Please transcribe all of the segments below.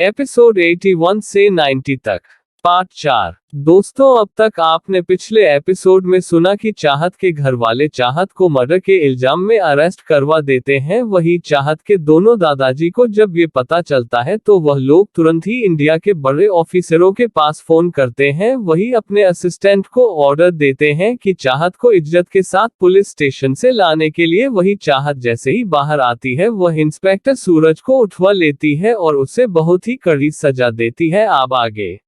Episode 81 से 90 तक। Part 4। दोस्तों, अब तक आपने पिछले एपिसोड में सुना कि चाहत के घर वाले चाहत को मर्डर के इल्जाम में अरेस्ट करवा देते हैं। वही चाहत के दोनों दादाजी को जब ये पता चलता है तो वह लोग तुरंत ही इंडिया के बड़े ऑफिसरों के पास फोन करते हैं। वही अपने असिस्टेंट को ऑर्डर देते हैं कि चाहत को इज्जत के साथ पुलिस स्टेशन से लाने के लिए। वही चाहत जैसे ही बाहर आती है वह इंस्पेक्टर सूरज को उठवा लेती है और उसे बहुत ही कड़ी सजा देती है। अब आगे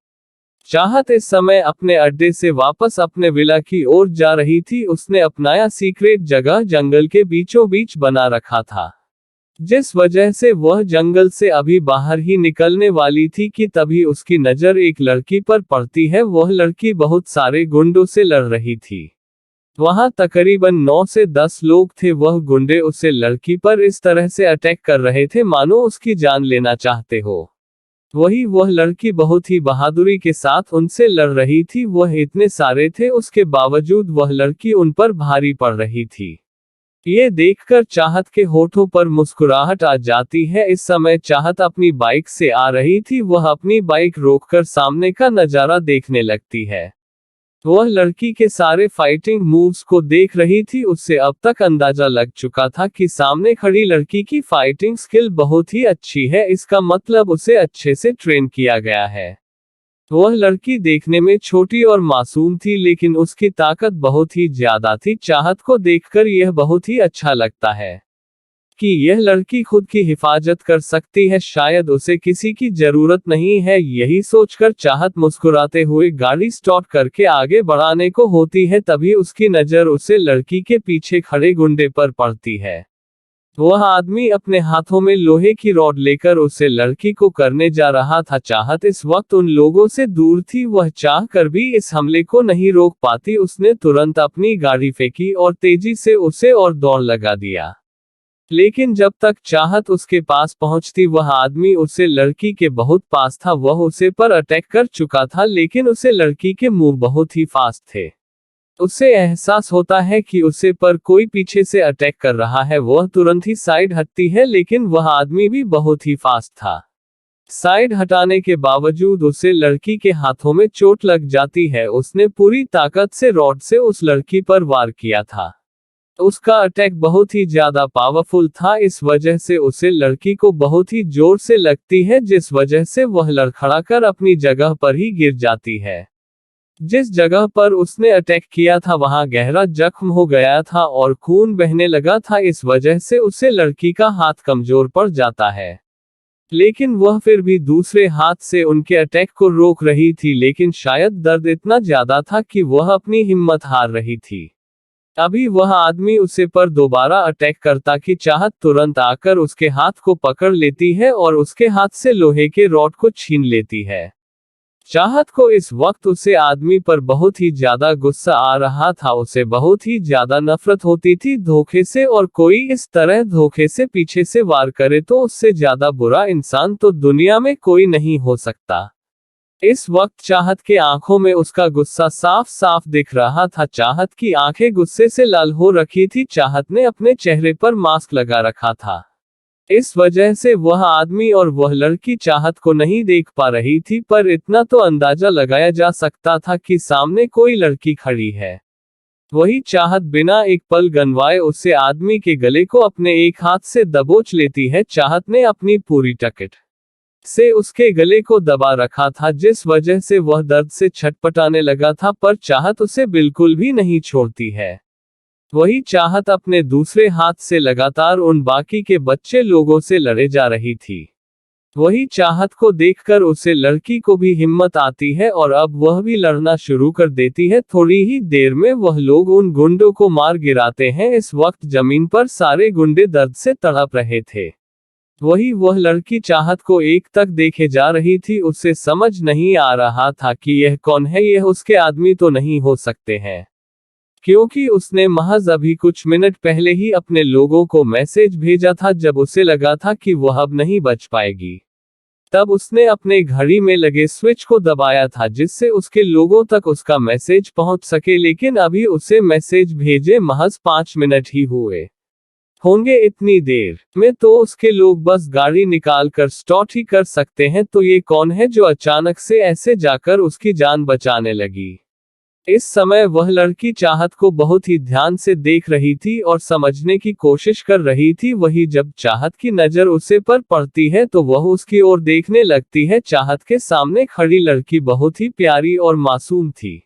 चाहत इस समय अपने अड्डे से वापस अपने विला की ओर जा रही थी। उसने अपनाया सीक्रेट जगह जंगल के बीचों बीच बना रखा था, जिस वजह से वह जंगल से अभी बाहर ही निकलने वाली थी कि तभी उसकी नजर एक लड़की पर पड़ती है। वह लड़की बहुत सारे गुंडों से लड़ रही थी। वहां तकरीबन 9 से 10 लोग थे। वह गुंडे उसे लड़की पर इस तरह से अटैक कर रहे थे मानो उसकी जान लेना चाहते हो। वही वह लड़की बहुत ही बहादुरी के साथ उनसे लड़ रही थी। वह इतने सारे थे, उसके बावजूद वह लड़की उन पर भारी पड़ रही थी। ये देखकर चाहत के होठों पर मुस्कुराहट आ जाती है। इस समय चाहत अपनी बाइक से आ रही थी। वह अपनी बाइक रोककर सामने का नजारा देखने लगती है। वह लड़की के सारे फाइटिंग मूव्स को देख रही थी। उससे अब तक अंदाजा लग चुका था कि सामने खड़ी लड़की की फाइटिंग स्किल बहुत ही अच्छी है। इसका मतलब उसे अच्छे से ट्रेन किया गया है। वह लड़की देखने में छोटी और मासूम थी, लेकिन उसकी ताकत बहुत ही ज्यादा थी। चाहत को देखकर यह बहुत ही अच्छा लगता है कि यह लड़की खुद की हिफाजत कर सकती है। शायद उसे किसी की जरूरत नहीं है। यही सोचकर चाहत मुस्कुराते हुए गाड़ी स्टार्ट करके आगे बढ़ाने को होती है। तभी उसकी नजर उसे लड़की के पीछे खड़े गुंडे पर पड़ती है। वह आदमी अपने हाथों में लोहे की रॉड लेकर उसे लड़की को करने जा रहा था। चाहत इस वक्त उन लोगों से दूर थी। वह चाह कर भी इस हमले को नहीं रोक पाती। उसने तुरंत अपनी गाड़ी फेंकी और तेजी से उसे और दौड़ लगा दिया। लेकिन जब तक चाहत उसके पास पहुंचती वह आदमी उसे लड़की के बहुत पास था। वह उसे पर अटैक कर चुका था, लेकिन उसे लड़की के मूव बहुत ही फास्ट थे। उसे एहसास होता है कि उसे पर कोई पीछे से अटैक कर रहा है। वह तुरंत ही साइड हटती है, लेकिन वह आदमी भी बहुत ही फास्ट था। साइड हटाने के बावजूद उसे लड़की के हाथों में चोट लग जाती है। उसने पूरी ताकत से रॉड से उस लड़की पर वार किया था। उसका अटैक बहुत ही ज्यादा पावरफुल था। इस वजह से उसे लड़की को बहुत ही जोर से लगती है, जिस वजह से वह लड़खड़ाकर अपनी जगह पर ही गिर जाती है। जिस जगह पर उसने अटैक किया था वहां गहरा जख्म हो गया था और खून बहने लगा था। इस वजह से उसे लड़की का हाथ कमजोर पड़ जाता है, लेकिन वह फिर भी दूसरे हाथ से उनके अटैक को रोक रही थी। लेकिन शायद दर्द इतना ज्यादा था कि वह अपनी हिम्मत हार रही थी। अभी वह आदमी उसे पर दोबारा अटैक करता कि चाहत तुरंत आकर उसके हाथ को पकड़ लेती है और उसके हाथ से लोहे के रॉड को छीन लेती है। चाहत को इस वक्त उसे आदमी पर बहुत ही ज्यादा गुस्सा आ रहा था। उसे बहुत ही ज्यादा नफरत होती थी धोखे से, और कोई इस तरह धोखे से पीछे से वार करे तो उससे ज्यादा बुरा इंसान तो दुनिया में कोई नहीं हो सकता। इस वक्त चाहत के आंखों में उसका गुस्सा साफ साफ दिख रहा था। चाहत की आंखें गुस्से से लाल हो रखी थी। चाहत ने अपने चेहरे पर मास्क लगा रखा था। इस वजह से वह आदमी और वह लड़की चाहत को नहीं देख पा रही थी, पर इतना तो अंदाजा लगाया जा सकता था कि सामने कोई लड़की खड़ी है। वही चाहत बिना एक पल गंवाए उसे आदमी के गले को अपने एक हाथ से दबोच लेती है। चाहत ने अपनी पूरी ताकत से उसके गले को दबा रखा था, जिस वजह से वह दर्द से छटपटाने लगा था, पर चाहत उसे बिल्कुल भी नहीं छोड़ती है। वही चाहत अपने दूसरे हाथ से लगातार उन बाकी के बच्चे लोगों से लड़े जा रही थी। वही चाहत को देखकर उसे लड़की को भी हिम्मत आती है और अब वह भी लड़ना शुरू कर देती है। थोड़ी ही देर में वह लोग उन गुंडों को मार गिराते हैं। इस वक्त जमीन पर सारे गुंडे दर्द से तड़प रहे थे। वही वह लड़की चाहत को एक तक देखे जा रही थी। उसे समझ नहीं आ रहा था कि यह कौन है। यह उसके आदमी तो नहीं हो सकते हैं, क्योंकि उसने महज अभी कुछ मिनट पहले ही अपने लोगों को मैसेज भेजा था। जब उसे लगा था कि वह अब नहीं बच पाएगी, तब उसने अपने घड़ी में लगे स्विच को दबाया था, जिससे उसके लोगों तक उसका मैसेज पहुंच सके। लेकिन अभी उसे मैसेज भेजे महज 5 मिनट ही हुए। होंगे इतनी देर में तो उसके लोग बस गाड़ी निकाल कर स्टार्ट ही कर सकते हैं, तो ये कौन है जो अचानक से ऐसे जाकर उसकी जान बचाने लगी। इस समय वह लड़की चाहत को बहुत ही ध्यान से देख रही थी और समझने की कोशिश कर रही थी। वही जब चाहत की नजर उसे पर पड़ती है तो वह उसकी ओर देखने लगती है। चाहत के सामने खड़ी लड़की बहुत ही प्यारी और मासूम थी।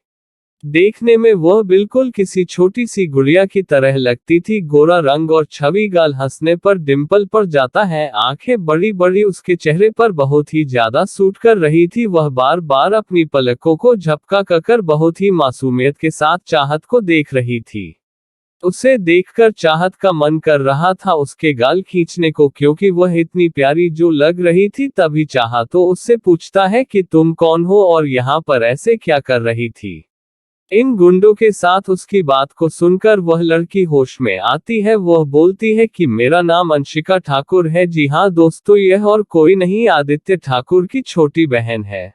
देखने में वह बिल्कुल किसी छोटी सी गुड़िया की तरह लगती थी। गोरा रंग और छवि गाल, हंसने पर डिंपल पड़ जाता है, आंखें बड़ी बड़ी उसके चेहरे पर बहुत ही ज्यादा सूट कर रही थी। वह बार बार अपनी पलकों को झपका कर बहुत ही मासूमियत के साथ चाहत को देख रही थी। उसे देखकर चाहत का मन कर रहा था उसके गाल खींचने को, क्योंकि वह इतनी प्यारी जो लग रही थी। तभी चाहत तो उससे पूछता है कि तुम कौन हो और यहाँ पर ऐसे क्या कर रही थी। इन गुंडों के साथ उसकी बात को सुनकर वह लड़की होश में आती है। वह बोलती है कि मेरा नाम अंशिका ठाकुर है। जी हाँ दोस्तों, यह और कोई नहीं आदित्य ठाकुर की छोटी बहन है।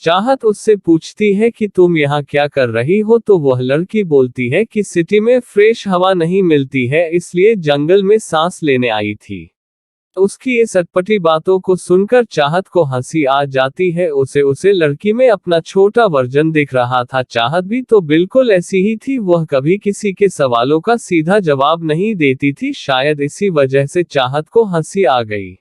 चाहत उससे पूछती है कि तुम यहाँ क्या कर रही हो, तो वह लड़की बोलती है कि सिटी में फ्रेश हवा नहीं मिलती है, इसलिए जंगल में सांस लेने आई थी। उसकी इस अटपटी बातों को सुनकर चाहत को हंसी आ जाती है। उसे लड़की में अपना छोटा वर्जन दिख रहा था। चाहत भी तो बिल्कुल ऐसी ही थी। वह कभी किसी के सवालों का सीधा जवाब नहीं देती थी। शायद इसी वजह से चाहत को हंसी आ गई।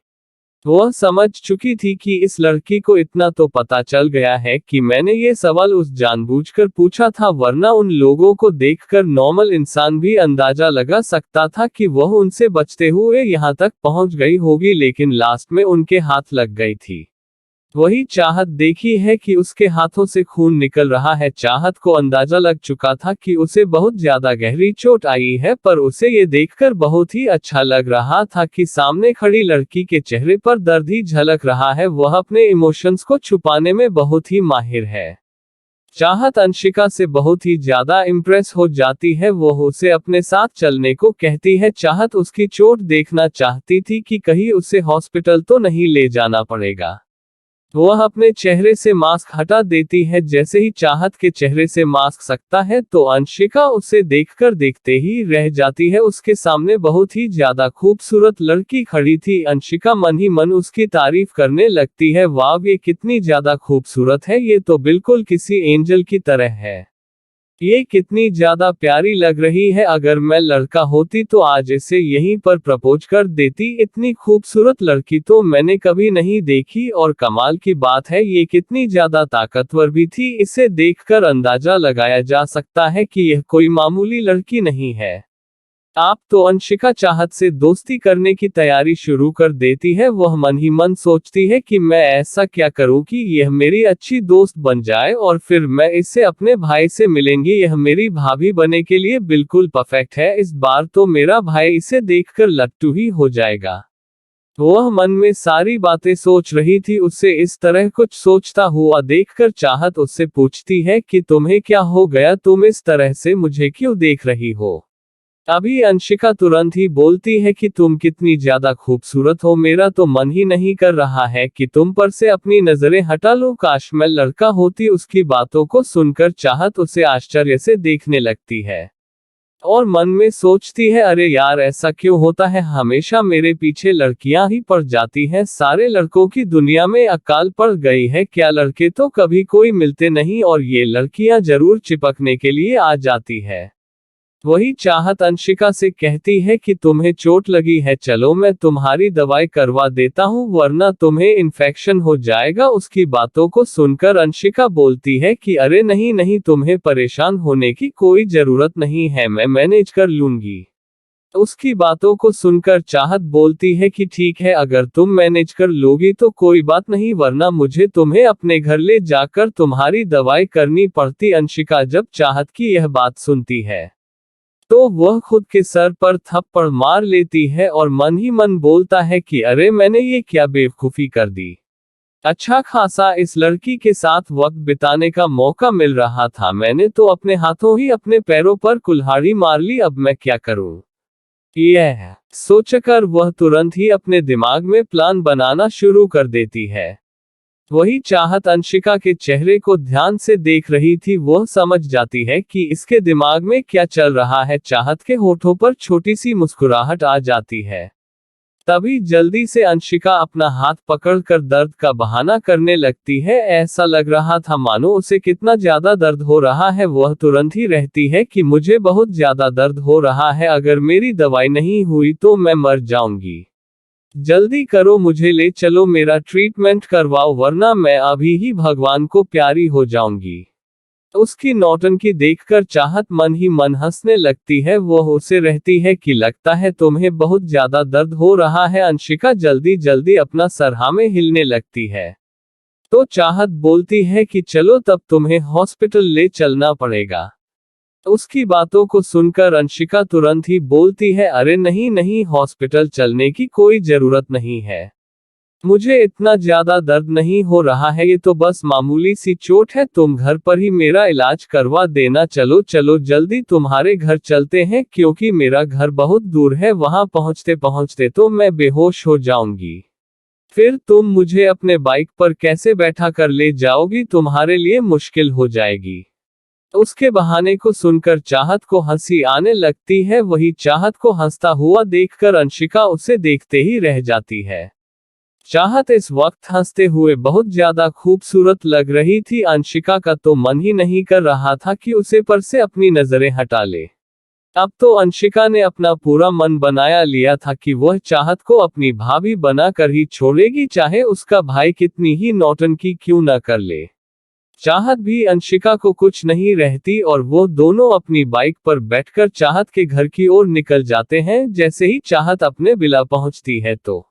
वह समझ चुकी थी कि इस लड़की को इतना तो पता चल गया है कि मैंने ये सवाल उस जानबूझकर पूछा था, वरना उन लोगों को देखकर नॉर्मल इंसान भी अंदाजा लगा सकता था कि वह उनसे बचते हुए यहाँ तक पहुँच गई होगी, लेकिन लास्ट में उनके हाथ लग गई थी। वही चाहत देखी है कि उसके हाथों से खून निकल रहा है। चाहत को अंदाजा लग चुका था कि उसे बहुत ज्यादा गहरी चोट आई है, पर उसे ये देखकर बहुत ही अच्छा लग रहा था कि सामने खड़ी लड़की के चेहरे पर दर्द ही झलक रहा है। वह अपने इमोशंस को छुपाने में बहुत ही माहिर है। चाहत अंशिका से बहुत ही ज्यादा इम्प्रेस हो जाती है। वह उसे अपने साथ चलने को कहती है। चाहत उसकी चोट देखना चाहती थी कि कहीं उसे हॉस्पिटल तो नहीं ले जाना पड़ेगा। वह अपने चेहरे से मास्क हटा देती है। जैसे ही चाहत के चेहरे से मास्क सकता है तो अंशिका उसे देखकर देखते ही रह जाती है। उसके सामने बहुत ही ज्यादा खूबसूरत लड़की खड़ी थी। अंशिका मन ही मन उसकी तारीफ करने लगती है। वाह, ये कितनी ज्यादा खूबसूरत है, ये तो बिल्कुल किसी एंजल की तरह है। ये कितनी ज्यादा प्यारी लग रही है। अगर मैं लड़का होती तो आज इसे यहीं पर प्रपोज कर देती। इतनी खूबसूरत लड़की तो मैंने कभी नहीं देखी, और कमाल की बात है ये कितनी ज्यादा ताकतवर भी थी। इसे देखकर अंदाजा लगाया जा सकता है कि यह कोई मामूली लड़की नहीं है। आप तो अंशिका चाहत से दोस्ती करने की तैयारी शुरू कर देती है। वह मन ही मन सोचती है कि मैं ऐसा क्या करूं कि यह मेरी अच्छी दोस्त बन जाए और फिर मैं इससे अपने भाई से मिलेंगी। यह मेरी भाभी बनने के लिए बिल्कुल परफेक्ट है। इस बार तो मेरा भाई इसे देखकर लट्टू ही हो जाएगा। वह मन में सारी बातें सोच रही थी। उसे इस तरह कुछ सोचता हुआ देखकर चाहत उससे पूछती है कि तुम्हें क्या हो गया, तुम इस तरह से मुझे क्यों देख रही हो। अभी अंशिका तुरंत ही बोलती है कि तुम कितनी ज्यादा खूबसूरत हो, मेरा तो मन ही नहीं कर रहा है कि तुम पर से अपनी नजरें हटा लूं। काश मैं लड़का होती। उसकी बातों को सुनकर चाहत उसे आश्चर्य से देखने लगती है और मन में सोचती है, अरे यार ऐसा क्यों होता है, हमेशा मेरे पीछे लड़कियां ही पड़ जाती हैं। सारे लड़कों की दुनिया में अकाल पड़ गई है क्या, लड़के तो कभी कोई मिलते नहीं और ये लड़कियां जरूर चिपकने के लिए आ जाती है। वही चाहत अंशिका से कहती है कि तुम्हें चोट लगी है, चलो मैं तुम्हारी दवाई करवा देता हूँ, वरना तुम्हें इन्फेक्शन हो जाएगा। उसकी बातों को सुनकर अंशिका बोलती है कि अरे नहीं नहीं, तुम्हें परेशान होने की कोई जरूरत नहीं है, मैं मैनेज कर लूंगी। उसकी बातों को सुनकर चाहत बोलती है कि ठीक है, अगर तुम मैनेज कर लोगी तो कोई बात नहीं, वरना मुझे तुम्हें अपने घर ले जाकर तुम्हारी दवाई करनी पड़ती। अंशिका जब चाहत की यह बात सुनती है तो वह खुद के सर पर थप्पड़ मार लेती है और मन ही मन बोलता है कि अरे मैंने ये क्या बेवकूफी कर दी। अच्छा खासा इस लड़की के साथ वक्त बिताने का मौका मिल रहा था, मैंने तो अपने हाथों ही अपने पैरों पर कुल्हाड़ी मार ली, अब मैं क्या करूं। यह सोचकर वह तुरंत ही अपने दिमाग में प्लान बनाना शुरू कर देती है। वही चाहत अंशिका के चेहरे को ध्यान से देख रही थी। वह समझ जाती है कि इसके दिमाग में क्या चल रहा है। चाहत के होठों पर छोटी सी मुस्कुराहट आ जाती है। तभी जल्दी से अंशिका अपना हाथ पकड़कर दर्द का बहाना करने लगती है। ऐसा लग रहा था मानो उसे कितना ज्यादा दर्द हो रहा है। वह तुरंत ही रहती है कि मुझे बहुत ज्यादा दर्द हो रहा है, अगर मेरी दवाई नहीं हुई तो मैं मर जाऊंगी। जल्दी करो, मुझे ले चलो, मेरा ट्रीटमेंट करवाओ, वरना मैं अभी ही भगवान को प्यारी हो जाऊंगी। उसकी नौटंकी देखकर चाहत मन ही मन हंसने लगती है। वह उसे रहती है कि लगता है तुम्हें बहुत ज्यादा दर्द हो रहा है। अंशिका जल्दी जल्दी अपना सरहामे हिलने लगती है। तो चाहत बोलती है कि चलो तब तुम्हें हॉस्पिटल ले चलना पड़ेगा। उसकी बातों को सुनकर अंशिका तुरंत ही बोलती है, अरे नहीं नहीं, हॉस्पिटल चलने की कोई जरूरत नहीं है। मुझे इतना ज्यादा दर्द नहीं हो रहा है, ये तो बस मामूली सी चोट है। तुम घर पर ही मेरा इलाज करवा देना। चलो चलो जल्दी तुम्हारे घर चलते हैं, क्योंकि मेरा घर बहुत दूर है, वहां पहुंचते पहुंचते तो मैं बेहोश हो जाऊंगी। फिर तुम मुझे अपने बाइक पर कैसे बैठा कर ले जाओगी, तुम्हारे लिए मुश्किल हो जाएगी। उसके बहाने को सुनकर चाहत को हंसी आने लगती है। वही चाहत को हंसता हुआ देखकर अंशिका उसे देखते ही रह जाती है। चाहत इस वक्त हंसते हुए बहुत ज्यादा खूबसूरत लग रही थी। अंशिका का तो मन ही नहीं कर रहा था कि उसे पर से अपनी नजरें हटा ले। अब तो अंशिका ने अपना पूरा मन बनाया लिया था कि वह चाहत को अपनी भाभी बनाकर ही छोड़ेगी, चाहे उसका भाई कितनी ही नौटंकी क्यों न कर ले। चाहत भी अंशिका को कुछ नहीं रहती और वो दोनों अपनी बाइक पर बैठकर चाहत के घर की ओर निकल जाते हैं। जैसे ही चाहत अपने विला पहुंचती है तो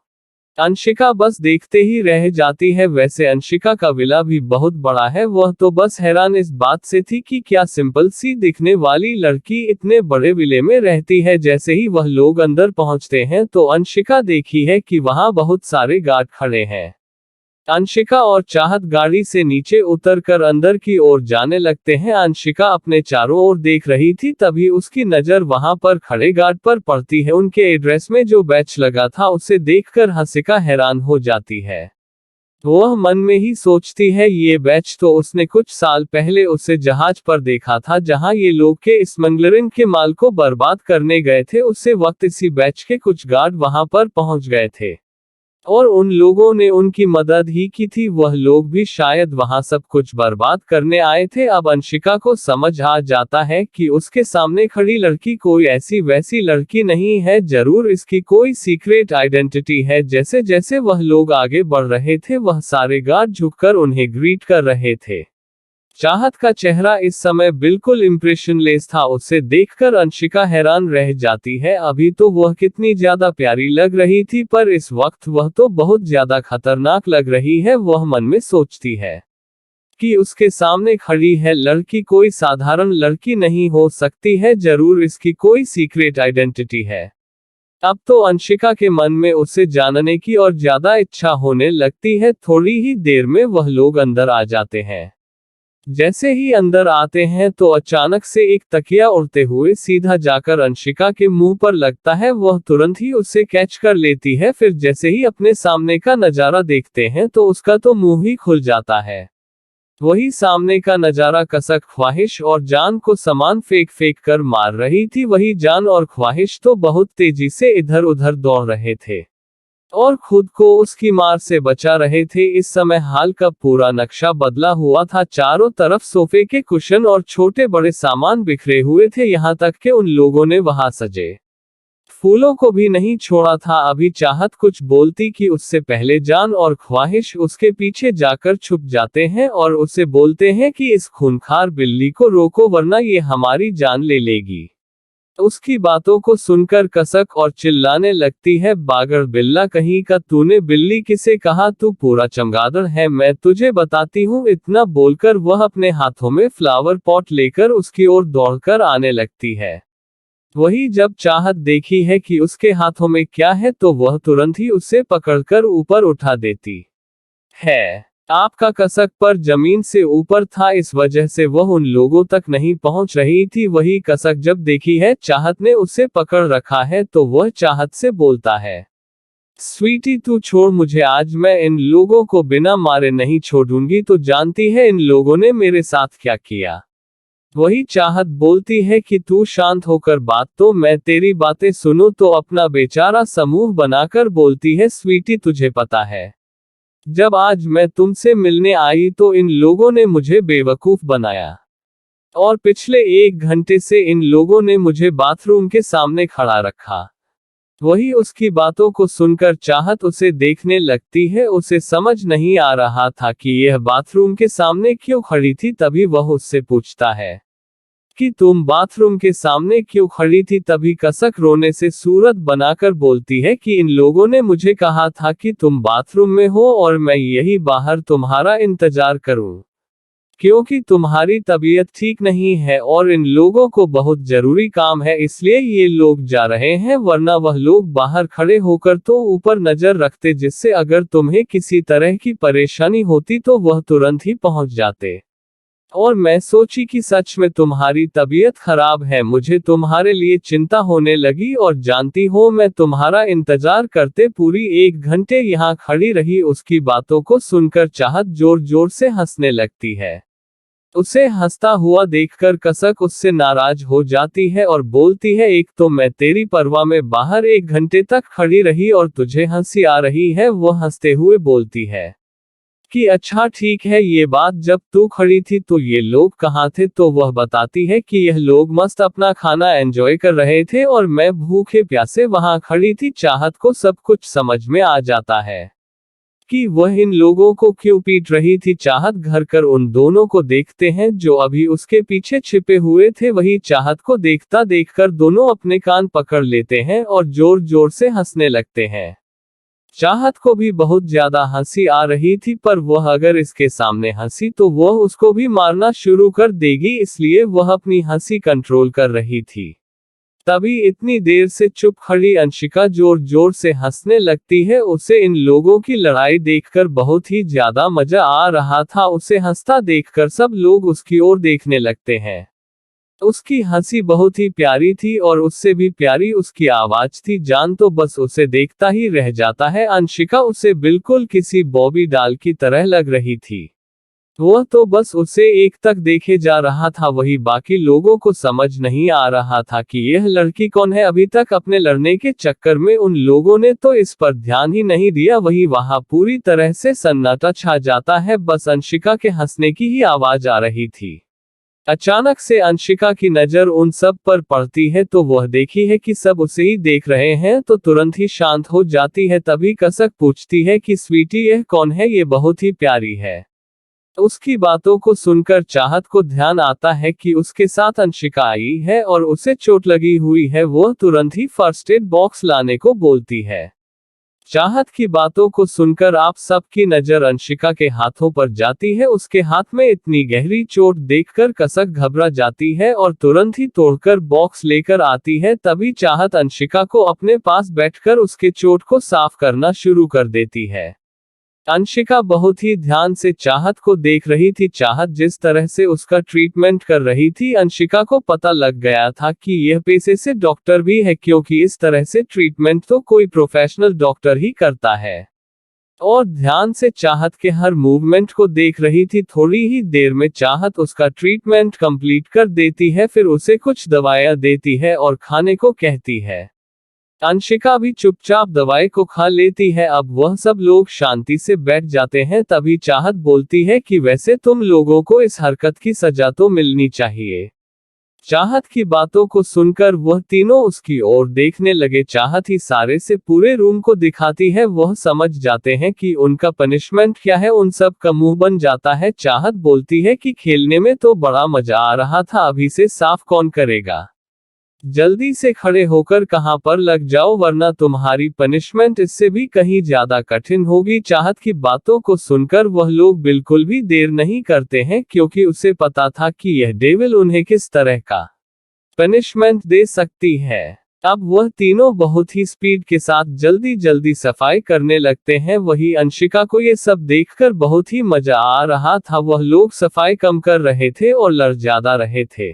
अंशिका बस देखते ही रह जाती है। वैसे अंशिका का विला भी बहुत बड़ा है। वह तो बस हैरान इस बात से थी कि क्या सिंपल सी दिखने वाली लड़की इतने बड़े विले में रहती है। जैसे ही वह लोग अंदर पहुंचते हैं तो अंशिका देखी है कि वहां बहुत सारे गार्ड खड़े हैं। अंशिका और चाहत गाड़ी से नीचे उतरकर अंदर की ओर जाने लगते हैं। अंशिका अपने चारों ओर देख रही थी, तभी उसकी नजर वहां पर खड़े गार्ड पर पड़ती है। उनके एड्रेस में जो बैच लगा था उसे देखकर अंशिका हैरान हो जाती है। वह मन में ही सोचती है, ये बैच तो उसने कुछ साल पहले उसे जहाज पर देखा था, जहां ये लोग के स्मगलरिंग के माल को बर्बाद करने गए थे। उसे वक्त इसी बैच के कुछ गार्ड वहां पर पहुंच गए थे और उन लोगों ने उनकी मदद ही की थी। वह लोग भी शायद वहां सब कुछ बर्बाद करने आए थे। अब अंशिका को समझ आ जाता है कि उसके सामने खड़ी लड़की कोई ऐसी वैसी लड़की नहीं है, जरूर इसकी कोई सीक्रेट आइडेंटिटी है। जैसे जैसे वह लोग आगे बढ़ रहे थे, वह सारे गार्ड झुककर उन्हें ग्रीट कर रहे थे। चाहत का चेहरा इस समय बिल्कुल इंप्रेशनलेस था। उसे देखकर अंशिका हैरान रह जाती है। अभी तो वह कितनी ज्यादा प्यारी लग रही थी, पर इस वक्त वह तो बहुत ज्यादा खतरनाक लग रही है। वह मन में सोचती है कि उसके सामने खड़ी है लड़की कोई साधारण लड़की नहीं हो सकती है, जरूर इसकी कोई सीक्रेट आइडेंटिटी है। अब तो अंशिका के मन में उसे जानने की और ज्यादा इच्छा होने लगती है। थोड़ी ही देर में वह लोग अंदर आ जाते हैं। जैसे ही अंदर आते हैं तो अचानक से एक तकिया उड़ते हुए सीधा जाकर अंशिका के मुंह पर लगता है। वह तुरंत ही उसे कैच कर लेती है। फिर जैसे ही अपने सामने का नजारा देखते हैं तो उसका तो मुंह ही खुल जाता है। वही सामने का नजारा कसक, ख्वाहिश और जान को समान फेंक फेंक कर मार रही थी। वही जान और ख्वाहिश तो बहुत तेजी से इधर उधर दौड़ रहे थे और खुद को उसकी मार से बचा रहे थे। इस समय हाल का पूरा नक्शा बदला हुआ था। चारों तरफ सोफे के कुशन और छोटे बड़े सामान बिखरे हुए थे, यहाँ तक कि उन लोगों ने वहां सजे फूलों को भी नहीं छोड़ा था। अभी चाहत कुछ बोलती कि उससे पहले जान और ख्वाहिश उसके पीछे जाकर छुप जाते हैं और उसे बोलते हैं कि इस खूंखार बिल्ली को रोको, वरना ये हमारी जान ले लेगी। उसकी बातों को सुनकर कसक और चिल्लाने लगती है, बागड़ बिल्ला कहीं का, तूने बिल्ली किसे कहा, तू पूरा चमगादड़ है, मैं तुझे बताती हूँ। इतना बोलकर वह अपने हाथों में फ्लावर पॉट लेकर उसकी ओर दौड़कर आने लगती है। वही जब चाहत देखी है कि उसके हाथों में क्या है तो वह तुरंत ही उसे पकड़कर ऊपर उठा देती है। आपका कसक पर जमीन से ऊपर था, इस वजह से वह उन लोगों तक नहीं पहुंच रही थी। वही कसक जब देखी है चाहत ने उसे पकड़ रखा है तो वह चाहत से बोलता है, स्वीटी तू छोड़ मुझे, आज मैं इन लोगों को बिना मारे नहीं छोड़ूंगी। तो जानती है इन लोगों ने मेरे साथ क्या किया? वही चाहत बोलती है कि तू शांत होकर बात तो मैं तेरी बातें सुनूं। तो अपना बेचारा समूह बनाकर बोलती है, स्वीटी तुझे पता है, जब आज मैं तुमसे मिलने आई तो इन लोगों ने मुझे बेवकूफ बनाया, और पिछले 1 घंटे से इन लोगों ने मुझे बाथरूम के सामने खड़ा रखा। वही उसकी बातों को सुनकर चाहत उसे देखने लगती है। उसे समझ नहीं आ रहा था कि यह बाथरूम के सामने क्यों खड़ी थी। तभी वह उससे पूछता है कि तुम बाथरूम के सामने क्यों खड़ी थी। तभी कसक रोने से सूरत बनाकर बोलती है कि इन लोगों ने मुझे कहा था कि तुम बाथरूम में हो और मैं यही बाहर तुम्हारा इंतजार करूं, क्योंकि तुम्हारी तबीयत ठीक नहीं है और इन लोगों को बहुत जरूरी काम है, इसलिए ये लोग जा रहे हैं। वरना वह लोग बाहर खड़े होकर तो ऊपर नजर रखते, जिससे अगर तुम्हें किसी तरह की परेशानी होती तो वह तुरंत ही पहुंच जाते। और मैं सोची कि सच में तुम्हारी तबीयत खराब है, मुझे तुम्हारे लिए चिंता होने लगी। और जानती हो मैं तुम्हारा इंतजार करते पूरी 1 घंटे यहाँ खड़ी रही। उसकी बातों को सुनकर चाहत जोर जोर से हंसने लगती है। उसे हंसता हुआ देखकर कसक उससे नाराज हो जाती है और बोलती है, एक तो मैं तेरी परवाह में बाहर 1 घंटे तक खड़ी रही और तुझे हंसी आ रही है। वह हंसते हुए बोलती है कि अच्छा ठीक है, ये बात जब तू खड़ी थी तो ये लोग कहाँ थे? तो वह बताती है कि यह लोग मस्त अपना खाना एंजॉय कर रहे थे और मैं भूखे प्यासे वहां खड़ी थी। चाहत को सब कुछ समझ में आ जाता है कि वह इन लोगों को क्यों पीट रही थी। चाहत घर कर उन दोनों को देखते हैं जो अभी उसके पीछे छिपे हुए थे। वही चाहत को देखता देखकर दोनों अपने कान पकड़ लेते हैं और जोर जोर से हंसने लगते हैं। चाहत को भी बहुत ज्यादा हंसी आ रही थी, पर वह अगर इसके सामने हंसी तो वह उसको भी मारना शुरू कर देगी, इसलिए वह अपनी हंसी कंट्रोल कर रही थी। तभी इतनी देर से चुप खड़ी अंशिका जोर जोर से हंसने लगती है। उसे इन लोगों की लड़ाई देखकर बहुत ही ज्यादा मजा आ रहा था। उसे हंसता देखकर सब लोग उसकी ओर देखने लगते हैं। उसकी हंसी बहुत ही प्यारी थी और उससे भी प्यारी उसकी आवाज थी। जान तो बस उसे देखता ही रह जाता है। अंशिका उसे बिल्कुल किसी बॉबी डॉल की तरह लग रही थी। वह तो बस उसे एक तक देखे जा रहा था। वही बाकी लोगों को समझ नहीं आ रहा था कि यह लड़की कौन है। अभी तक अपने लड़ने के चक्कर में उन लोगों ने तो इस पर ध्यान ही नहीं दिया। वही वहां पूरी तरह से सन्नाटा छा जाता है, बस अंशिका के हंसने की ही आवाज आ रही थी। अचानक से अंशिका की नजर उन सब पर पड़ती है तो वह देखी है कि सब उसे ही देख रहे हैं तो तुरंत ही शांत हो जाती है। तभी कसक पूछती है कि स्वीटी यह कौन है? ये बहुत ही प्यारी है। उसकी बातों को सुनकर चाहत को ध्यान आता है कि उसके साथ अंशिका आई है और उसे चोट लगी हुई है। वह तुरंत ही फर्स्ट एड बॉक्स लाने को बोलती है। चाहत की बातों को सुनकर आप सबकी नजर अंशिका के हाथों पर जाती है। उसके हाथ में इतनी गहरी चोट देखकर कसक घबरा जाती है और तुरंत ही तोड़कर बॉक्स लेकर आती है। तभी चाहत अंशिका को अपने पास बैठकर उसके चोट को साफ करना शुरू कर देती है। अंशिका बहुत ही ध्यान से चाहत को देख रही थी। चाहत जिस तरह से उसका ट्रीटमेंट कर रही थी, अंशिका को पता लग गया था कि यह पेशे से डॉक्टर भी है, क्योंकि इस तरह से ट्रीटमेंट तो कोई प्रोफेशनल डॉक्टर ही करता है। और ध्यान से चाहत के हर मूवमेंट को देख रही थी। थोड़ी ही देर में चाहत उसका ट्रीटमेंट कंप्लीट कर देती है, फिर उसे कुछ दवाइयां देती है और खाने को कहती है। अंशिका भी चुपचाप दवाई को खा लेती है। अब वह सब लोग शांति से बैठ जाते हैं। तभी चाहत बोलती है कि वैसे तुम लोगों को इस हरकत की सजा तो मिलनी चाहिए। चाहत की बातों को सुनकर वह तीनों उसकी ओर देखने लगे। चाहत ही सारे से पूरे रूम को दिखाती है। वह समझ जाते हैं कि उनका पनिशमेंट क्या है। उन सब का मुंह बन जाता है। चाहत बोलती है कि खेलने में तो बड़ा मजा आ रहा था, अभी से साफ कौन करेगा? जल्दी से खड़े होकर कहां पर लग जाओ, वरना तुम्हारी पनिशमेंट इससे भी कहीं ज्यादा कठिन होगी। चाहत की बातों को सुनकर वह लोग बिल्कुल भी देर नहीं करते हैं, क्योंकि उसे पता था कि यह डेविल उन्हें किस तरह का पनिशमेंट दे सकती है। अब वह तीनों बहुत ही स्पीड के साथ जल्दी जल्दी सफाई करने लगते हैं। वही अंशिका को ये सब देखकर बहुत ही मजा आ रहा था। वह लोग सफाई कम कर रहे थे और लड़ ज्यादा रहे थे।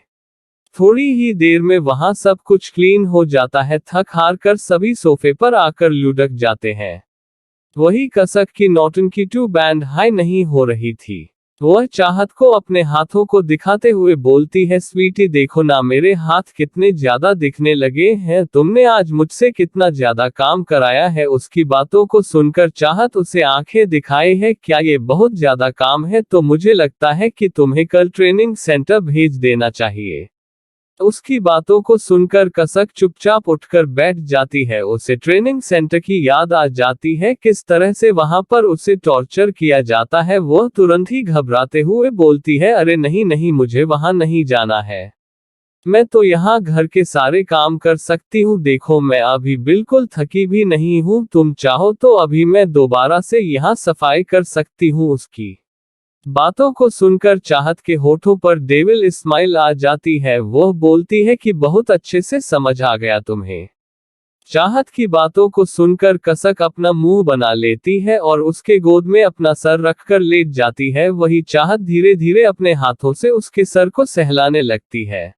थोड़ी ही देर में वहां सब कुछ क्लीन हो जाता है। थक हार कर सभी सोफे पर आकर लुढ़क जाते हैं। वही कसक की नौटंकी टू बैंड हाई नहीं हो रही थी। वह चाहत को अपने हाथों को दिखाते हुए बोलती है, स्वीटी देखो ना मेरे हाथ कितने ज्यादा दिखने लगे हैं, तुमने आज मुझसे कितना ज्यादा काम कराया है। उसकी बातों को सुनकर चाहत उसे आंखें दिखाए है, क्या ये बहुत ज्यादा काम है? तो मुझे लगता है कि तुम्हें कल ट्रेनिंग सेंटर भेज देना चाहिए। उसकी बातों को सुनकर कसक चुपचाप उठकर बैठ जाती है। उसे ट्रेनिंग सेंटर की याद आ जाती है, किस तरह से वहां पर उसे टॉर्चर किया जाता है। वह तुरंत ही घबराते हुए बोलती है, अरे नहीं नहीं, मुझे वहां नहीं जाना है। मैं तो यहाँ घर के सारे काम कर सकती हूँ। देखो मैं अभी बिल्कुल थकी भी नहीं हूँ, तुम चाहो तो अभी मैं दोबारा से यहाँ सफाई कर सकती हूँ। उसकी बातों को सुनकर चाहत के होठों पर डेविल स्माइल आ जाती है। वह बोलती है कि बहुत अच्छे से समझ आ गया तुम्हें। चाहत की बातों को सुनकर कसक अपना मुंह बना लेती है और उसके गोद में अपना सर रखकर लेट जाती है। वही चाहत धीरे धीरे अपने हाथों से उसके सर को सहलाने लगती है।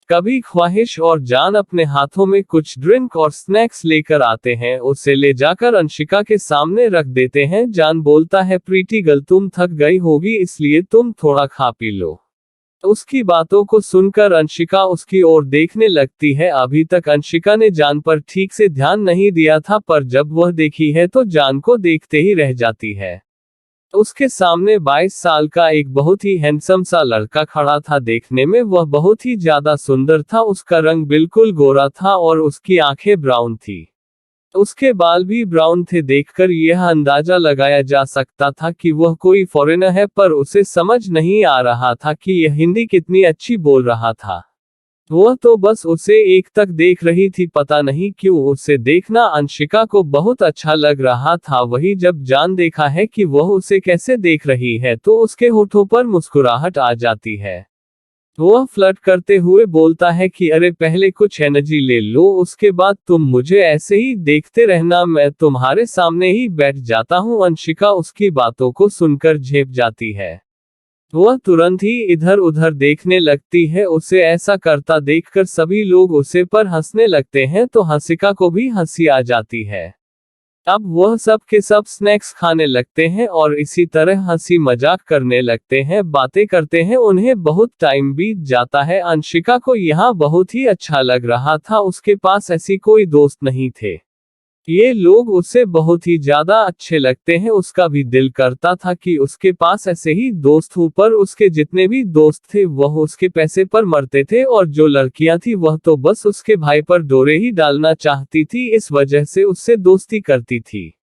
कभी ख्वाहिश और जान अपने हाथों में कुछ ड्रिंक और स्नैक्स लेकर आते हैं, उसे ले जाकर अंशिका के सामने रख देते हैं। जान बोलता है, प्रीति गर्ल तुम थक गई होगी इसलिए तुम थोड़ा खा पी लो। उसकी बातों को सुनकर अंशिका उसकी ओर देखने लगती है। अभी तक अंशिका ने जान पर ठीक से ध्यान नहीं दिया था, पर जब वह देखी है तो जान को देखते ही रह जाती है। उसके सामने 22 साल का एक बहुत ही हैंडसम सा लड़का खड़ा था। देखने में वह बहुत ही ज्यादा सुंदर था। उसका रंग बिल्कुल गोरा था और उसकी आंखें ब्राउन थी। उसके बाल भी ब्राउन थे। देखकर यह अंदाजा लगाया जा सकता था कि वह कोई फॉरेनर है, पर उसे समझ नहीं आ रहा था कि यह हिंदी कितनी अच्छी बोल रहा था। वह तो बस उसे एक तक देख रही थी। पता नहीं क्यों उसे देखना अंशिका को बहुत अच्छा लग रहा था। वही जब जान देखा है कि वह उसे कैसे देख रही है तो उसके होठों पर मुस्कुराहट आ जाती है। वह फ्लर्ट करते हुए बोलता है कि अरे पहले कुछ एनर्जी ले लो, उसके बाद तुम मुझे ऐसे ही देखते रहना, मैं तुम्हारे सामने ही बैठ जाता हूँ। अंशिका उसकी बातों को सुनकर झेप जाती है। वह तुरंत ही इधर उधर देखने लगती है। उसे ऐसा करता देखकर सभी लोग उसे पर हंसने लगते हैं तो हंसिका को भी हंसी आ जाती है। अब वह सब के सब स्नैक्स खाने लगते हैं और इसी तरह हंसी मजाक करने लगते हैं, बातें करते हैं। उन्हें बहुत टाइम बीत जाता है। अंशिका को यहाँ बहुत ही अच्छा लग रहा था। उसके पास ऐसी कोई दोस्त नहीं थे। ये लोग उसे बहुत ही ज्यादा अच्छे लगते हैं। उसका भी दिल करता था कि उसके पास ऐसे ही दोस्त हो, पर उसके जितने भी दोस्त थे वह उसके पैसे पर मरते थे और जो लड़कियां थी वह तो बस उसके भाई पर डोरे ही डालना चाहती थी, इस वजह से उससे दोस्ती करती थी।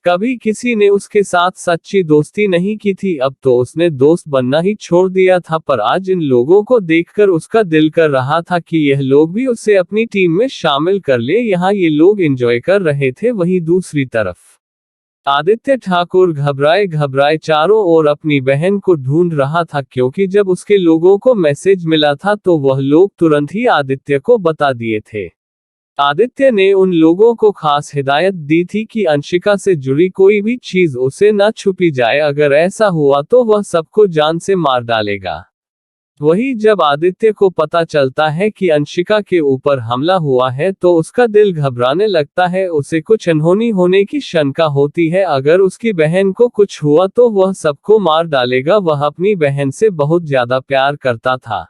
कभी किसी ने उसके साथ सच्ची दोस्ती नहीं की थी। अब तो उसने दोस्त बनना ही छोड़ दिया था, पर आज इन लोगों को देखकर उसका दिल कर रहा था कि यह लोग भी उसे अपनी टीम में शामिल कर ले। यहाँ ये लोग एंजॉय कर रहे थे, वहीं दूसरी तरफ आदित्य ठाकुर घबराए घबराए चारों ओर अपनी बहन को ढूंढ रहा था, क्योंकि जब उसके लोगों को मैसेज मिला था तो वह लोग तुरंत ही आदित्य को बता दिए थे। आदित्य ने उन लोगों को खास हिदायत दी थी कि अंशिका से जुड़ी कोई भी चीज उसे न छुपी जाए, अगर ऐसा हुआ तो वह सबको जान से मार डालेगा। वही जब आदित्य को पता चलता है कि अंशिका के ऊपर हमला हुआ है तो उसका दिल घबराने लगता है। उसे कुछ अनहोनी होने की शंका होती है। अगर उसकी बहन को कुछ हुआ तो वह सबको मार डालेगा। वह अपनी बहन से बहुत ज्यादा प्यार करता था।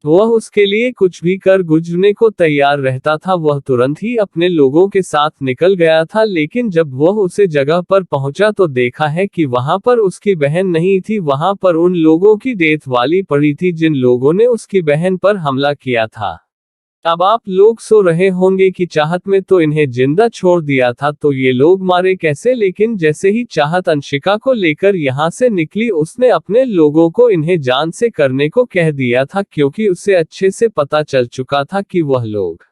वह उसके लिए कुछ भी कर गुजरने को तैयार रहता था। वह तुरंत ही अपने लोगों के साथ निकल गया था, लेकिन जब वह उसे जगह पर पहुंचा तो देखा है कि वहां पर उसकी बहन नहीं थी। वहां पर उन लोगों की डेथ वाली पड़ी थी जिन लोगों ने उसकी बहन पर हमला किया था। अब आप लोग सो रहे होंगे कि चाहत में तो इन्हें जिंदा छोड़ दिया था, तो ये लोग मारे कैसे? लेकिन जैसे ही चाहत अंशिका को लेकर यहाँ से निकली, उसने अपने लोगों को इन्हें जान से करने को कह दिया था, क्योंकि उसे अच्छे से पता चल चुका था कि वह लोग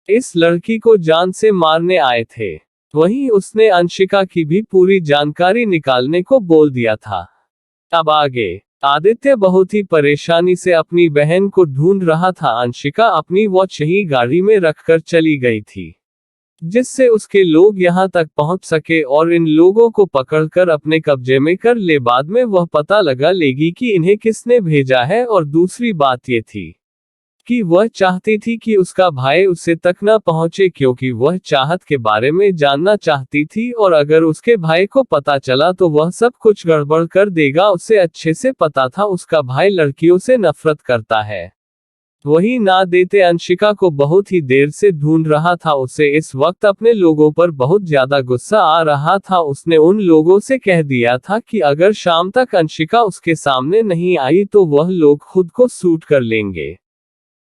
इस लड़की को जान से मारने आए थे। वहीं उसने अंशिका की भी पूरी जानकारी निकालने को बोल दिया था। अब आगे आदित्य बहुत ही परेशानी से अपनी बहन को ढूंढ रहा था। अंशिका अपनी वॉच ही गाड़ी में रखकर चली गई थी, जिससे उसके लोग यहां तक पहुंच सके और इन लोगों को पकड़कर अपने कब्जे में कर ले। बाद में वह पता लगा लेगी कि इन्हें किसने भेजा है। और दूसरी बात ये थी कि वह चाहती थी कि उसका भाई उसे तक न पहुंचे, क्योंकि वह चाहत के बारे में जानना चाहती थी और अगर उसके भाई को पता चला तो वह सब कुछ गड़बड़ कर देगा। उसे अच्छे से पता था उसका भाई लड़कियों से नफरत करता है। वही ना देते अंशिका को बहुत ही देर से ढूंढ रहा था। उसे इस वक्त अपने लोगों पर बहुत ज्यादा गुस्सा आ रहा था। उसने उन लोगों से कह दिया था कि अगर शाम तक अंशिका उसके सामने नहीं आई तो वह लोग खुद को शूट कर लेंगे,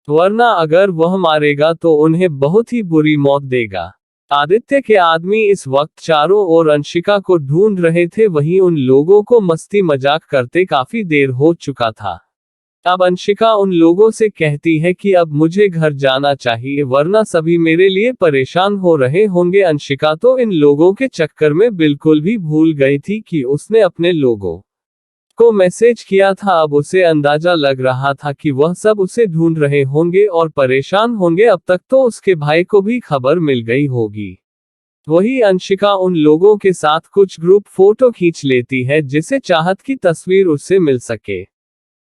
वरना अगर वह मारेगा तो उन्हें बहुत ही बुरी मौत देगा। आदित्य के आदमी इस वक्त चारों ओर अंशिका को ढूंढ रहे थे। वहीं उन लोगों को मस्ती मजाक करते काफी देर हो चुका था। अब अंशिका उन लोगों से कहती है कि अब मुझे घर जाना चाहिए, वरना सभी मेरे लिए परेशान हो रहे होंगे। अंशिका तो इन लोगों के चक्कर में बिल्कुल भी भूल गई थी कि उसने अपने लोगों को मैसेज किया था। अब उसे अंदाजा लग रहा था कि वह सब उसे ढूंढ रहे होंगे और परेशान होंगे। अब तक तो उसके भाई को भी खबर मिल गई होगी। वही अंशिका उन लोगों के साथ कुछ ग्रुप फोटो खींच लेती है जिससे चाहत की तस्वीर उससे मिल सके।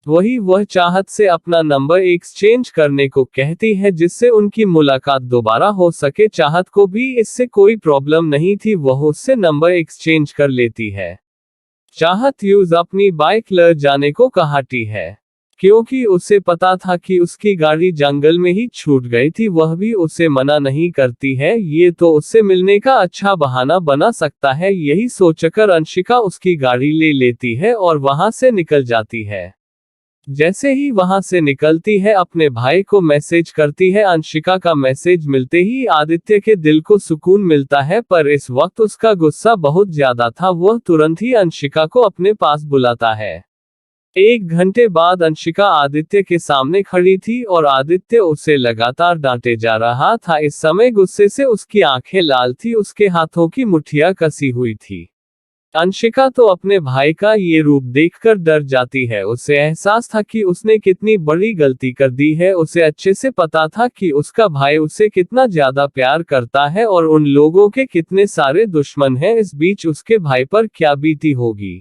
वही वह चाहत से अपना नंबर एक्सचेंज करने को कहती है जिससे उनकी मुलाकात दोबारा हो सके। चाहत को भी इससे कोई प्रॉब्लम नहीं थी, वह उससे नंबर एक्सचेंज कर लेती है। चाहत यूज अपनी बाइक ले जाने को कहती है, क्योंकि उसे पता था कि उसकी गाड़ी जंगल में ही छूट गई थी। वह भी उसे मना नहीं करती है, ये तो उससे मिलने का अच्छा बहाना बना सकता है। यही सोचकर अंशिका उसकी गाड़ी ले लेती है और वहां से निकल जाती है। जैसे ही वहां से निकलती है अपने भाई को मैसेज करती है। अंशिका का मैसेज मिलते ही आदित्य के दिल को सुकून मिलता है, पर इस वक्त उसका गुस्सा बहुत ज्यादा था। वह तुरंत ही अंशिका को अपने पास बुलाता है। 1 घंटे बाद अंशिका आदित्य के सामने खड़ी थी और आदित्य उसे लगातार डांटे जा रहा था। इस समय गुस्से से उसकी आंखें लाल थी, उसके हाथों की मुट्ठियां कसी हुई थी। अंशिका तो अपने भाई का ये रूप देखकर डर जाती है। उसे एहसास था कि उसने कितनी बड़ी गलती कर दी है। उसे अच्छे से पता था कि उसका भाई उसे कितना ज्यादा प्यार करता है और उन लोगों के कितने सारे दुश्मन हैं। इस बीच उसके भाई पर क्या बीती होगी।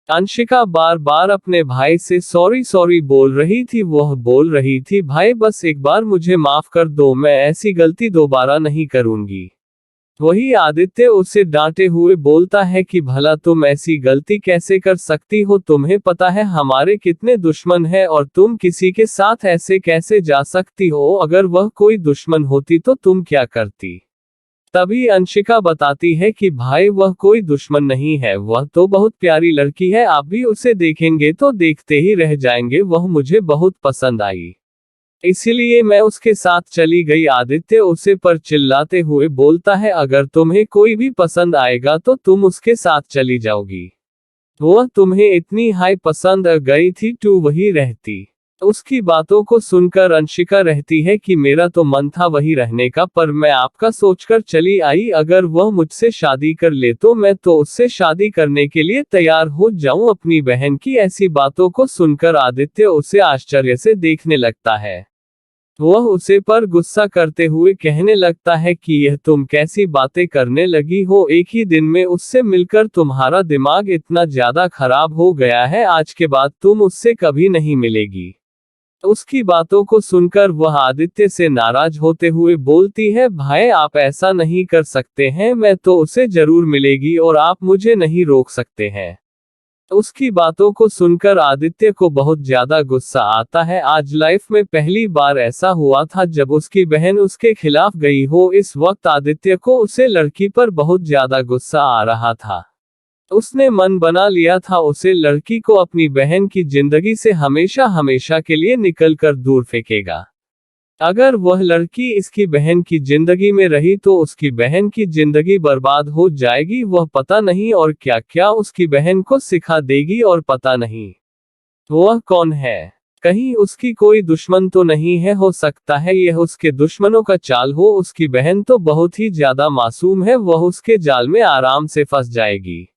अंशिका बार बार अपने भाई से सॉरी सॉरी बोल रही थी। वह बोल रही थी, भाई बस एक बार मुझे माफ कर दो, मैं ऐसी गलती दोबारा नहीं करूंगी। वही आदित्य उसे डांटे हुए बोलता है कि भला तुम ऐसी गलती कैसे कर सकती हो, तुम्हें पता है हमारे कितने दुश्मन हैं और तुम किसी के साथ ऐसे कैसे जा सकती हो। अगर वह कोई दुश्मन होती तो तुम क्या करती। तभी अंशिका बताती है कि भाई वह कोई दुश्मन नहीं है, वह तो बहुत प्यारी लड़की है, आप भी उसे देखेंगे तो देखते ही रह जाएंगे। वह मुझे बहुत पसंद आई, इसीलिए मैं उसके साथ चली गई। आदित्य उसे पर चिल्लाते हुए बोलता है, अगर तुम्हें कोई भी पसंद आएगा तो तुम उसके साथ चली जाओगी। वह तुम्हें इतनी हाई पसंद आ गई थी तो वही रहती। उसकी बातों को सुनकर अंशिका रहती है कि मेरा तो मन था वही रहने का, पर मैं आपका सोचकर चली आई। अगर वह मुझसे शादी कर ले तो मैं तो उससे शादी करने के लिए तैयार हो जाऊं। अपनी बहन की ऐसी बातों को सुनकर आदित्य उसे आश्चर्य से देखने लगता है। वह उसे पर गुस्सा करते हुए कहने लगता है कि यह तुम कैसी बातें करने लगी हो, एक ही दिन में उससे मिलकर तुम्हारा दिमाग इतना ज्यादा खराब हो गया है, आज के बाद तुम उससे कभी नहीं मिलेगी। उसकी बातों को सुनकर वह आदित्य से नाराज होते हुए बोलती है, भाई आप ऐसा नहीं कर सकते हैं, मैं तो उसे जरूर मिलेगी और आप मुझे नहीं रोक सकते हैं। उसकी बातों को सुनकर आदित्य को बहुत ज्यादा गुस्सा आता है। आज लाइफ में पहली बार ऐसा हुआ था जब उसकी बहन उसके खिलाफ गई हो। इस वक्त आदित्य को उसे लड़की पर बहुत ज्यादा गुस्सा आ रहा था। उसने मन बना लिया था उसे लड़की को अपनी बहन की जिंदगी से हमेशा हमेशा के लिए निकल कर दूर फेंकेगा। अगर वह लड़की इसकी बहन की जिंदगी में रही तो उसकी बहन की जिंदगी बर्बाद हो जाएगी। वह पता नहीं और क्या क्या उसकी बहन को सिखा देगी और पता नहीं वह कौन है। कहीं उसकी कोई दुश्मन तो नहीं है, हो सकता है यह उसके दुश्मनों का चाल हो। उसकी बहन तो बहुत ही ज्यादा मासूम है, वह उसके जाल में आराम से फंस जाएगी।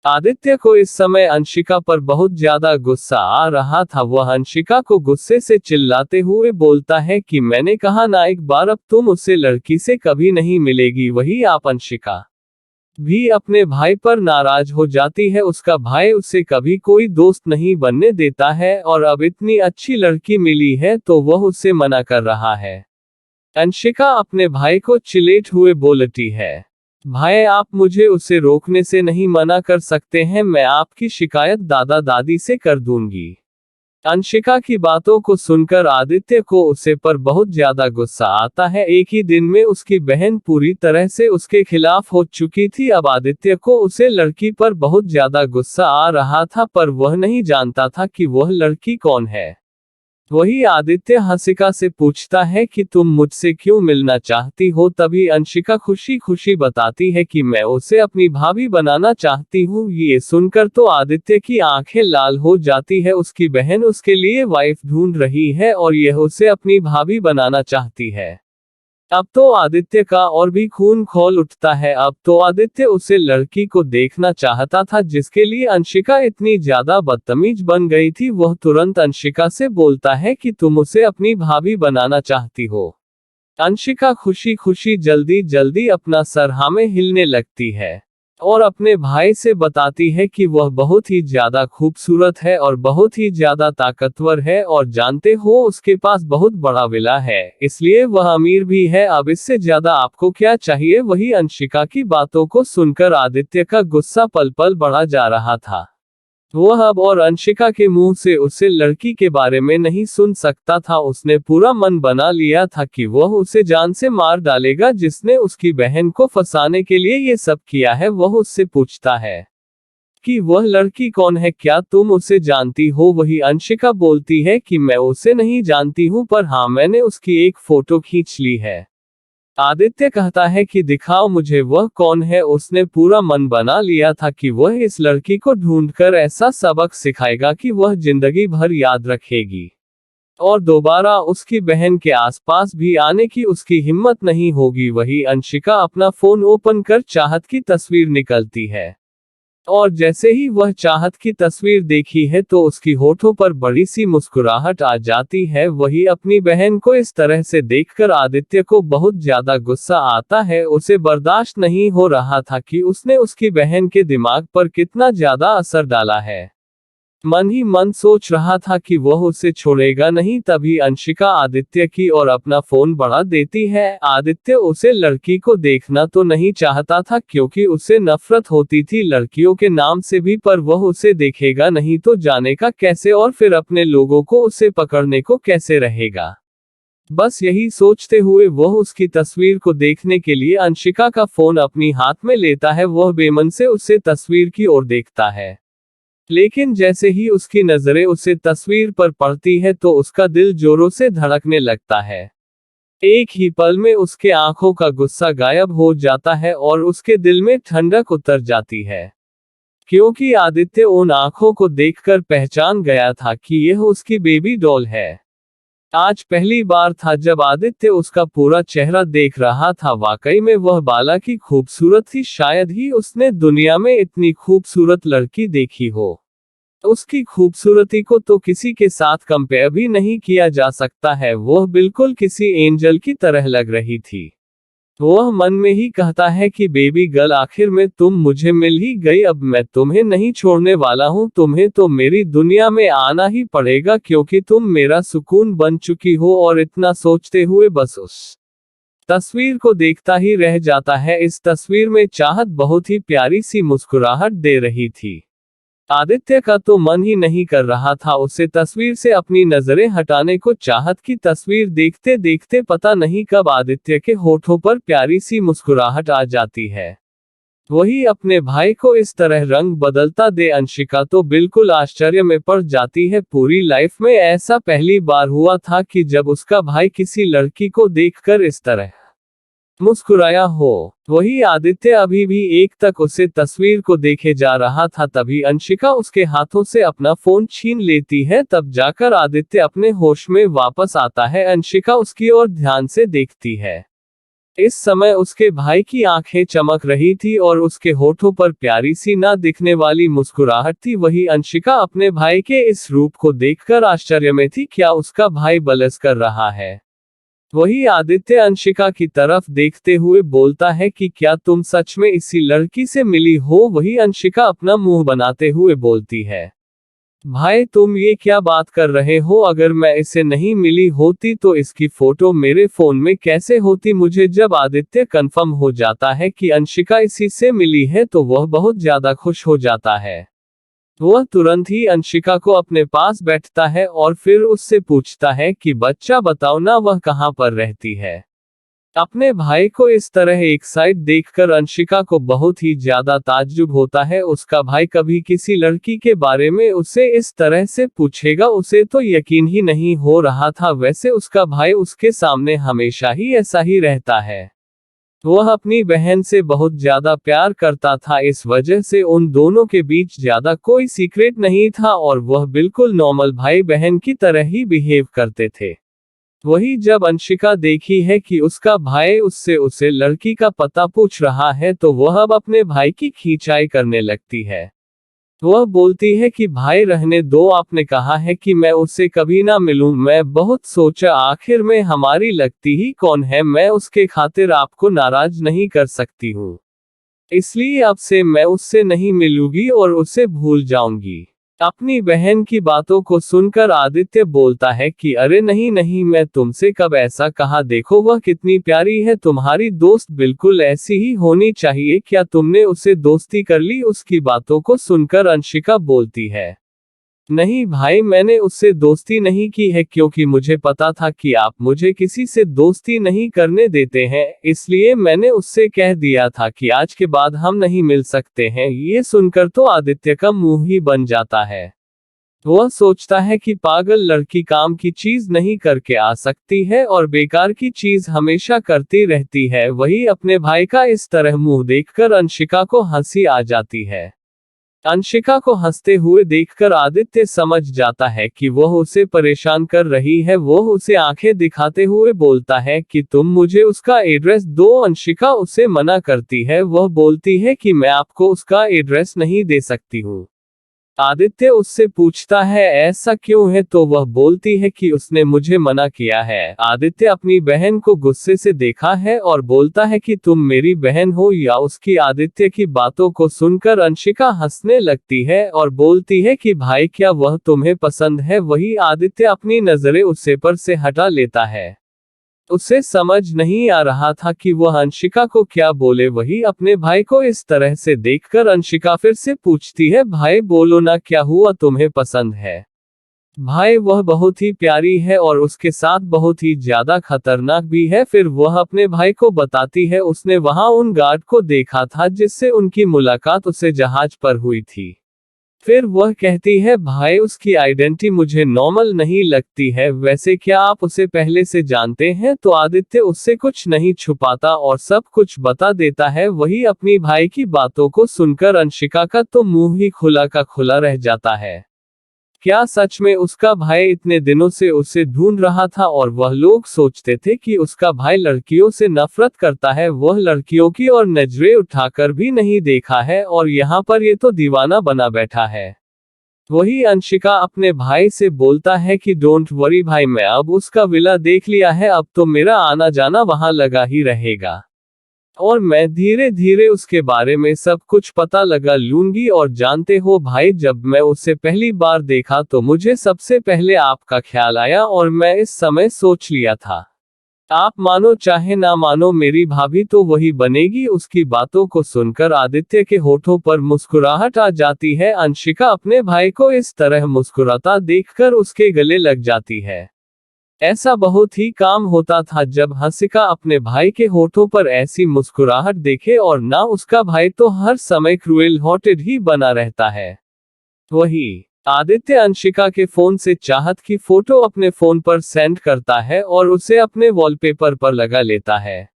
आदित्य को इस समय अंशिका पर बहुत ज्यादा गुस्सा आ रहा था। वह अंशिका को गुस्से से चिल्लाते हुए बोलता है कि मैंने कहा ना एक बार, अब तुम उससे लड़की से कभी नहीं मिलेगी। वही आप अंशिका भी अपने भाई पर नाराज हो जाती है। उसका भाई उसे कभी कोई दोस्त नहीं बनने देता है और अब इतनी अच्छी लड़की मिली है तो वह उसे मना कर रहा है। अंशिका अपने भाई को चिल्लाते हुए बोलती है, भाई आप मुझे उसे रोकने से नहीं मना कर सकते हैं, मैं आपकी शिकायत दादा दादी से कर दूंगी। अंशिका की बातों को सुनकर आदित्य को उसे पर बहुत ज्यादा गुस्सा आता है। एक ही दिन में उसकी बहन पूरी तरह से उसके खिलाफ हो चुकी थी। अब आदित्य को उसे लड़की पर बहुत ज्यादा गुस्सा आ रहा था, पर वह नहीं जानता था कि वह लड़की कौन है। वही आदित्य हंसिका से पूछता है कि तुम मुझसे क्यों मिलना चाहती हो। तभी अंशिका खुशी खुशी बताती है कि मैं उसे अपनी भाभी बनाना चाहती हूँ। ये सुनकर तो आदित्य की आंखें लाल हो जाती है। उसकी बहन उसके लिए वाइफ ढूंढ रही है और यह उसे अपनी भाभी बनाना चाहती है। अब तो आदित्य का और भी खून खौल उठता है। अब तो आदित्य उसे लड़की को देखना चाहता था जिसके लिए अंशिका इतनी ज्यादा बदतमीज बन गई थी। वह तुरंत अंशिका से बोलता है कि तुम उसे अपनी भाभी बनाना चाहती हो। अंशिका खुशी खुशी जल्दी जल्दी अपना सर हाँ में हिलने लगती है और अपने भाई से बताती है कि वह बहुत ही ज्यादा खूबसूरत है और बहुत ही ज्यादा ताकतवर है और जानते हो उसके पास बहुत बड़ा विला है, इसलिए वह अमीर भी है। अब इससे ज्यादा आपको क्या चाहिए। वही अंशिका की बातों को सुनकर आदित्य का गुस्सा पल पल बढ़ा जा रहा था। वह अब और अंशिका के मुंह से उसे लड़की के बारे में नहीं सुन सकता था। उसने पूरा मन बना लिया था कि वह उसे जान से मार डालेगा। जिसने उसकी बहन को फंसाने के लिए ये सब किया है। वह उससे पूछता है कि वह लड़की कौन है, क्या तुम उसे जानती हो। वही अंशिका बोलती है कि मैं उसे नहीं जानती हूँ, पर हाँ मैंने उसकी एक फोटो खींच ली है। आदित्य कहता है कि दिखाओ मुझे वह कौन है। उसने पूरा मन बना लिया था कि वह इस लड़की को ढूंढकर ऐसा सबक सिखाएगा कि वह जिंदगी भर याद रखेगी और दोबारा उसकी बहन के आसपास भी आने की उसकी हिम्मत नहीं होगी। वही अंशिका अपना फोन ओपन कर चाहत की तस्वीर निकलती है और जैसे ही वह चाहत की तस्वीर देखी है तो उसकी होठों पर बड़ी सी मुस्कुराहट आ जाती है। वही अपनी बहन को इस तरह से देखकर आदित्य को बहुत ज्यादा गुस्सा आता है। उसे बर्दाश्त नहीं हो रहा था कि उसने उसकी बहन के दिमाग पर कितना ज्यादा असर डाला है। मन ही मन सोच रहा था कि वह उसे छोड़ेगा नहीं। तभी अंशिका आदित्य की ओर अपना फोन बढ़ा देती है। आदित्य उसे लड़की को देखना तो नहीं चाहता था क्योंकि उसे नफरत होती थी लड़कियों के नाम से भी, पर वह उसे देखेगा नहीं तो जाने का कैसे और फिर अपने लोगों को उसे पकड़ने को कैसे रहेगा। बस यही सोचते हुए वह उसकी तस्वीर को देखने के लिए अंशिका का फोन अपनी हाथ में लेता है। वह बेमन से उसे तस्वीर की ओर देखता है, लेकिन जैसे ही उसकी नजरें उसे तस्वीर पर पड़ती है तो उसका दिल जोरों से धड़कने लगता है। एक ही पल में उसके आंखों का गुस्सा गायब हो जाता है और उसके दिल में ठंडक उतर जाती है, क्योंकि आदित्य उन आंखों को देखकर पहचान गया था कि यह उसकी बेबी डॉल है। आज पहली बार था जब आदित्य उसका पूरा चेहरा देख रहा था। वाकई में वह बाला की खूबसूरत थी। शायद ही उसने दुनिया में इतनी खूबसूरत लड़की देखी हो। उसकी खूबसूरती को तो किसी के साथ कंपेयर भी नहीं किया जा सकता है। वह बिल्कुल किसी एंजल की तरह लग रही थी। वह मन में ही कहता है कि बेबी गर्ल आखिर में तुम मुझे मिल ही गई। अब मैं तुम्हें नहीं छोड़ने वाला हूँ। तुम्हें तो मेरी दुनिया में आना ही पड़ेगा क्योंकि तुम मेरा सुकून बन चुकी हो। और इतना सोचते हुए बस उस तस्वीर को देखता ही रह जाता है। इस तस्वीर में चाहत बहुत ही प्यारी सी मुस्कुराहट दे रही थी। आदित्य का तो मन ही नहीं कर रहा था उसे तस्वीर से अपनी नजरें हटाने को। चाहत की तस्वीर देखते देखते पता नहीं कब आदित्य के होठों पर प्यारी सी मुस्कुराहट आ जाती है। वही अपने भाई को इस तरह रंग बदलता दे अंशिका तो बिल्कुल आश्चर्य में पड़ जाती है। पूरी लाइफ में ऐसा पहली बार हुआ था कि जब उसका भाई किसी लड़की को देखकर इस तरह मुस्कुराया हो। वही आदित्य अभी भी एक तक उसे तस्वीर को देखे जा रहा था। तभी अंशिका उसके हाथों से अपना फोन छीन लेती है। तब जाकर आदित्य अपने होश में वापस आता है। अंशिका उसकी ओर ध्यान से देखती है। इस समय उसके भाई की आंखें चमक रही थी और उसके होठों पर प्यारी सी ना दिखने वाली मुस्कुराहट थी। वही अंशिका अपने भाई के इस रूप को देखकर आश्चर्य में थी। क्या उसका भाई बलस कर रहा है? वही आदित्य अंशिका की तरफ देखते हुए बोलता है कि क्या तुम सच में इसी लड़की से मिली हो। वही अंशिका अपना मुंह बनाते हुए बोलती है, भाई तुम ये क्या बात कर रहे हो, अगर मैं इसे नहीं मिली होती तो इसकी फोटो मेरे फोन में कैसे होती। मुझे जब आदित्य कंफर्म हो जाता है कि अंशिका इसी से मिली है तो वह बहुत ज्यादा खुश हो जाता है। वह तुरंत ही अंशिका को अपने पास बैठता है और फिर उससे पूछता है कि बच्चा बताओ ना, वह कहाँ पर रहती है। अपने भाई को इस तरह एक साइड देखकर अंशिका को बहुत ही ज्यादा ताज्जुब होता है। उसका भाई कभी किसी लड़की के बारे में उसे इस तरह से पूछेगा, उसे तो यकीन ही नहीं हो रहा था। वैसे उसका भाई उसके सामने हमेशा ही ऐसा ही रहता है। वह अपनी बहन से बहुत ज्यादा प्यार करता था, इस वजह से उन दोनों के बीच ज्यादा कोई सीक्रेट नहीं था और वह बिल्कुल नॉर्मल भाई बहन की तरह ही बिहेव करते थे। वही जब अंशिका देखी है कि उसका भाई उससे उसे लड़की का पता पूछ रहा है तो वह अब अपने भाई की खींचाई करने लगती है। वह बोलती है कि भाई रहने दो, आपने कहा है कि मैं उससे कभी ना मिलूं। मैं बहुत सोचा, आखिर में हमारी लगती ही कौन है, मैं उसके खातिर आपको नाराज नहीं कर सकती हूँ, इसलिए अब से मैं उससे नहीं मिलूंगी और उसे भूल जाऊंगी। अपनी बहन की बातों को सुनकर आदित्य बोलता है कि अरे नहीं नहीं, मैं तुमसे कब ऐसा कहा, देखो वह कितनी प्यारी है, तुम्हारी दोस्त बिल्कुल ऐसी ही होनी चाहिए, क्या तुमने उसे दोस्ती कर ली। उसकी बातों को सुनकर अंशिका बोलती है, नहीं भाई, मैंने उससे दोस्ती नहीं की है, क्योंकि मुझे पता था कि आप मुझे किसी से दोस्ती नहीं करने देते हैं, इसलिए मैंने उससे कह दिया था कि आज के बाद हम नहीं मिल सकते हैं। ये सुनकर तो आदित्य का मुंह ही बन जाता है। वह सोचता है कि पागल लड़की काम की चीज नहीं करके आ सकती है और बेकार की चीज हमेशा करती रहती है। वही अपने भाई का इस तरह मुंह देखकर अंशिका को हंसी आ जाती है। अंशिका को हंसते हुए देखकर आदित्य समझ जाता है कि वह उसे परेशान कर रही है। वह उसे आंखें दिखाते हुए बोलता है कि तुम मुझे उसका एड्रेस दो। अंशिका उसे मना करती है, वह बोलती है कि मैं आपको उसका एड्रेस नहीं दे सकती हूँ। आदित्य उससे पूछता है ऐसा क्यों है, तो वह बोलती है कि उसने मुझे मना किया है। आदित्य अपनी बहन को गुस्से से देखा है और बोलता है कि तुम मेरी बहन हो या उसकी। आदित्य की बातों को सुनकर अंशिका हंसने लगती है और बोलती है कि भाई क्या वह तुम्हें पसंद है। वही आदित्य अपनी नजरें उससे पर से हटा लेता है। उसे समझ नहीं आ रहा था कि वह अंशिका को क्या बोले। वही अपने भाई को इस तरह से देखकर अंशिका फिर से पूछती है, भाई बोलो ना, क्या हुआ, तुम्हें पसंद है। भाई वह बहुत ही प्यारी है और उसके साथ बहुत ही ज्यादा खतरनाक भी है। फिर वह अपने भाई को बताती है उसने वहां उन गार्ड को देखा था जिससे उनकी मुलाकात उसे जहाज पर हुई थी। फिर वह कहती है, भाई उसकी आइडेंटिटी मुझे नॉर्मल नहीं लगती है, वैसे क्या आप उसे पहले से जानते हैं। तो आदित्य उससे कुछ नहीं छुपाता और सब कुछ बता देता है। वही अपनी भाई की बातों को सुनकर अंशिका का तो मुंह ही खुला का खुला रह जाता है। क्या सच में उसका भाई इतने दिनों से उसे ढूंढ रहा था और वह लोग सोचते थे कि उसका भाई लड़कियों से नफरत करता है, वह लड़कियों की और नजरें उठाकर भी नहीं देखा है और यहाँ पर ये तो दीवाना बना बैठा है। वही अंशिका अपने भाई से बोलता है कि डोंट वरी भाई, मैं अब उसका विला देख लिया है, अब तो मेरा आना जाना वहां लगा ही रहेगा और मैं धीरे धीरे उसके बारे में सब कुछ पता लगा लूंगी। और जानते हो भाई, जब मैं उसे पहली बार देखा तो मुझे सबसे पहले आपका ख्याल आया और मैं इस समय सोच लिया था, आप मानो चाहे ना मानो मेरी भाभी तो वही बनेगी। उसकी बातों को सुनकर आदित्य के होठों पर मुस्कुराहट आ जाती है। अंशिका अपने भाई को इस तरह मुस्कुराता देखकर उसके गले लग जाती है। ऐसा बहुत ही काम होता था जब हंसिका अपने भाई के होठों पर ऐसी मुस्कुराहट देखे, और ना उसका भाई तो हर समय क्रूएल हॉटेड ही बना रहता है। वही आदित्य अंशिका के फोन से चाहत की फोटो अपने फोन पर सेंड करता है और उसे अपने वॉलपेपर पर लगा लेता है।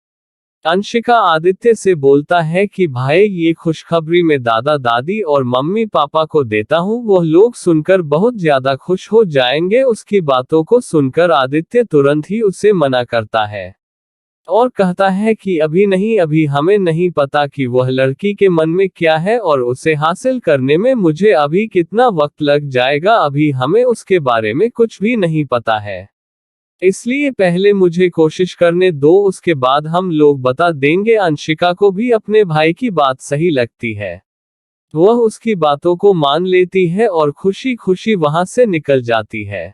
अंशिका आदित्य से बोलता है कि भाई ये खुशखबरी मैं दादा दादी और मम्मी पापा को देता हूँ, वह लोग सुनकर बहुत ज्यादा खुश हो जाएंगे। उसकी बातों को सुनकर आदित्य तुरंत ही उसे मना करता है और कहता है कि अभी नहीं, अभी हमें नहीं पता कि वह लड़की के मन में क्या है और उसे हासिल करने में मुझे अभी कितना वक्त लग जाएगा, अभी हमें उसके बारे में कुछ भी नहीं पता है। इसलिए पहले मुझे कोशिश करने दो, उसके बाद हम लोग बता देंगे। अंशिका को भी अपने भाई की बात सही लगती है। वह उसकी बातों को मान लेती है और खुशी खुशी वहां से निकल जाती है।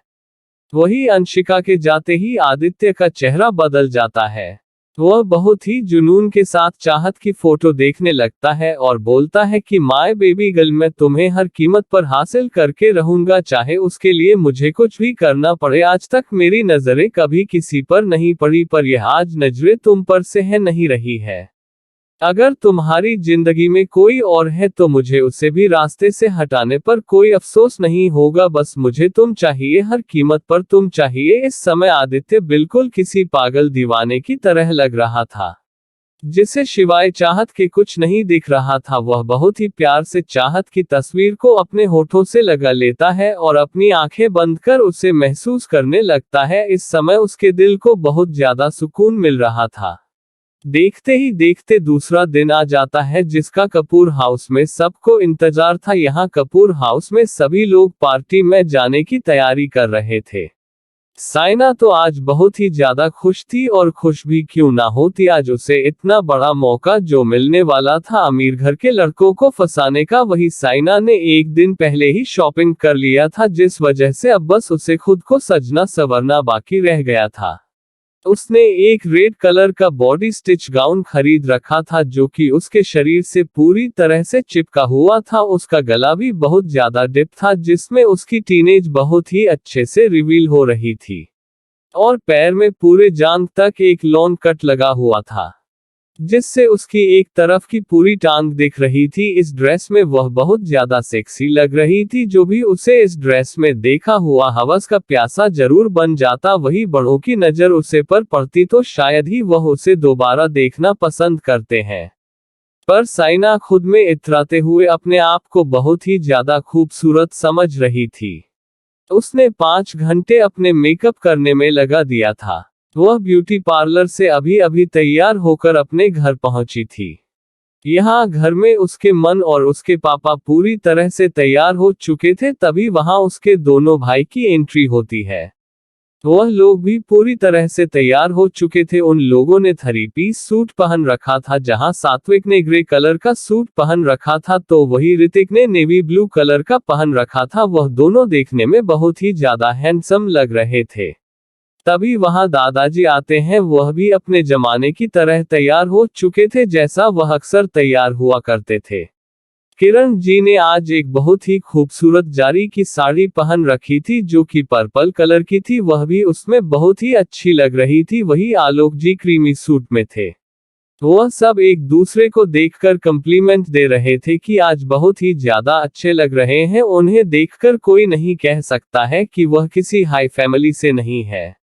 वही अंशिका के जाते ही आदित्य का चेहरा बदल जाता है। वह बहुत ही जुनून के साथ चाहत की फोटो देखने लगता है और बोलता है कि माय बेबी गर्ल, मैं तुम्हें हर कीमत पर हासिल करके रहूंगा, चाहे उसके लिए मुझे कुछ भी करना पड़े। आज तक मेरी नजरें कभी किसी पर नहीं पड़ी, पर यह आज नजरें तुम पर से है नहीं रही है। अगर तुम्हारी जिंदगी में कोई और है तो मुझे उसे भी रास्ते से हटाने पर कोई अफसोस नहीं होगा। बस मुझे तुम चाहिए, हर कीमत पर तुम चाहिए। इस समय आदित्य बिल्कुल किसी पागल दीवाने की तरह लग रहा था, जिसे सिवाय चाहत के कुछ नहीं दिख रहा था। वह बहुत ही प्यार से चाहत की तस्वीर को अपने होठों से लगा लेता है और अपनी आंखें बंद कर उसे महसूस करने लगता है। इस समय उसके दिल को बहुत ज्यादा सुकून मिल रहा था। देखते ही देखते दूसरा दिन आ जाता है, जिसका कपूर हाउस में सबको इंतजार था। यहाँ कपूर हाउस में सभी लोग पार्टी में जाने की तैयारी कर रहे थे। साइना तो आज बहुत ही ज्यादा खुश थी, और खुश भी क्यों ना होती, आज उसे इतना बड़ा मौका जो मिलने वाला था अमीर घर के लड़कों को फंसाने का, वही साइना ने एक दिन पहले ही शॉपिंग कर लिया था, जिस वजह से अब बस उसे खुद को सजना संवरना बाकी रह गया था। उसने एक रेड कलर का बॉडी स्टिच गाउन खरीद रखा था, जो कि उसके शरीर से पूरी तरह से चिपका हुआ था। उसका गला भी बहुत ज्यादा डिप था, जिसमें उसकी टीनेज बहुत ही अच्छे से रिवील हो रही थी। और पैर में पूरे जांघ तक एक लॉन्ग कट लगा हुआ था, जिससे उसकी एक तरफ की पूरी टांग दिख रही थी। इस ड्रेस में वह बहुत ज्यादा सेक्सी लग रही थी। जो भी उसे इस ड्रेस में देखा हुआ हवस का प्यासा जरूर बन जाता। वही बड़ों की नजर उसे पर पड़ती तो शायद ही वह उसे दोबारा देखना पसंद करते हैं। पर साइना खुद में इतराते हुए अपने आप को बहुत ही ज्यादा खूबसूरत समझ रही थी। उसने 5 घंटे अपने मेकअप करने में लगा दिया था। वह ब्यूटी पार्लर से अभी अभी तैयार होकर अपने घर पहुंची थी। यहाँ घर में उसके मन और उसके पापा पूरी तरह से तैयार हो चुके थे, तभी वहां उसके दोनों भाई की एंट्री होती है। वह लोग भी पूरी तरह से तैयार हो चुके थे। उन लोगों ने 3 पीस सूट पहन रखा था, जहां सात्विक ने ग्रे कलर का सूट पहन रखा था, तो वही ऋतिक ने नेवी ब्लू कलर का पहन रखा था। वह दोनों देखने में बहुत ही ज्यादा हैंडसम लग रहे थे। तभी वहां दादाजी आते हैं। वह भी अपने जमाने की तरह तैयार हो चुके थे, जैसा वह अक्सर तैयार हुआ करते थे। किरण जी ने आज एक बहुत ही खूबसूरत जारी की साड़ी पहन रखी थी, जो कि पर्पल कलर की थी। वह भी उसमें बहुत ही अच्छी लग रही थी। वही आलोक जी क्रीमी सूट में थे। वह सब एक दूसरे को देखकर कम्प्लीमेंट दे रहे थे कि आज बहुत ही ज्यादा अच्छे लग रहे हैं। उन्हें देखकर कोई नहीं कह सकता है कि वह किसी हाई फैमिली से नहीं है।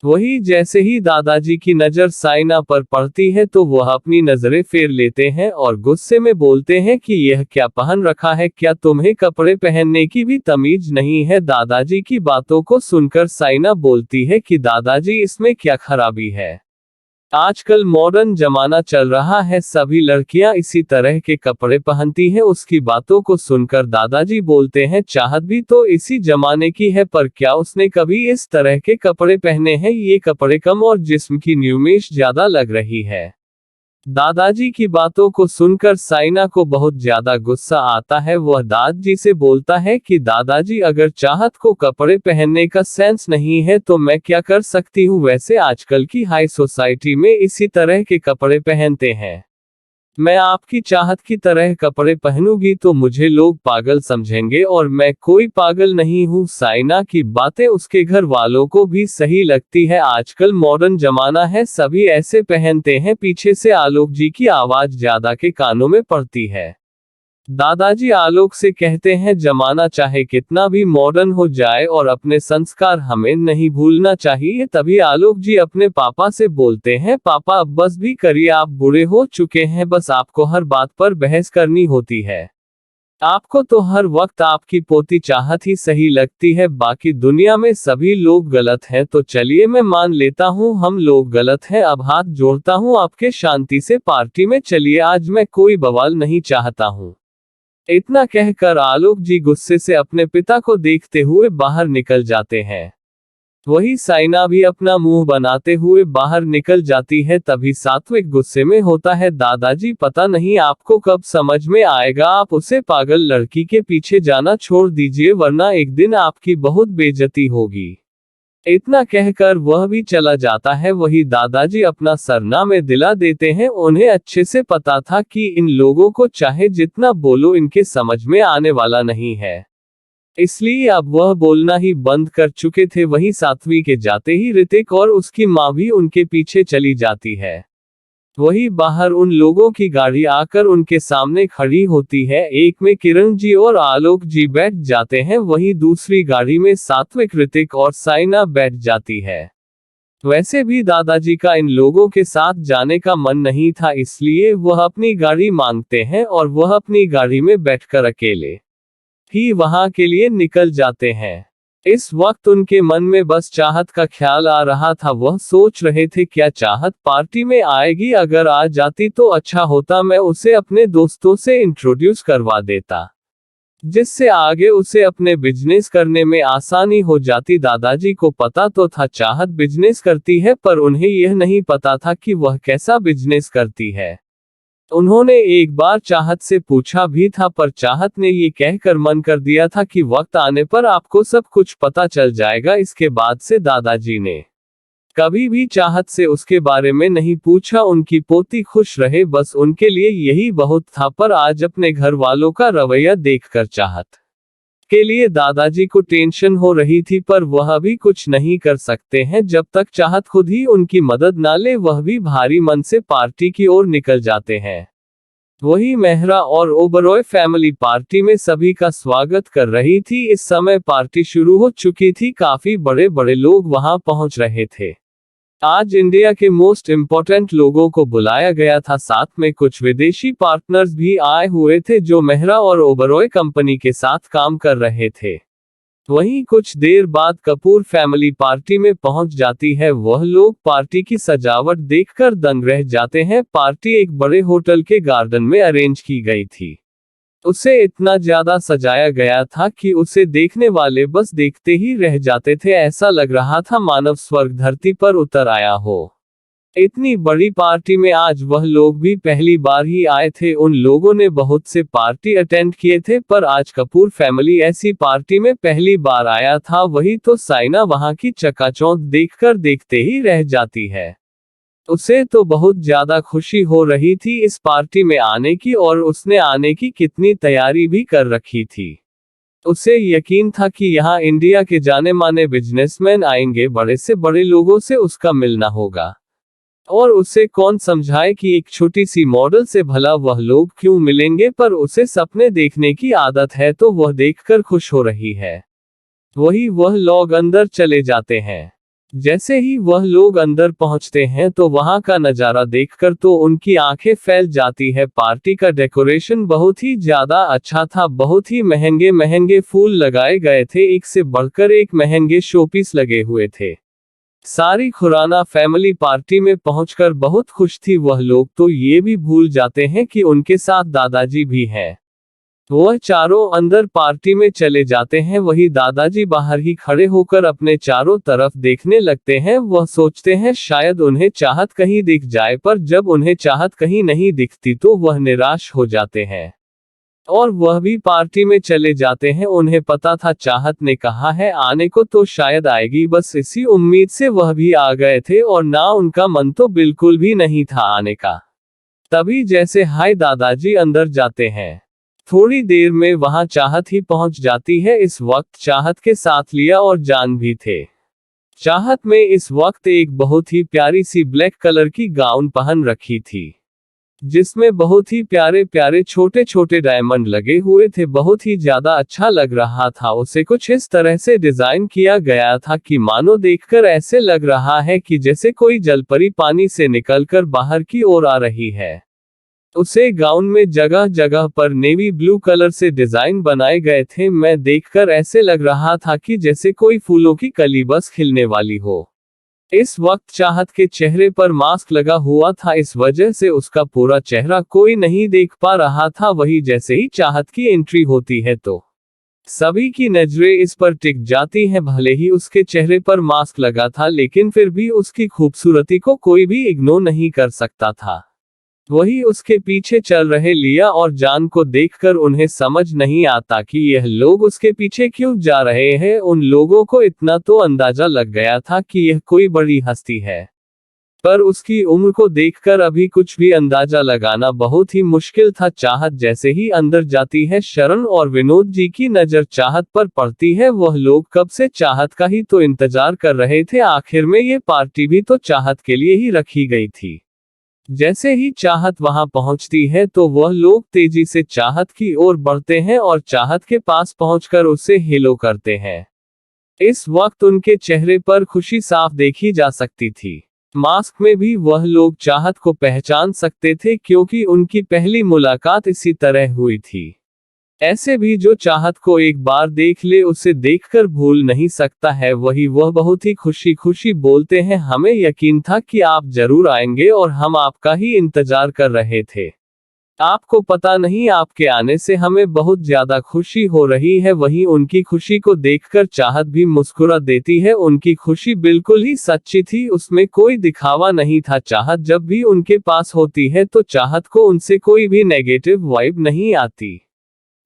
वही जैसे ही दादाजी की नजर साइना पर पड़ती है, तो वह अपनी नजरें फेर लेते हैं और गुस्से में बोलते हैं कि यह क्या पहन रखा है, क्या तुम्हें कपड़े पहनने की भी तमीज नहीं है। दादाजी की बातों को सुनकर साइना बोलती है कि दादाजी, इसमें क्या खराबी है। आजकल मॉडर्न जमाना चल रहा है, सभी लड़कियां इसी तरह के कपड़े पहनती हैं। उसकी बातों को सुनकर दादाजी बोलते हैं, चाहत भी तो इसी जमाने की है, पर क्या उसने कभी इस तरह के कपड़े पहने हैं। ये कपड़े कम और जिस्म की न्यूमेश ज्यादा लग रही है। दादाजी की बातों को सुनकर साइना को बहुत ज्यादा गुस्सा आता है। वह दादाजी से बोलता है कि दादाजी, अगर चाहत को कपड़े पहनने का सेंस नहीं है तो मैं क्या कर सकती हूँ। वैसे आजकल की हाई सोसाइटी में इसी तरह के कपड़े पहनते हैं। मैं आपकी चाहत की तरह कपड़े पहनूंगी तो मुझे लोग पागल समझेंगे, और मैं कोई पागल नहीं हूँ। साइना की बातें उसके घर वालों को भी सही लगती है। आजकल मॉडर्न जमाना है, सभी ऐसे पहनते हैं। पीछे से आलोक जी की आवाज ज्यादा के कानों में पड़ती है। दादाजी आलोक से कहते हैं, जमाना चाहे कितना भी मॉडर्न हो जाए और अपने संस्कार हमें नहीं भूलना चाहिए। तभी आलोक जी अपने पापा से बोलते हैं, पापा अब बस भी करिए, आप बूढ़े हो चुके हैं, बस आपको हर बात पर बहस करनी होती है। आपको तो हर वक्त आपकी पोती चाहत ही सही लगती है, बाकी दुनिया में सभी लोग गलत हैं। तो चलिए, मैं मान लेता हूँ हम लोग गलत हैं, अब हाथ जोड़ता हूँ आपके, शांति से पार्टी में चलिए, आज मैं कोई बवाल नहीं चाहता हूँ। इतना कहकर आलोक जी गुस्से से अपने पिता को देखते हुए बाहर निकल जाते हैं। वही साइना भी अपना मुंह बनाते हुए बाहर निकल जाती है। तभी सात्विक गुस्से में होता है, दादाजी पता नहीं आपको कब समझ में आएगा, आप उसे पागल लड़की के पीछे जाना छोड़ दीजिए वरना एक दिन आपकी बहुत बेइज्जती होगी। इतना कहकर वह भी चला जाता है। वही दादाजी अपना सरनामे दिला देते हैं। उन्हें अच्छे से पता था कि इन लोगों को चाहे जितना बोलो इनके समझ में आने वाला नहीं है, इसलिए अब वह बोलना ही बंद कर चुके थे। वहीं सात्वी के जाते ही ऋतिक और उसकी माँ भी उनके पीछे चली जाती है। वही बाहर उन लोगों की गाड़ी आकर उनके सामने खड़ी होती है। एक में किरण जी और आलोक जी बैठ जाते हैं, वहीं दूसरी गाड़ी में सात्विक, ऋतिक और साइना बैठ जाती है। वैसे भी दादाजी का इन लोगों के साथ जाने का मन नहीं था, इसलिए वह अपनी गाड़ी मांगते हैं और वह अपनी गाड़ी में बैठकर अकेले ही वहां के लिए निकल जाते हैं। इस वक्त उनके मन में बस चाहत का ख्याल आ रहा था। वह सोच रहे थे क्या चाहत पार्टी में आएगी, अगर आ जाती तो अच्छा होता, मैं उसे अपने दोस्तों से इंट्रोड्यूस करवा देता, जिससे आगे उसे अपने बिजनेस करने में आसानी हो जाती। दादाजी को पता तो था चाहत बिजनेस करती है, पर उन्हें यह नहीं पता था कि वह कैसा बिजनेस करती है। उन्होंने एक बार चाहत से पूछा भी था, पर चाहत ने ये कहकर मन कर दिया था कि वक्त आने पर आपको सब कुछ पता चल जाएगा। इसके बाद से दादाजी ने कभी भी चाहत से उसके बारे में नहीं पूछा। उनकी पोती खुश रहे बस उनके लिए यही बहुत था। पर आज अपने घर वालों का रवैया देखकर चाहत के लिए दादाजी को टेंशन हो रही थी, पर वह भी कुछ नहीं कर सकते हैं जब तक चाहत खुद ही उनकी मदद ना ले। वह भी भारी मन से पार्टी की ओर निकल जाते हैं। वही मेहरा और ओबरॉय फैमिली पार्टी में सभी का स्वागत कर रही थी। इस समय पार्टी शुरू हो चुकी थी, काफी बड़े बड़े लोग वहां पहुंच रहे थे। आज इंडिया के मोस्ट इम्पोर्टेंट लोगों को बुलाया गया था, साथ में कुछ विदेशी पार्टनर्स भी आए हुए थे जो मेहरा और ओबरॉय कंपनी के साथ काम कर रहे थे। वहीं कुछ देर बाद कपूर फैमिली पार्टी में पहुंच जाती है। वह लोग पार्टी की सजावट देखकर दंग रह जाते हैं। पार्टी एक बड़े होटल के गार्डन में अरेंज की गई थी। उसे इतना ज्यादा सजाया गया था कि उसे देखने वाले बस देखते ही रह जाते थे। ऐसा लग रहा था मानव स्वर्ग धरती पर उतर आया हो। इतनी बड़ी पार्टी में आज वह लोग भी पहली बार ही आए थे। उन लोगों ने बहुत से पार्टी अटेंड किए थे, पर आज कपूर फैमिली ऐसी पार्टी में पहली बार आया था। वही तो साइना वहां की चकाचौंध देखकर देखते ही रह जाती है। उसे तो बहुत ज्यादा खुशी हो रही थी इस पार्टी में आने की, और उसने आने की कितनी तैयारी भी कर रखी थी। उसे यकीन था कि यहाँ इंडिया के जाने माने बिजनेसमैन आएंगे, बड़े से बड़े लोगों से उसका मिलना होगा। और उसे कौन समझाए कि एक छोटी सी मॉडल से भला वह लोग क्यों मिलेंगे, पर उसे सपने देखने की आदत है तो वह देखकर खुश हो रही है। वही वह लोग अंदर चले जाते हैं। जैसे ही वह लोग अंदर पहुंचते हैं तो वहां का नजारा देखकर तो उनकी आंखें फैल जाती है। पार्टी का डेकोरेशन बहुत ही ज्यादा अच्छा था। बहुत ही महंगे महंगे फूल लगाए गए थे, एक से बढ़कर एक महंगे शोपीस लगे हुए थे। सारी खुराना फैमिली पार्टी में पहुंचकर बहुत खुश थी। वह लोग तो ये भी भूल जाते हैं कि उनके साथ दादाजी भी हैं। वह चारों अंदर पार्टी में चले जाते हैं। वही दादाजी बाहर ही खड़े होकर अपने चारों तरफ देखने लगते हैं। वह सोचते हैं शायद उन्हें चाहत कहीं दिख जाए, पर जब उन्हें चाहत कहीं नहीं दिखती तो वह निराश हो जाते हैं और वह भी पार्टी में चले जाते हैं। उन्हें पता था चाहत ने कहा है आने को तो शायद आएगी, बस इसी उम्मीद से वह भी आ गए थे और ना उनका मन तो बिल्कुल भी नहीं था आने का। तभी जैसे हाय दादाजी अंदर जाते हैं, थोड़ी देर में वहां चाहत ही पहुंच जाती है। इस वक्त चाहत के साथ लिया और जान भी थे। चाहत में इस वक्त एक बहुत ही प्यारी सी ब्लैक कलर की गाउन पहन रखी थी, जिसमें बहुत ही प्यारे प्यारे छोटे छोटे डायमंड लगे हुए थे। बहुत ही ज्यादा अच्छा लग रहा था। उसे कुछ इस तरह से डिजाइन किया गया था कि मानो देखकर ऐसे लग रहा है कि जैसे कोई जलपरी पानी से निकलकर बाहर की ओर आ रही है। उसे गाउन में जगह जगह पर नेवी ब्लू कलर से डिजाइन बनाए गए थे। मैं देखकर ऐसे लग रहा था कि जैसे कोई फूलों की कली बस खिलने वाली हो। इस वक्त चाहत के चेहरे पर मास्क लगा हुआ था, इस वजह से उसका पूरा चेहरा कोई नहीं देख पा रहा था। वही जैसे ही चाहत की एंट्री होती है तो सभी की नजरें इस पर टिक जाती हैं। भले ही उसके चेहरे पर मास्क लगा था, लेकिन फिर भी उसकी खूबसूरती को कोई भी इग्नोर नहीं कर सकता था। वही उसके पीछे चल रहे लिया और जान को देखकर उन्हें समझ नहीं आता कि यह लोग उसके पीछे क्यों जा रहे हैं। उन लोगों को इतना तो अंदाजा लग गया था कि यह कोई बड़ी हस्ती है, पर उसकी उम्र को देखकर अभी कुछ भी अंदाजा लगाना बहुत ही मुश्किल था। चाहत जैसे ही अंदर जाती है, शरण और विनोद जी की नजर चाहत पर पड़ती है। वह लोग कब से चाहत का ही तो इंतजार कर रहे थे। आखिर में ये पार्टी भी तो चाहत के लिए ही रखी गई थी। जैसे ही चाहत वहां पहुंचती है तो वह लोग तेजी से चाहत की ओर बढ़ते हैं और चाहत के पास पहुंचकर उसे हेलो करते हैं। इस वक्त उनके चेहरे पर खुशी साफ देखी जा सकती थी। मास्क में भी वह लोग चाहत को पहचान सकते थे, क्योंकि उनकी पहली मुलाकात इसी तरह हुई थी। ऐसे भी जो चाहत को एक बार देख ले उसे देखकर भूल नहीं सकता है। वही वह बहुत ही खुशी खुशी बोलते हैं, हमें यकीन था कि आप जरूर आएंगे और हम आपका ही इंतजार कर रहे थे। आपको पता नहीं, आपके आने से हमें बहुत ज्यादा खुशी हो रही है। वहीं उनकी खुशी को देखकर चाहत भी मुस्कुरा देती है। उनकी खुशी बिल्कुल ही सच्ची थी, उसमें कोई दिखावा नहीं था। चाहत जब भी उनके पास होती है तो चाहत को उनसे कोई भी नेगेटिव वाइब नहीं आती।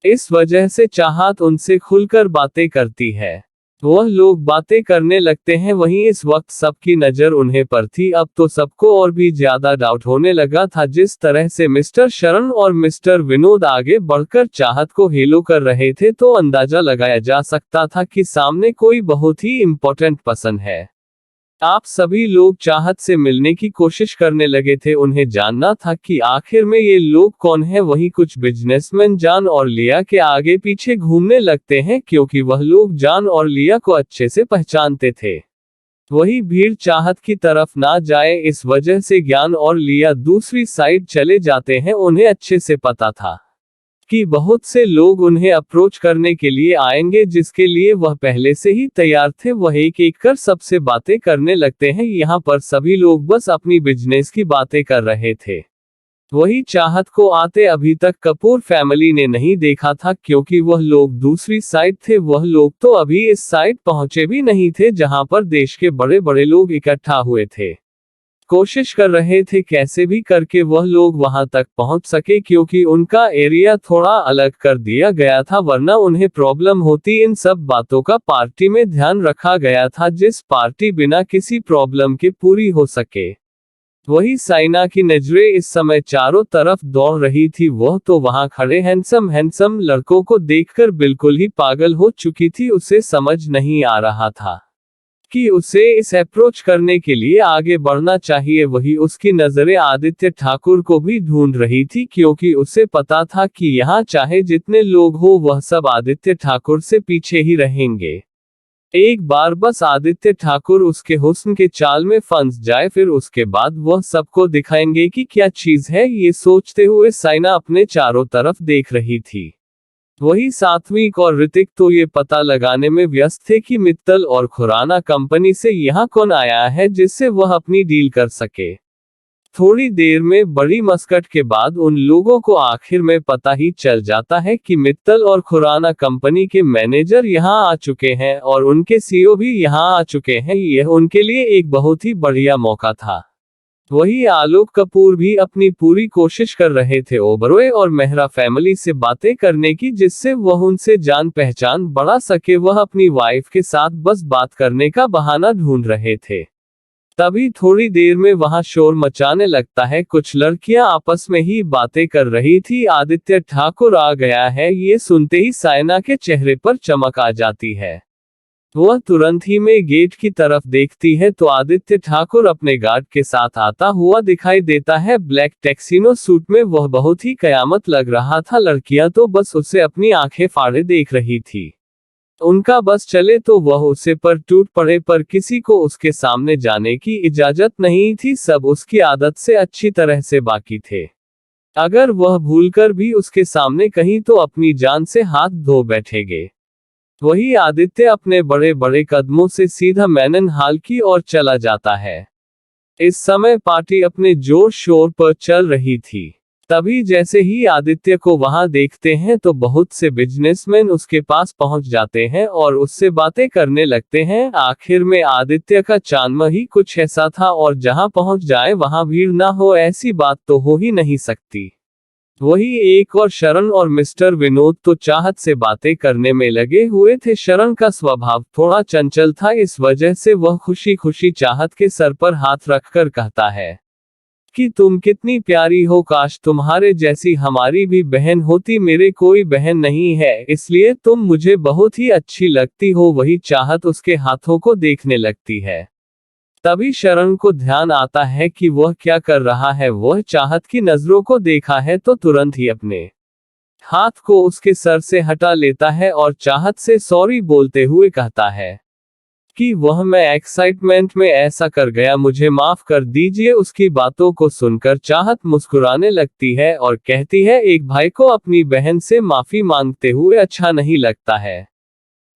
इस वजह से चाहत उनसे खुलकर बातें करती है। वह लोग बातें करने लगते हैं। वहीं इस वक्त सबकी नजर उन्हें पर थी। अब तो सबको और भी ज्यादा डाउट होने लगा था। जिस तरह से मिस्टर शरण और मिस्टर विनोद आगे बढ़कर चाहत को हेलो कर रहे थे, तो अंदाजा लगाया जा सकता था कि सामने कोई बहुत ही इम्पोर्टेंट पर्सन है। आप सभी लोग चाहत से मिलने की कोशिश करने लगे थे। उन्हें जानना था कि आखिर में ये लोग कौन हैं। वहीं कुछ बिजनेसमैन जान और लिया के आगे पीछे घूमने लगते हैं, क्योंकि वह लोग जान और लिया को अच्छे से पहचानते थे। वही भीड़ चाहत की तरफ ना जाए, इस वजह से ज्ञान और लिया दूसरी साइड चले जाते हैं। उन्हें अच्छे से पता था कि बहुत से लोग उन्हें अप्रोच करने के लिए आएंगे, जिसके लिए वह पहले से ही तैयार थे। वह एक एक कर सबसे बातें करने लगते हैं। यहाँ पर सभी लोग बस अपनी बिजनेस की बातें कर रहे थे। वही चाहत को आते अभी तक कपूर फैमिली ने नहीं देखा था, क्योंकि वह लोग दूसरी साइड थे। वह लोग तो अभी इस साइड पहुंचे भी नहीं थे, जहां पर देश के बड़े बड़े लोग इकट्ठा हुए थे। कोशिश कर रहे थे कैसे भी करके वह लोग वहां तक पहुंच सके, क्योंकि उनका एरिया थोड़ा अलग कर दिया गया था, वरना उन्हें प्रॉब्लम होती। इन सब बातों का पार्टी में ध्यान रखा गया था, जिस पार्टी बिना किसी प्रॉब्लम के पूरी हो सके। वही साइना की नजरें इस समय चारों तरफ दौड़ रही थी। वह तो वहां खड़े हैंडसम लड़कों को देखकर बिल्कुल ही पागल हो चुकी थी। उसे समझ नहीं आ रहा था कि उसे इस अप्रोच करने के लिए आगे बढ़ना चाहिए। वही उसकी नजरें आदित्य ठाकुर को भी ढूंढ रही थी, क्योंकि उसे पता था कि यहाँ चाहे जितने लोग हो वह सब आदित्य ठाकुर से पीछे ही रहेंगे। एक बार बस आदित्य ठाकुर उसके हुस्न के चाल में फंस जाए, फिर उसके बाद वह सबको दिखाएंगे कि क्या चीज है। ये सोचते हुए साइना अपने चारों तरफ देख रही थी। वही सात्विक और ऋतिक तो ये पता लगाने में व्यस्त थे कि मित्तल और खुराना कंपनी से यहाँ कौन आया है, जिससे वह अपनी डील कर सके। थोड़ी देर में बड़ी मस्कट के बाद उन लोगों को आखिर में पता ही चल जाता है कि मित्तल और खुराना कंपनी के मैनेजर यहाँ आ चुके हैं और उनके सीईओ भी यहाँ आ चुके हैं। यह उनके लिए एक बहुत ही बढ़िया मौका था। वही आलोक कपूर भी अपनी पूरी कोशिश कर रहे थे ओबरॉय और मेहरा फैमिली से बातें करने की, जिससे वह उनसे जान पहचान बढ़ा सके। वह अपनी वाइफ के साथ बस बात करने का बहाना ढूंढ रहे थे। तभी थोड़ी देर में वहां शोर मचाने लगता है। कुछ लड़कियां आपस में ही बातें कर रही थी। आदित्य ठाकुर आ गया है, ये सुनते ही साइना के चेहरे पर चमक आ जाती है। वह तुरंत ही में गेट की तरफ देखती है तो आदित्य ठाकुर अपने गार्ड के साथ आता हुआ दिखाई देता है। ब्लैक टैक्सीनो सूट में वह बहुत ही कयामत लग रहा था। लड़कियां तो बस उसे अपनी आंखें फाड़े देख रही थी। उनका बस चले तो वह उसे पर टूट पड़े, पर किसी को उसके सामने जाने की इजाजत नहीं थी। सब उसकी आदत से अच्छी तरह से बाकी थे। अगर वह भूलकर भी उसके सामने कहीं तो अपनी जान से हाथ धो बैठेंगे। वही आदित्य अपने बड़े बड़े कदमों से सीधा मैनन हॉल की ओर चला जाता है। इस समय पार्टी अपने जोर शोर पर चल रही थी। तभी जैसे ही आदित्य को वहां देखते हैं तो बहुत से बिजनेसमैन उसके पास पहुंच जाते हैं और उससे बातें करने लगते हैं। आखिर में आदित्य का जन्म ही कुछ ऐसा था और जहां पहुंच जाए वहां भीड़ ना हो ऐसी बात तो हो ही नहीं सकती। वही एक और शरण और मिस्टर विनोद तो चाहत से बातें करने में लगे हुए थे। शरण का स्वभाव थोड़ा चंचल था, इस वजह से वह खुशी खुशी चाहत के सर पर हाथ रखकर कहता है कि तुम कितनी प्यारी हो, काश तुम्हारे जैसी हमारी भी बहन होती। मेरे कोई बहन नहीं है, इसलिए तुम मुझे बहुत ही अच्छी लगती हो। वही चाहत उसके हाथों को देखने लगती है। तभी शरण को ध्यान आता है कि वह क्या कर रहा है। वह चाहत की नजरों को देखा है तो तुरंत ही अपने हाथ को उसके सर से हटा लेता है और चाहत से सॉरी बोलते हुए कहता है कि वह मैं एक्साइटमेंट में ऐसा कर गया, मुझे माफ कर दीजिए। उसकी बातों को सुनकर चाहत मुस्कुराने लगती है और कहती है एक भाई को अपनी बहन से माफी मांगते हुए अच्छा नहीं लगता है।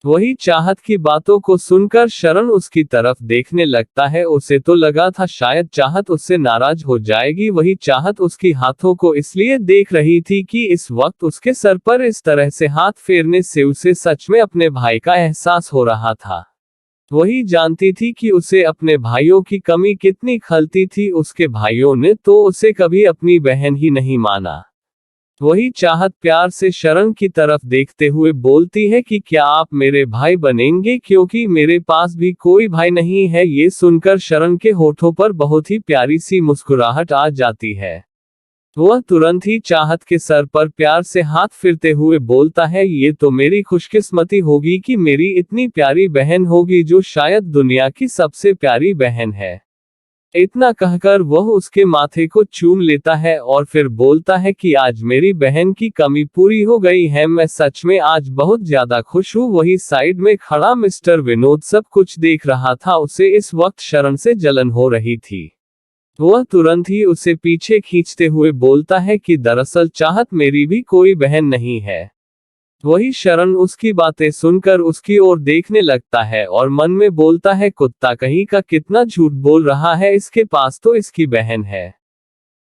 वही चाहत की बातों को सुनकर शरण उसकी तरफ देखने लगता है। उसे तो लगा था शायद चाहत उससे नाराज हो जाएगी। वही चाहत उसकी हाथों को इसलिए देख रही थी कि इस वक्त उसके सर पर इस तरह से हाथ फेरने से उसे सच में अपने भाई का एहसास हो रहा था। वही जानती थी कि उसे अपने भाइयों की कमी कितनी खलती थी। उसके भाइयों ने तो उसे कभी अपनी बहन ही नहीं माना। वही चाहत प्यार से शरण की तरफ देखते हुए बोलती है कि क्या आप मेरे भाई बनेंगे, क्योंकि मेरे पास भी कोई भाई नहीं है। ये सुनकर शरण के होठों पर बहुत ही प्यारी सी मुस्कुराहट आ जाती है। वह तुरंत ही चाहत के सर पर प्यार से हाथ फिरते हुए बोलता है ये तो मेरी खुशकिस्मती होगी कि मेरी इतनी प्यारी बहन होगी, जो शायद दुनिया की सबसे प्यारी बहन है। इतना कहकर वह उसके माथे को चूम लेता है और फिर बोलता है कि आज मेरी बहन की कमी पूरी हो गई है, मैं सच में आज बहुत ज्यादा खुश हूँ। वही साइड में खड़ा मिस्टर विनोद सब कुछ देख रहा था। उसे इस वक्त शरण से जलन हो रही थी। वह तुरंत ही उसे पीछे खींचते हुए बोलता है कि दरअसल चाहत मेरी भी कोई बहन नहीं है। वही शरण उसकी बातें सुनकर उसकी ओर देखने लगता है और मन में बोलता है कुत्ता कहीं का, कितना झूठ बोल रहा है, इसके पास तो इसकी बहन है।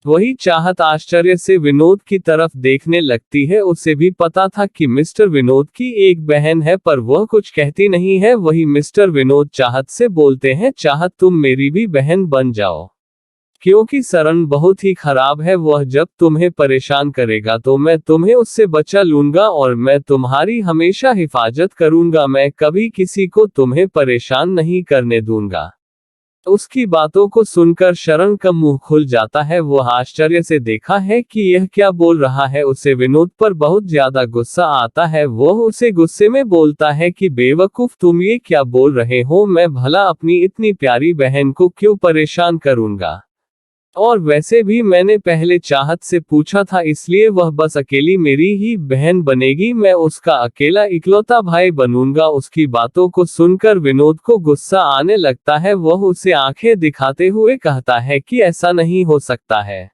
वही चाहत आश्चर्य से विनोद की तरफ देखने लगती है। उसे भी पता था कि मिस्टर विनोद की एक बहन है, पर वह कुछ कहती नहीं है। वही मिस्टर विनोद चाहत से बोलते हैं चाहत तुम मेरी भी बहन बन जाओ, क्योंकि शरण बहुत ही खराब है। वह जब तुम्हें परेशान करेगा तो मैं तुम्हें उससे बचा लूंगा और मैं तुम्हारी हमेशा हिफाजत करूंगा। मैं कभी किसी को तुम्हें परेशान नहीं करने दूंगा। उसकी बातों को सुनकर शरण का मुंह खुल जाता है। वह आश्चर्य से देखा है कि यह क्या बोल रहा है। उसे विनोद पर बहुत ज्यादा गुस्सा आता है। वह उसे गुस्से में बोलता है कि बेवकूफ तुम ये क्या बोल रहे हो, मैं भला अपनी इतनी प्यारी बहन को क्यों परेशान करूंगा। और वैसे भी मैंने पहले चाहत से पूछा था, इसलिए वह बस अकेली मेरी ही बहन बनेगी, मैं उसका अकेला इकलौता भाई बनूंगा। उसकी बातों को सुनकर विनोद को गुस्सा आने लगता है। वह उसे आंखें दिखाते हुए कहता है कि ऐसा नहीं हो सकता है।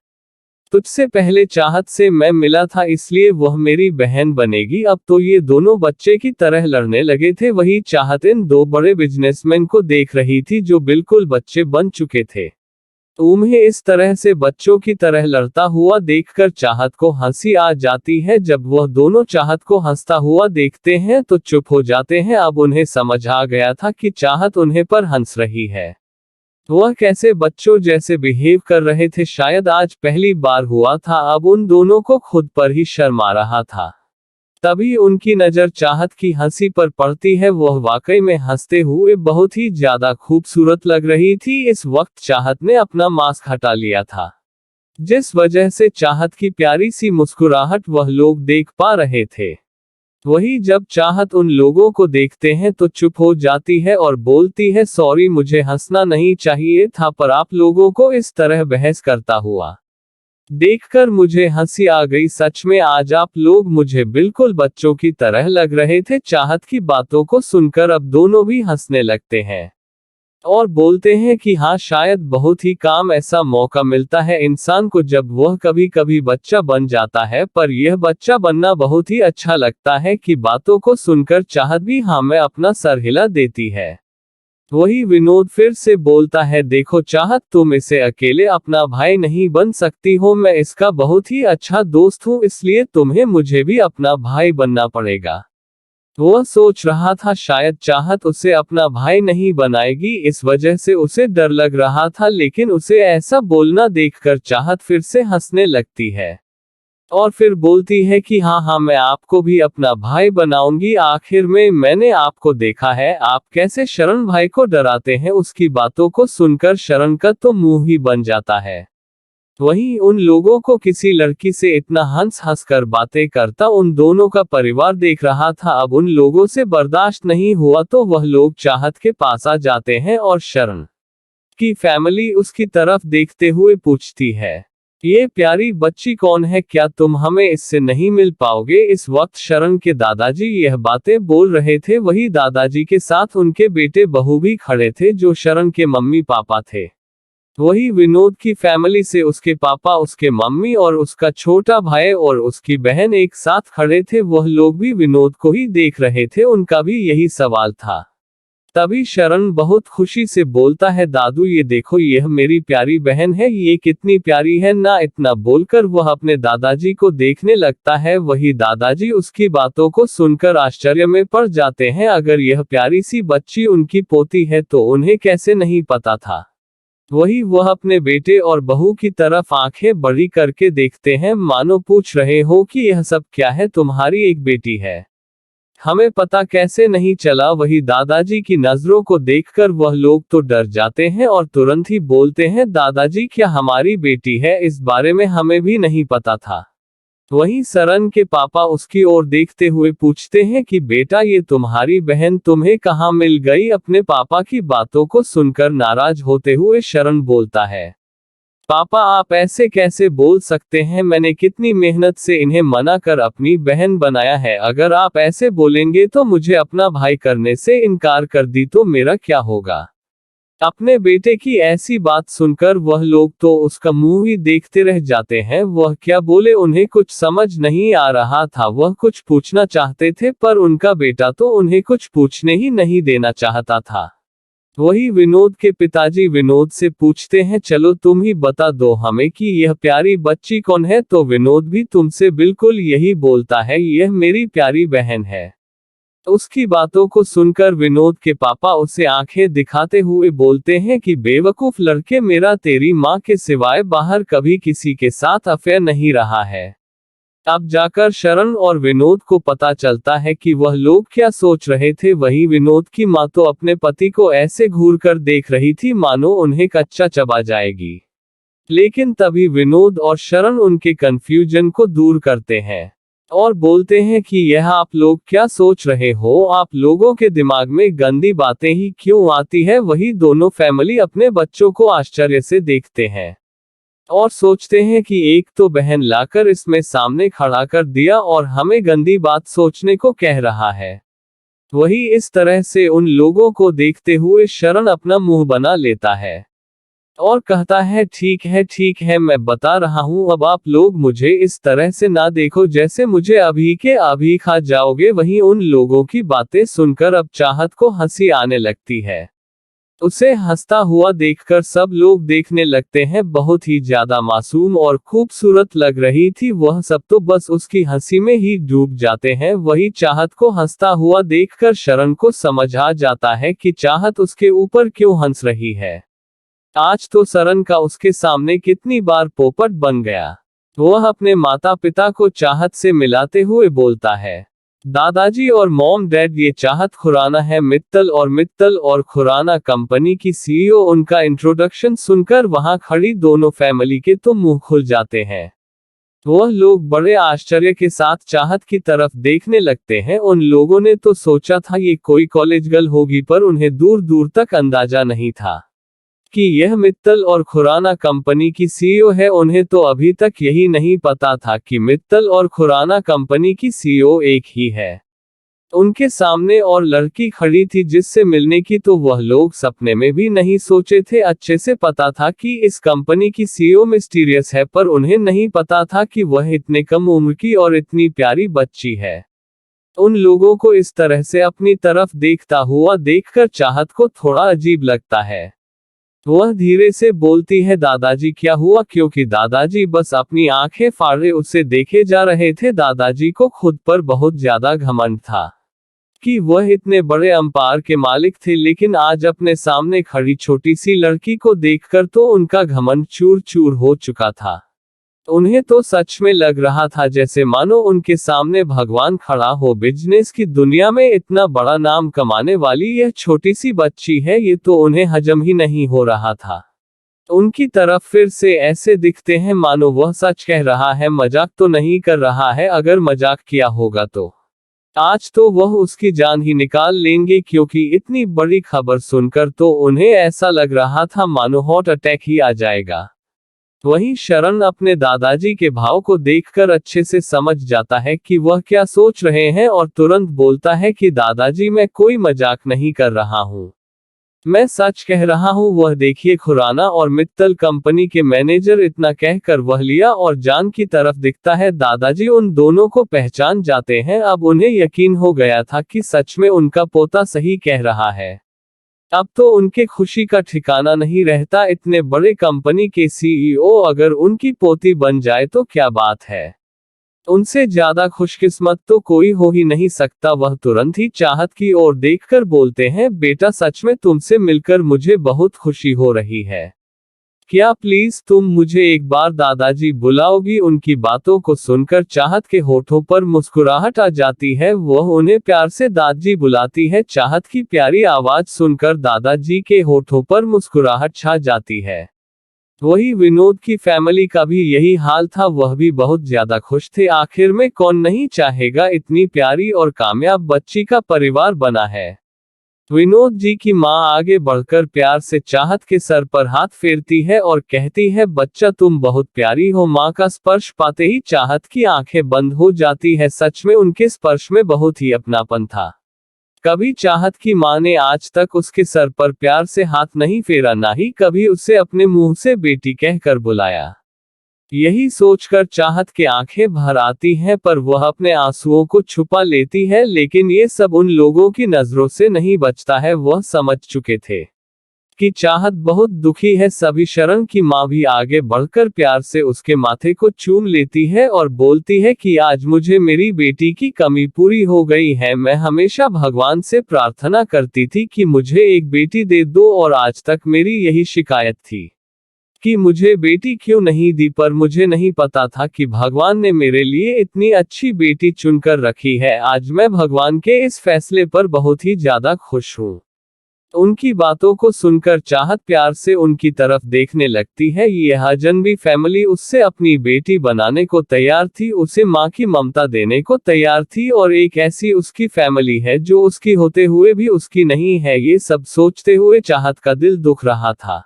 तुझसे पहले चाहत से मैं मिला था, इसलिए वह मेरी बहन बनेगी। अब तो ये दोनों बच्चे की तरह लड़ने लगे थे। वही चाहत इन दो बड़े बिजनेसमैन को देख रही थी जो बिल्कुल बच्चे बन चुके थे। उन्हें इस तरह से बच्चों की तरह लड़ता हुआ देखकर चाहत को हंसी आ जाती है। जब वह दोनों चाहत को हंसता हुआ देखते हैं तो चुप हो जाते हैं। अब उन्हें समझ आ गया था कि चाहत उन्हें पर हंस रही है। वह कैसे बच्चों जैसे बिहेव कर रहे थे, शायद आज पहली बार हुआ था। अब उन दोनों को खुद पर ही शर्म आ रहा था। तभी उनकी नजर चाहत की हंसी पर पड़ती है। वह वाकई में हंसते हुए बहुत ही ज्यादा खूबसूरत लग रही थी। इस वक्त चाहत ने अपना मास्क हटा लिया था, जिस वजह से चाहत की प्यारी सी मुस्कुराहट वह लोग देख पा रहे थे। वही जब चाहत उन लोगों को देखते हैं तो चुप हो जाती है और बोलती है सॉरी, मुझे हंसना नहीं चाहिए था, पर आप लोगों को इस तरह बहस करता हुआ देखकर मुझे हंसी आ गई। सच में आज आप लोग मुझे बिल्कुल बच्चों की तरह लग रहे थे। चाहत की बातों को सुनकर अब दोनों भी हंसने लगते हैं और बोलते हैं कि हाँ, शायद बहुत ही काम ऐसा मौका मिलता है इंसान को जब वह कभी कभी बच्चा बन जाता है, पर यह बच्चा बनना बहुत ही अच्छा लगता है। कि बातों को सुनकर चाहत भी हाँ में अपना सर हिला देती है। वही विनोद फिर से बोलता है, देखो चाहत, तुम इसे अकेले अपना भाई नहीं बन सकती हो, मैं इसका बहुत ही अच्छा दोस्त हूँ, इसलिए तुम्हें मुझे भी अपना भाई बनना पड़ेगा। वह सोच रहा था शायद चाहत उसे अपना भाई नहीं बनाएगी, इस वजह से उसे डर लग रहा था, लेकिन उसे ऐसा बोलना देखकर चाहत फिर से हंसने लगती है और फिर बोलती है कि हाँ हाँ, मैं आपको भी अपना भाई बनाऊंगी। आखिर में मैंने आपको देखा है, आप कैसे शरण भाई को डराते हैं। उसकी बातों को सुनकर शरण का तो मुंह ही बन जाता है। वहीं उन लोगों को किसी लड़की से इतना हंस हंस कर बातें करता उन दोनों का परिवार देख रहा था। अब उन लोगों से बर्दाश्त नहीं हुआ तो वह लोग चाहत के पास आ जाते हैं और शरण की फैमिली उसकी तरफ देखते हुए पूछती है, ये प्यारी बच्ची कौन है, क्या तुम हमें इससे नहीं मिल पाओगे। इस वक्त शरण के दादाजी यह बातें बोल रहे थे। वही दादाजी के साथ उनके बेटे बहू भी खड़े थे जो शरण के मम्मी पापा थे। वही विनोद की फैमिली से उसके पापा, उसके मम्मी और उसका छोटा भाई और उसकी बहन एक साथ खड़े थे। वह लोग भी विनोद को ही देख रहे थे, उनका भी यही सवाल था। तभी शरण बहुत खुशी से बोलता है, दादू ये देखो, यह मेरी प्यारी बहन है, ये कितनी प्यारी है ना। इतना बोलकर वह अपने दादाजी को देखने लगता है। वही दादाजी उसकी बातों को सुनकर आश्चर्य में पड़ जाते हैं। अगर यह प्यारी सी बच्ची उनकी पोती है तो उन्हें कैसे नहीं पता था। वही वह अपने बेटे और बहू की तरफ आंखें बड़ी करके देखते हैं, मानो पूछ रहे हो कि यह सब क्या है, तुम्हारी एक बेटी है, हमें पता कैसे नहीं चला। वही दादाजी की नजरों को देखकर वह लोग तो डर जाते हैं और तुरंत ही बोलते हैं, दादाजी क्या हमारी बेटी है, इस बारे में हमें भी नहीं पता था। वहीं शरण के पापा उसकी ओर देखते हुए पूछते हैं कि बेटा ये तुम्हारी बहन तुम्हें कहाँ मिल गई। अपने पापा की बातों को सुनकर नाराज होते हुए शरण बोलता है, पापा आप ऐसे कैसे बोल सकते हैं, मैंने कितनी मेहनत से इन्हें मना कर अपनी बहन बनाया है, अगर आप ऐसे बोलेंगे तो मुझे अपना भाई करने से इनकार कर दी तो मेरा क्या होगा। अपने बेटे की ऐसी बात सुनकर वह लोग तो उसका मुंह ही देखते रह जाते हैं। वह क्या बोले उन्हें कुछ समझ नहीं आ रहा था। वह कुछ पूछना चाहते थे पर उनका बेटा तो उन्हें कुछ पूछने ही नहीं देना चाहता था। वही विनोद के पिताजी विनोद से पूछते हैं, चलो तुम ही बता दो हमें कि यह प्यारी बच्ची कौन है। तो विनोद भी तुमसे बिल्कुल यही बोलता है, यह मेरी प्यारी बहन है। उसकी बातों को सुनकर विनोद के पापा उसे आंखें दिखाते हुए बोलते हैं कि बेवकूफ लड़के, मेरा तेरी माँ के सिवाय बाहर कभी किसी के साथ अफेयर नहीं रहा है। अब जाकर शरण और विनोद को पता चलता है कि वह लोग क्या सोच रहे थे। वहीं विनोद की मां तो अपने पति को ऐसे घूर कर देख रही थी मानो उन्हें कच्चा चबा जाएगी। लेकिन तभी विनोद और शरण उनके कंफ्यूजन को दूर करते हैं और बोलते हैं कि यह आप लोग क्या सोच रहे हो, आप लोगों के दिमाग में गंदी बातें ही क्यों आती है। वही दोनों फैमिली अपने बच्चों को आश्चर्य से देखते हैं और सोचते हैं कि एक तो बहन लाकर इसमें सामने खड़ा कर दिया और हमें गंदी बात सोचने को कह रहा है। वही इस तरह से उन लोगों को देखते हुए शरण अपना मुंह बना लेता है और कहता है, ठीक है मैं बता रहा हूं, अब आप लोग मुझे इस तरह से ना देखो जैसे मुझे अभी के अभी खा जाओगे। वहीं उन लोगों की बातें सुनकर अब चाहत को हंसी आने लगती है। उसे हंसता हुआ देखकर सब लोग देखने लगते हैं, बहुत ही ज्यादा मासूम और खूबसूरत लग रही थी वह, सब तो बस उसकी हंसी में ही डूब जाते हैं। वही चाहत को हंसता हुआ देखकर शरण को समझ आ जाता है कि चाहत उसके ऊपर क्यों हंस रही है। आज तो शरण का उसके सामने कितनी बार पोपट बन गया। वह अपने माता पिता को चाहत से मिलाते हुए बोलता है, दादाजी और मॉम डैड, ये चाहत खुराना है, मित्तल और खुराना कंपनी की सीईओ। उनका इंट्रोडक्शन सुनकर वहां खड़ी दोनों फैमिली के तो मुंह खुल जाते हैं। वह लोग बड़े आश्चर्य के साथ चाहत की तरफ देखने लगते हैं। उन लोगों ने तो सोचा था ये कोई कॉलेज गर्ल होगी, पर उन्हें दूर दूर तक अंदाजा नहीं था कि यह मित्तल और खुराना कंपनी की सीईओ है। उन्हें तो अभी तक यही नहीं पता था कि मित्तल और खुराना कंपनी की सीईओ एक ही है। उनके सामने और लड़की खड़ी थी जिससे मिलने की तो वह लोग सपने में भी नहीं सोचे थे। अच्छे से पता था कि इस कंपनी की सीईओ मिस्टीरियस है, पर उन्हें नहीं पता था कि वह इतने कम उम्र की और इतनी प्यारी बच्ची है। उन लोगों को इस तरह से अपनी तरफ देखता हुआ देखकर चाहत को थोड़ा अजीब लगता है। वह धीरे से बोलती है, दादाजी क्या हुआ? क्योंकि दादाजी बस अपनी आंखें फाड़े उसे देखे जा रहे थे। दादाजी को खुद पर बहुत ज्यादा घमंड था कि वह इतने बड़े अंपायर के मालिक थे, लेकिन आज अपने सामने खड़ी छोटी सी लड़की को देखकर तो उनका घमंड चूर चूर हो चुका था। उन्हें तो सच में लग रहा था जैसे मानो उनके सामने भगवान खड़ा हो। बिजनेस की दुनिया में इतना बड़ा नाम कमाने वाली यह छोटी सी बच्ची है, ये तो उन्हें हजम ही नहीं हो रहा था। उनकी तरफ फिर से ऐसे दिखते हैं मानो वह सच कह रहा है, मजाक तो नहीं कर रहा है। अगर मजाक किया होगा तो आज तो वह उसकी जान ही निकाल लेंगे, क्योंकि इतनी बड़ी खबर सुनकर तो उन्हें ऐसा लग रहा था मानो हार्ट अटैक ही आ जाएगा। वहीं शरण अपने दादाजी के भाव को देखकर अच्छे से समझ जाता है कि वह क्या सोच रहे हैं और तुरंत बोलता है कि दादाजी मैं कोई मजाक नहीं कर रहा हूँ, मैं सच कह रहा हूँ। वह देखिए खुराना और मित्तल कंपनी के मैनेजर। इतना कहकर वह लिया और जान की तरफ दिखता है। दादाजी उन दोनों को पहचान जाते हैं। अब उन्हें यकीन हो गया था कि सच में उनका पोता सही कह रहा है। अब तो उनके खुशी का ठिकाना नहीं रहता। इतने बड़े कंपनी के सीईओ अगर उनकी पोती बन जाए तो क्या बात है। उनसे ज्यादा खुशकिस्मत तो कोई हो ही नहीं सकता। वह तुरंत ही चाहत की ओर देखकर बोलते हैं, बेटा सच में तुमसे मिलकर मुझे बहुत खुशी हो रही है। क्या प्लीज तुम मुझे एक बार दादाजी बुलाओगी? उनकी बातों को सुनकर चाहत के होठों पर मुस्कुराहट आ जाती है। वह उन्हें प्यार से दादाजी बुलाती है। चाहत की प्यारी आवाज सुनकर दादाजी के होठों पर मुस्कुराहट छा जाती है। वही विनोद की फैमिली का भी यही हाल था। वह भी बहुत ज्यादा खुश थे। आखिर में कौन नहीं चाहेगा, इतनी प्यारी और कामयाब बच्ची का परिवार बना है। विनोद जी की मां आगे बढ़कर प्यार से चाहत के सर पर हाथ फेरती है और कहती है, बच्चा तुम बहुत प्यारी हो। मां का स्पर्श पाते ही चाहत की आंखें बंद हो जाती है। सच में उनके स्पर्श में बहुत ही अपनापन था। कभी चाहत की मां ने आज तक उसके सर पर प्यार से हाथ नहीं फेरा, ना ही कभी उसे अपने मुंह से बेटी कहकर बुलाया। यही सोचकर चाहत के आंखें भर आती हैं, पर वह अपने आंसुओं को छुपा लेती है। लेकिन ये सब उन लोगों की नजरों से नहीं बचता है। वह समझ चुके थे कि चाहत बहुत दुखी है। सभी शरण की मां भी आगे बढ़कर प्यार से उसके माथे को चूम लेती है और बोलती है कि आज मुझे मेरी बेटी की कमी पूरी हो गई है। मैं हमेशा भगवान से प्रार्थना करती थी कि मुझे एक बेटी दे दो, और आज तक मेरी यही शिकायत थी कि मुझे बेटी क्यों नहीं दी, पर मुझे नहीं पता था कि भगवान ने मेरे लिए इतनी अच्छी बेटी चुनकर रखी है। आज मैं भगवान के इस फैसले पर बहुत ही ज्यादा खुश हूँ। उनकी बातों को सुनकर चाहत प्यार से उनकी तरफ देखने लगती है। यह अजनबी फैमिली उससे अपनी बेटी बनाने को तैयार थी, उसे माँ की ममता देने को तैयार थी, और एक ऐसी उसकी फैमिली है जो उसकी होते हुए भी उसकी नहीं है। ये सब सोचते हुए चाहत का दिल दुख रहा था,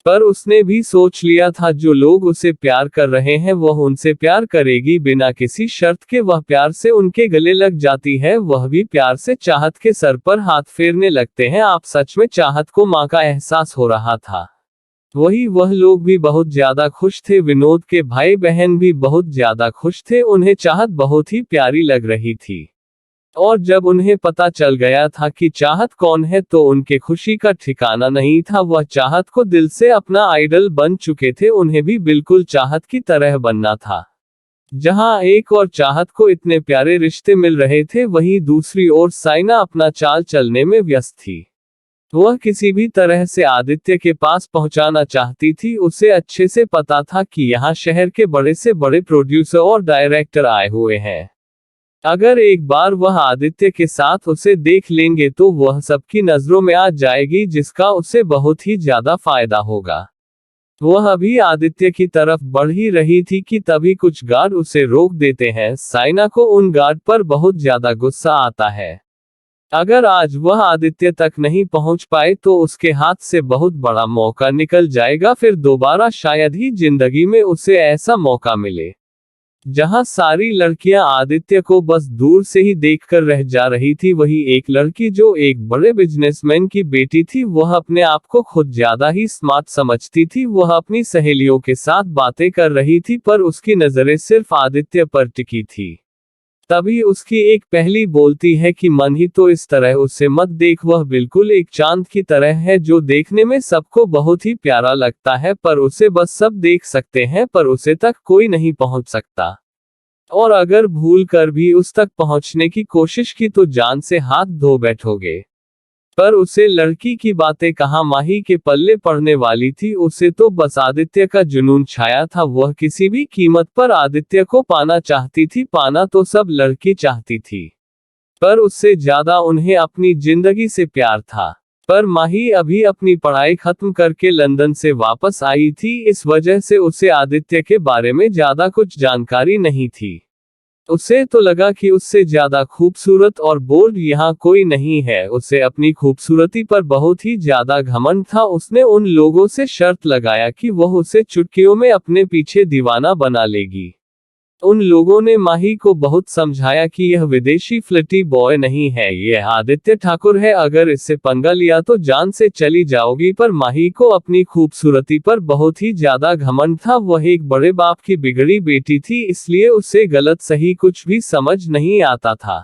पर उसने भी सोच लिया था जो लोग उसे प्यार कर रहे हैं वह उनसे प्यार करेगी बिना किसी शर्त के। वह प्यार से उनके गले लग जाती है। वह भी प्यार से चाहत के सर पर हाथ फेरने लगते हैं। आप सच में चाहत को मां का एहसास हो रहा था। वह लोग भी बहुत ज्यादा खुश थे। विनोद के भाई बहन भी बहुत ज्यादा खुश थे। उन्हें चाहत बहुत ही प्यारी लग रही थी, और जब उन्हें पता चल गया था कि चाहत कौन है तो उनके खुशी का ठिकाना नहीं था। वह चाहत को दिल से अपना आइडल बन चुके थे। उन्हें भी बिल्कुल चाहत की तरह बनना था। जहां एक और चाहत को इतने प्यारे रिश्ते मिल रहे थे, वहीं दूसरी ओर साइना अपना चाल चलने में व्यस्त थी। वह किसी भी तरह से आदित्य के पास पहुंचाना चाहती थी। उसे अच्छे से पता था कि यहाँ शहर के बड़े से बड़े प्रोड्यूसर और डायरेक्टर आए हुए हैं। अगर एक बार वह आदित्य के साथ उसे देख लेंगे तो वह सबकी नजरों में आ जाएगी, जिसका उसे बहुत ही ज्यादा फायदा होगा। वह अभी आदित्य की तरफ बढ़ ही रही थी कि तभी कुछ गार्ड उसे रोक देते हैं। साइना को उन गार्ड पर बहुत ज्यादा गुस्सा आता है। अगर आज वह आदित्य तक नहीं पहुंच पाए तो उसके हाथ से बहुत बड़ा मौका निकल जाएगा। फिर दोबारा शायद ही जिंदगी में उसे ऐसा मौका मिले। जहां सारी लड़कियां आदित्य को बस दूर से ही देखकर रह जा रही थी, वही एक लड़की जो एक बड़े बिजनेसमैन की बेटी थी, वह अपने आप को खुद ज्यादा ही स्मार्ट समझती थी। वह अपनी सहेलियों के साथ बातें कर रही थी, पर उसकी नजरें सिर्फ आदित्य पर टिकी थी। तभी उसकी एक पहेली बोलती है कि मन ही तो इस तरह उसे मत देख, वह बिल्कुल एक चांद की तरह है जो देखने में सबको बहुत ही प्यारा लगता है, पर उसे बस सब देख सकते हैं पर उसे तक कोई नहीं पहुंच सकता। और अगर भूल कर भी उस तक पहुंचने की कोशिश की तो जान से हाथ धो बैठोगे। पर उसे लड़की की बातें कहाँ माही के पल्ले पड़ने वाली थी, उसे तो बस आदित्य का जुनून छाया था। वह किसी भी कीमत पर आदित्य को पाना चाहती थी, पाना तो सब लड़की चाहती थी, पर उससे ज्यादा उन्हें अपनी जिंदगी से प्यार था। पर माही अभी अपनी पढ़ाई खत्म करके लंदन से वापस आई थी, इस वजह से उसे आदित्य के बारे में ज्यादा कुछ जानकारी नहीं थी। उसे तो लगा कि उससे ज्यादा खूबसूरत और बोल्ड यहाँ कोई नहीं है। उसे अपनी खूबसूरती पर बहुत ही ज्यादा घमंड था। उसने उन लोगों से शर्त लगाया कि वह उसे चुटकियों में अपने पीछे दीवाना बना लेगी। उन लोगों ने माही को बहुत समझाया कि यह विदेशी फ्लर्टी बॉय नहीं है, यह आदित्य ठाकुर है, अगर इससे पंगा लिया तो जान से चली जाओगी। पर माही को अपनी खूबसूरती पर बहुत ही ज्यादा घमंड था। वह एक बड़े बाप की बिगड़ी बेटी थी, इसलिए उसे गलत सही कुछ भी समझ नहीं आता था।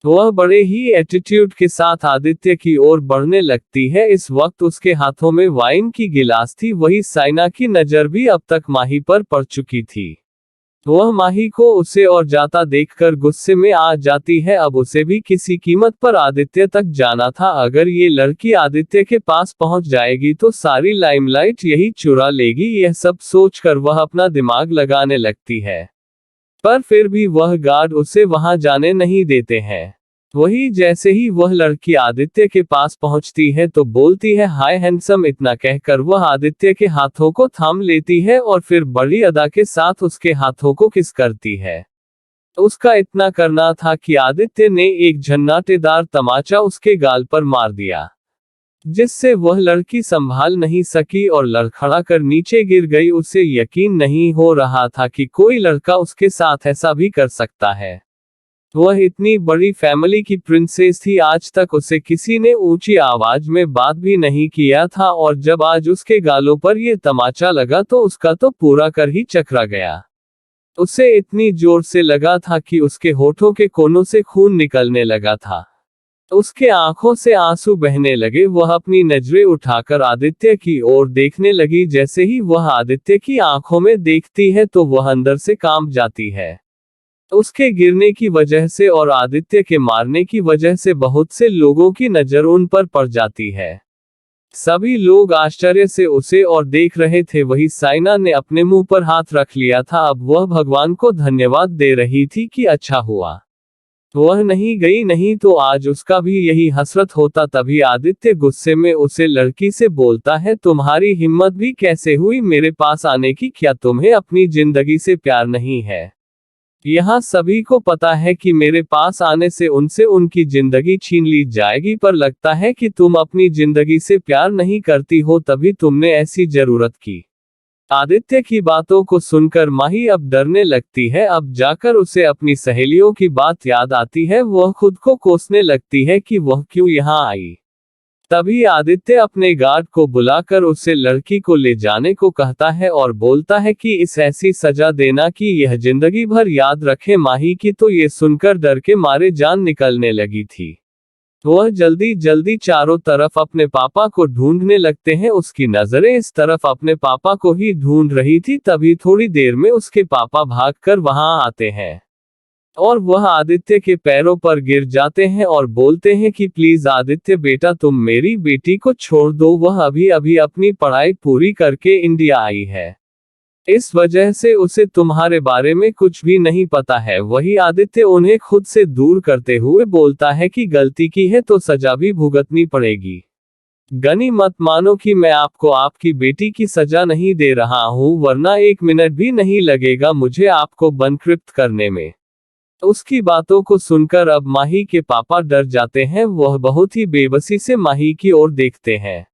वह बड़े ही एटीट्यूड के साथ आदित्य की ओर बढ़ने लगती है। इस वक्त उसके हाथों में वाइन की गिलास थी। वही साइना की नजर भी अब तक माही पर पड़ चुकी थी। वह माही को उसे और जाता देखकर गुस्से में आ जाती है। अब उसे भी किसी कीमत पर आदित्य तक जाना था। अगर ये लड़की आदित्य के पास पहुंच जाएगी तो सारी लाइमलाइट यही चुरा लेगी। यह सब सोचकर वह अपना दिमाग लगाने लगती है, पर फिर भी वह गार्ड उसे वहां जाने नहीं देते हैं। वही जैसे ही वह लड़की आदित्य के पास पहुंचती है तो बोलती है, हाय हैंडसम। इतना कहकर वह आदित्य के हाथों को थाम लेती है और फिर बड़ी अदा के साथ उसके हाथों को किस करती है। उसका इतना करना था कि आदित्य ने एक झन्नाटेदार तमाचा उसके गाल पर मार दिया, जिससे वह लड़की संभाल नहीं सकी और लड़खड़ा कर नीचे गिर गई। उसे यकीन नहीं हो रहा था कि कोई लड़का उसके साथ ऐसा भी कर सकता है। वह इतनी बड़ी फैमिली की प्रिंसेस थी, आज तक उसे किसी ने ऊंची आवाज में बात भी नहीं किया था, और जब आज उसके गालों पर यह तमाचा लगा तो उसका तो पूरा कर ही चकरा गया। उसे इतनी जोर से लगा था कि उसके होठों के कोनों से खून निकलने लगा था। उसके आंखों से आंसू बहने लगे। वह अपनी नजरें उठाकर आदित्य की ओर देखने लगी। जैसे ही वह आदित्य की आंखों में देखती है तो वह अंदर से कांप जाती है। उसके गिरने की वजह से और आदित्य के मारने की वजह से बहुत से लोगों की नजर उन पर पड़ जाती है। सभी लोग आश्चर्य से उसे और देख रहे थे। वही साइना ने अपने मुंह पर हाथ रख लिया था। अब वह भगवान को धन्यवाद दे रही थी कि अच्छा हुआ वह नहीं गई, नहीं तो आज उसका भी यही हसरत होता। तभी आदित्य गुस्से में उसे लड़की से बोलता है, तुम्हारी हिम्मत भी कैसे हुई मेरे पास आने की? क्या तुम्हें अपनी जिंदगी से प्यार नहीं है? यहाँ सभी को पता है कि मेरे पास आने से उनसे उनकी जिंदगी छीन ली जाएगी, पर लगता है कि तुम अपनी जिंदगी से प्यार नहीं करती हो, तभी तुमने ऐसी जरूरत की। आदित्य की बातों को सुनकर माही अब डरने लगती है। अब जाकर उसे अपनी सहेलियों की बात याद आती है। वह खुद को कोसने लगती है कि वह क्यों यहाँ आई। तभी आदित्य अपने गार्ड को बुलाकर उसे लड़की को ले जाने को कहता है और बोलता है कि इस ऐसी सजा देना कि यह जिंदगी भर याद रखे। माही की तो ये सुनकर डर के मारे जान निकलने लगी थी। वह जल्दी जल्दी चारों तरफ अपने पापा को ढूंढने लगते हैं। उसकी नजरें इस तरफ अपने पापा को ही ढूंढ रही थी। तभी थोड़ी देर में उसके पापा भागकर वहां आते हैं और वह आदित्य के पैरों पर गिर जाते हैं और बोलते हैं कि प्लीज आदित्य बेटा, तुम मेरी बेटी को छोड़ दो। वह अभी अभी अपनी पढ़ाई पूरी करके इंडिया आई है, इस वजह से उसे तुम्हारे बारे में कुछ भी नहीं पता है। वही आदित्य उन्हें खुद से दूर करते हुए बोलता है कि गलती की है तो सजा भी भुगतनी पड़ेगी। गनी मत मानो कि मैं आपको आपकी बेटी की सजा नहीं दे रहा हूं, वरना 1 मिनट भी नहीं लगेगा मुझे आपको बंदकृत करने में। उसकी बातों को सुनकर अब माही के पापा डर जाते हैं। वह बहुत ही बेबसी से माही की ओर देखते हैं।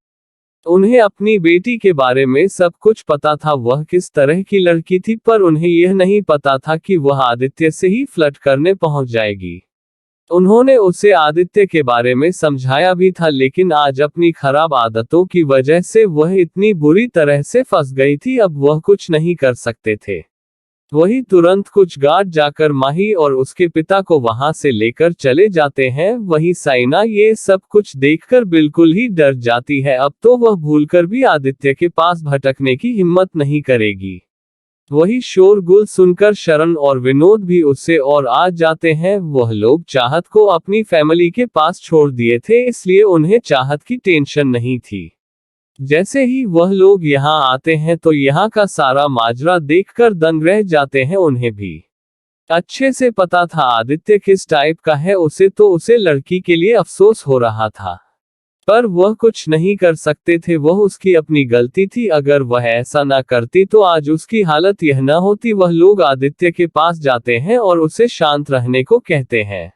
उन्हें अपनी बेटी के बारे में सब कुछ पता था, वह किस तरह की लड़की थी, पर उन्हें यह नहीं पता था कि वह आदित्य से ही फ्लर्ट करने पहुंच जाएगी। उन्होंने उसे आदित्य के बारे में समझाया भी था, लेकिन आज अपनी खराब आदतों की वजह से वह इतनी बुरी तरह से फंस गई थी, अब वह कुछ नहीं कर सकते थे। वही तुरंत कुछ गार्ड जाकर माही और उसके पिता को वहां से लेकर चले जाते हैं। वही साइना ये सब कुछ देखकर बिल्कुल ही डर जाती है। अब तो वह भूलकर भी आदित्य के पास भटकने की हिम्मत नहीं करेगी। वही शोरगुल सुनकर शरण और विनोद भी उससे और आ जाते हैं। वह लोग चाहत को अपनी फैमिली के पास छोड़ दिए थे, इसलिए उन्हें चाहत की टेंशन नहीं थी। जैसे ही वह लोग यहाँ आते हैं तो यहाँ का सारा माजरा देखकर दंग रह जाते हैं। उन्हें भी अच्छे से पता था आदित्य किस टाइप का है, उसे लड़की के लिए अफसोस हो रहा था, पर वह कुछ नहीं कर सकते थे। वह उसकी अपनी गलती थी। अगर वह ऐसा ना करती तो आज उसकी हालत यह न होती। वह लोग आदित्य के पास जाते हैं और उसे शांत रहने को कहते हैं।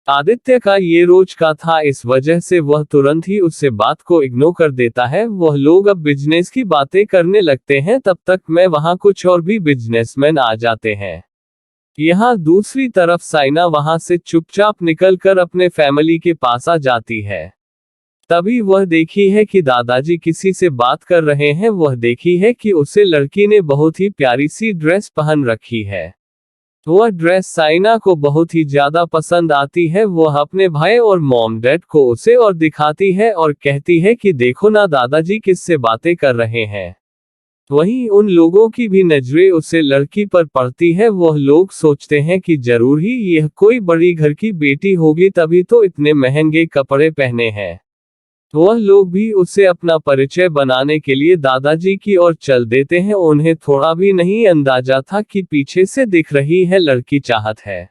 आदित्य का ये रोज का था, इस वजह से वह तुरंत ही उससे बात को इग्नोर कर देता है। वह लोग अब बिजनेस की बातें करने लगते हैं। तब तक मैं वहां कुछ और भी बिजनेसमैन आ जाते हैं। यहाँ दूसरी तरफ साइना वहां से चुपचाप निकलकर अपने फैमिली के पास आ जाती है। तभी वह देखी है कि दादाजी किसी से बात कर रहे हैं। वह देखी है कि उसे लड़की ने बहुत ही प्यारी सी ड्रेस पहन रखी है। वह ड्रेस साइना को बहुत ही ज्यादा पसंद आती है। वह अपने भाई और मॉम डैड को उसे और दिखाती है और कहती है कि देखो ना दादाजी किससे बातें कर रहे हैं। वहीं उन लोगों की भी नजरें उसे लड़की पर पड़ती है। वह लोग सोचते हैं कि जरूर ही यह कोई बड़ी घर की बेटी होगी, तभी तो इतने महंगे कपड़े पहने हैं। वह लोग भी उसे अपना परिचय बनाने के लिए दादाजी की ओर चल देते हैं। उन्हें थोड़ा भी नहीं अंदाजा था कि पीछे से दिख रही है लड़की चाहत है।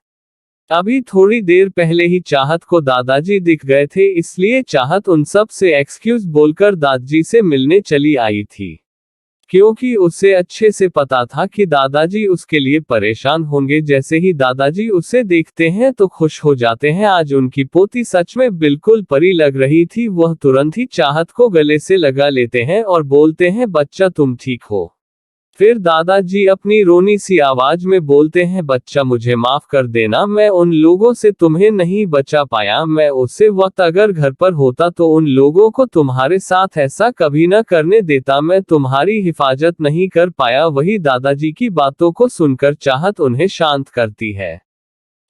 अभी थोड़ी देर पहले ही चाहत को दादाजी दिख गए थे, इसलिए चाहत उन सब से एक्सक्यूज बोलकर दादाजी से मिलने चली आई थी, क्योंकि उसे अच्छे से पता था कि दादाजी उसके लिए परेशान होंगे। जैसे ही दादाजी उसे देखते हैं तो खुश हो जाते हैं। आज उनकी पोती सच में बिल्कुल परी लग रही थी। वह तुरंत ही चाहत को गले से लगा लेते हैं और बोलते हैं, बच्चा तुम ठीक हो। फिर दादाजी अपनी रोनी सी आवाज में बोलते हैं, बच्चा मुझे माफ कर देना, मैं उन लोगों से तुम्हें नहीं बचा पाया। मैं उसे वक्त अगर घर पर होता तो उन लोगों को तुम्हारे साथ ऐसा कभी न करने देता। मैं तुम्हारी हिफाजत नहीं कर पाया। वही दादाजी की बातों को सुनकर चाहत उन्हें शांत करती है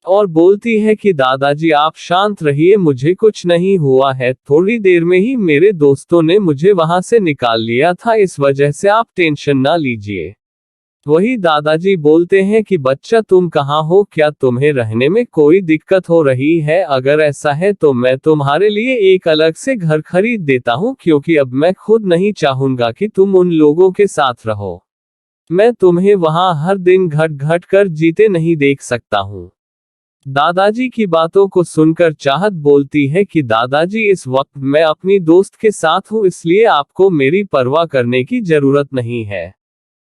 और बोलती है कि दादाजी आप शांत रहिए, मुझे कुछ नहीं हुआ है। थोड़ी देर में ही मेरे दोस्तों ने मुझे वहां से निकाल लिया था, इस वजह से आप टेंशन ना लीजिए। वही दादाजी बोलते हैं कि बच्चा तुम कहाँ हो, क्या तुम्हें रहने में कोई दिक्कत हो रही है? अगर ऐसा है तो मैं तुम्हारे लिए एक अलग से घर खरीद देता हूँ, क्योंकि अब मैं खुद नहीं चाहूंगा कि तुम उन लोगों के साथ रहो। मैं तुम्हें वहां हर दिन घट घट कर जीते नहीं देख सकता हूँ। दादाजी की बातों को सुनकर चाहत बोलती है कि दादाजी इस वक्त मैं अपनी दोस्त के साथ हूँ, इसलिए आपको मेरी परवाह करने की जरूरत नहीं है।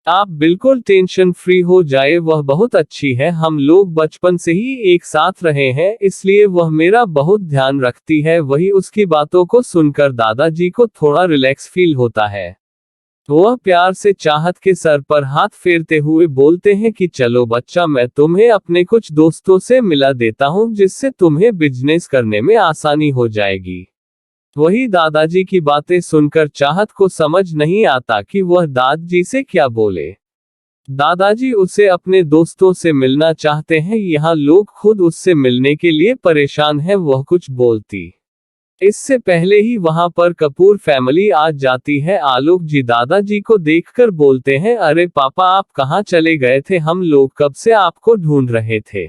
आप बिल्कुल टेंशन फ्री हो जाए, वह बहुत अच्छी है। हम लोग बचपन से ही एक साथ रहे हैं, इसलिए वह मेरा बहुत ध्यान रखती है। वही उसकी बातों को सुनकर दादाजी को थोड़ा रिलैक्स फील होता है। वह प्यार से चाहत के सर पर हाथ फेरते हुए बोलते हैं कि चलो बच्चा, मैं तुम्हें अपने कुछ दोस्तों से मिला देता हूं, जिससे तुम्हें बिजनेस करने में आसानी हो जाएगी। वही दादाजी की बातें सुनकर चाहत को समझ नहीं आता कि वह दादाजी से क्या बोले। दादाजी उसे अपने दोस्तों से मिलना चाहते हैं। यहाँ लोग खुद उससे मिलने के लिए परेशान हैं। वह कुछ बोलती इससे पहले ही वहां पर कपूर फैमिली आ जाती है। आलोक जी दादाजी को देखकर बोलते हैं, अरे पापा आप कहाँ चले गए थे? हम लोग कब से आपको ढूंढ रहे थे।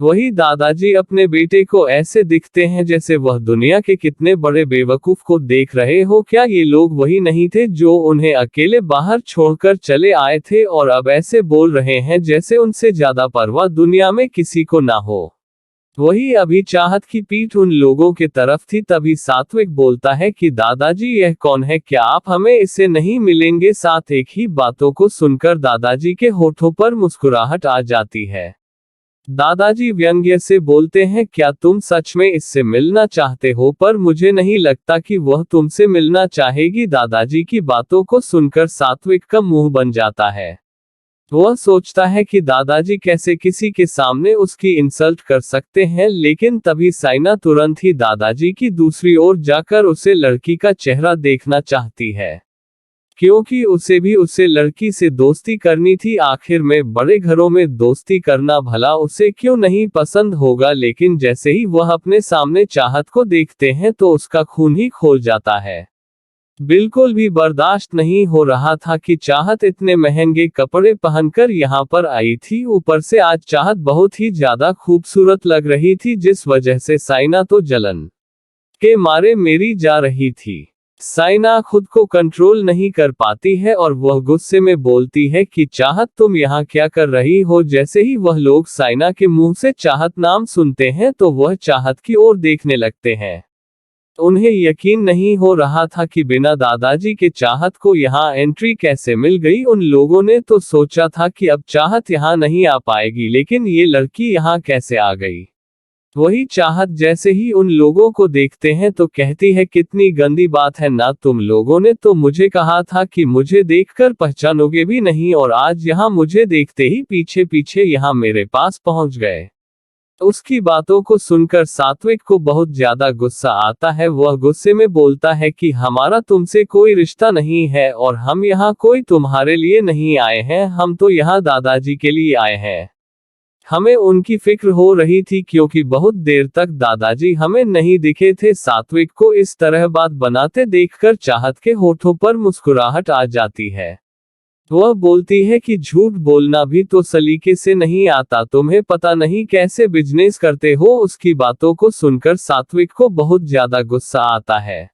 वही दादाजी अपने बेटे को ऐसे दिखते हैं जैसे वह दुनिया के कितने बड़े बेवकूफ को देख रहे हो। क्या ये लोग वही नहीं थे जो उन्हें अकेले बाहर छोड़कर चले आए थे, और अब ऐसे बोल रहे हैं जैसे उनसे ज्यादा परवाह दुनिया में किसी को ना हो। वही अभी चाहत की पीठ उन लोगों के तरफ थी, तभी सात्विक बोलता है कि दादाजी यह कौन है, क्या आप हमें इससे नहीं मिलेंगे? साथ एक ही बातों को सुनकर दादाजी के होठों पर मुस्कुराहट आ जाती है। दादाजी व्यंग्य से बोलते हैं, क्या तुम सच में इससे मिलना चाहते हो? पर मुझे नहीं लगता कि वह तुमसे मिलना चाहेगी। दादाजी की बातों को सुनकर सात्विक का मुंह बन जाता है। वह सोचता है कि दादाजी कैसे किसी के सामने उसकी इंसल्ट कर सकते हैं, लेकिन तभी साइना तुरंत ही दादाजी की दूसरी ओर जाकर उसे लड़की का चेहरा देखना चाहती है, क्योंकि उसे भी उसे लड़की से दोस्ती करनी थी। आखिर में बड़े घरों में दोस्ती करना भला उसे क्यों नहीं पसंद होगा, लेकिन जैसे ही वह अपने सामने चाहत को देखते हैं तो उसका खून ही खोल जाता है। बिल्कुल भी बर्दाश्त नहीं हो रहा था कि चाहत इतने महंगे कपड़े पहनकर यहाँ पर आई थी। ऊपर से आज चाहत बहुत ही ज्यादा खूबसूरत लग रही थी, जिस वजह से साइना तो जलन के मारे मेरी जा रही थी। साइना खुद को कंट्रोल नहीं कर पाती है और वह गुस्से में बोलती है कि चाहत तुम यहाँ क्या कर रही हो। जैसे ही वह लोग साइना के मुंह से चाहत नाम सुनते हैं तो वह चाहत की ओर देखने लगते हैं। उन्हें यकीन नहीं हो रहा था कि बिना दादाजी के चाहत को यहाँ एंट्री कैसे मिल गई। उन लोगों ने तो सोचा था कि अब चाहत यहाँ नहीं आ पाएगी, लेकिन ये लड़की यहाँ कैसे आ गई। वही चाहत जैसे ही उन लोगों को देखते हैं तो कहती है, कितनी गंदी बात है ना, तुम लोगों ने तो मुझे कहा था कि मुझे देखकर पहचानोगे भी नहीं, और आज यहाँ मुझे देखते ही पीछे पीछे यहाँ मेरे पास पहुंच गए। उसकी बातों को सुनकर सात्विक को बहुत ज्यादा गुस्सा आता है। वह गुस्से में बोलता है कि हमारा तुमसे कोई रिश्ता नहीं है और हम यहाँ कोई तुम्हारे लिए नहीं आए हैं, हम तो यहाँ दादाजी के लिए आए हैं। हमें उनकी फिक्र हो रही थी क्योंकि बहुत देर तक दादाजी हमें नहीं दिखे थे। सात्विक को इस तरह बात बनाते देखकर चाहत के होठों पर मुस्कुराहट आ जाती है। वह बोलती है कि झूठ बोलना भी तो सलीके से नहीं आता, तुम्हें पता नहीं कैसे बिजनेस करते हो। उसकी बातों को सुनकर सात्विक को बहुत ज्यादा गुस्सा आता है।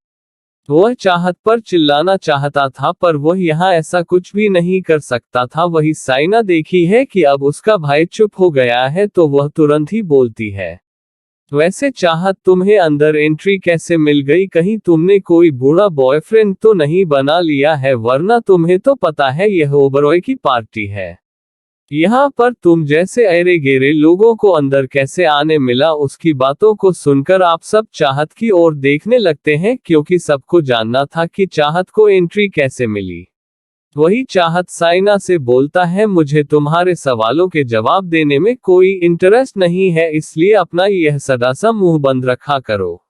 वह चाहत पर चिल्लाना चाहता था पर वह यहाँ ऐसा कुछ भी नहीं कर सकता था। वही साइना देखी है कि अब उसका भाई चुप हो गया है तो वह तुरंत ही बोलती है, वैसे चाहत तुम्हें अंदर एंट्री कैसे मिल गई, कहीं तुमने कोई बुरा बॉयफ्रेंड तो नहीं बना लिया है, वरना तुम्हें तो पता है यह ओबरॉय की पार्टी है। यहाँ पर तुम जैसे अरे गेरे लोगों को अंदर कैसे आने मिला। उसकी बातों को सुनकर आप सब चाहत की ओर देखने लगते हैं क्योंकि सबको जानना था कि चाहत को एंट्री कैसे मिली। वही चाहत साइना से बोलता है, मुझे तुम्हारे सवालों के जवाब देने में कोई इंटरेस्ट नहीं है, इसलिए अपना यह सदा सा मुंह बंद रखा करो।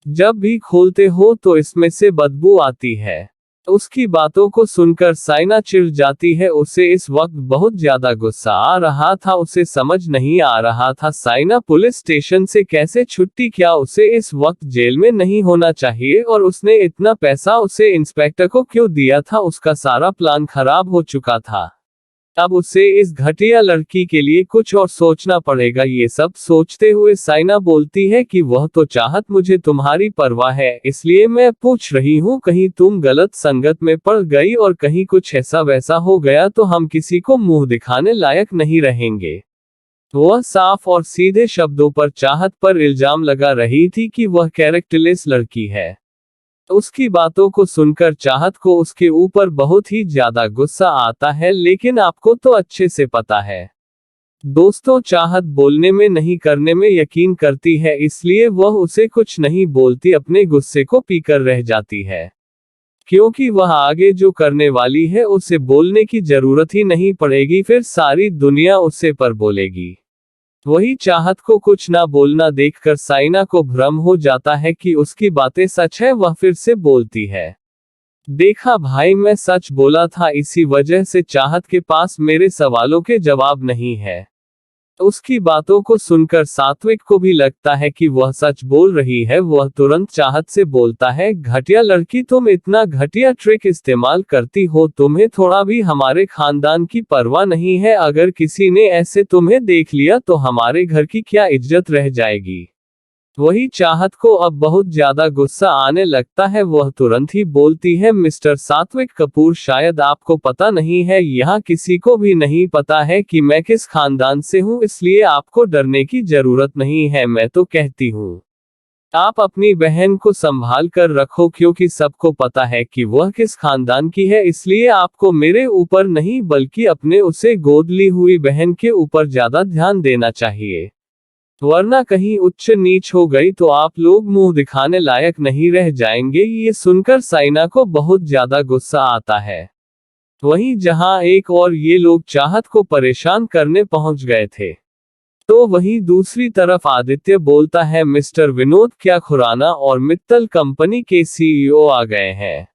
जब भी खोलते हो तो इसमें से बदबू आती है। उसकी बातों को सुनकर साइना चिढ़ जाती है। उसे इस वक्त बहुत ज्यादा गुस्सा आ रहा था। उसे समझ नहीं आ रहा था साइना पुलिस स्टेशन से कैसे छुट्टी, क्या उसे इस वक्त जेल में नहीं होना चाहिए, और उसने इतना पैसा उसे इंस्पेक्टर को क्यों दिया था। उसका सारा प्लान खराब हो चुका था। अब उसे इस घटिया लड़की के लिए कुछ और सोचना पड़ेगा। ये सब सोचते हुए साइना बोलती है कि वह तो चाहत मुझे तुम्हारी परवाह है, इसलिए मैं पूछ रही हूँ, कहीं तुम गलत संगत में पड़ गई और कहीं कुछ ऐसा वैसा हो गया तो हम किसी को मुंह दिखाने लायक नहीं रहेंगे। वह साफ और सीधे शब्दों पर चाहत पर इल्जाम लगा रही थी कि वह कैरेक्टरलेस लड़की है। उसकी बातों को सुनकर चाहत को उसके ऊपर बहुत ही ज्यादा गुस्सा आता है, लेकिन आपको तो अच्छे से पता है दोस्तों, चाहत बोलने में नहीं करने में यकीन करती है, इसलिए वह उसे कुछ नहीं बोलती, अपने गुस्से को पीकर रह जाती है। क्योंकि वह आगे जो करने वाली है उसे बोलने की जरूरत ही नहीं पड़ेगी, फिर सारी दुनिया उससे पर बोलेगी। वही चाहत को कुछ ना बोलना देखकर साइना को भ्रम हो जाता है कि उसकी बातें सच है। वह फिर से बोलती है, देखा भाई, मैं सच बोला था, इसी वजह से चाहत के पास मेरे सवालों के जवाब नहीं है। उसकी बातों को सुनकर सात्विक को भी लगता है कि वह सच बोल रही है। वह तुरंत चाहत से बोलता है, घटिया लड़की, तुम इतना घटिया ट्रिक इस्तेमाल करती हो, तुम्हें थोड़ा भी हमारे खानदान की परवाह नहीं है। अगर किसी ने ऐसे तुम्हें देख लिया तो हमारे घर की क्या इज्जत रह जाएगी। वही चाहत को अब बहुत ज्यादा गुस्सा आने लगता है। वह तुरंत ही बोलती है, मिस्टर सात्विक कपूर, शायद आपको पता नहीं है, यहाँ किसी को भी नहीं पता है कि मैं किस खानदान से हूँ, इसलिए आपको डरने की जरूरत नहीं है। मैं तो कहती हूँ आप अपनी बहन को संभाल कर रखो, क्योंकि सबको पता है कि वह किस खानदान की है, इसलिए आपको मेरे ऊपर नहीं बल्कि अपने उसे गोद ली हुई बहन के ऊपर ज्यादा ध्यान देना चाहिए, वरना कहीं उच्च नीच हो गई तो आप लोग मुंह दिखाने लायक नहीं रह जाएंगे। ये सुनकर साइना को बहुत ज्यादा गुस्सा आता है। वहीं जहां एक और ये लोग चाहत को परेशान करने पहुंच गए थे, तो वहीं दूसरी तरफ आदित्य बोलता है, मिस्टर विनोद, क्या खुराना और मित्तल कंपनी के सीईओ आ गए हैं।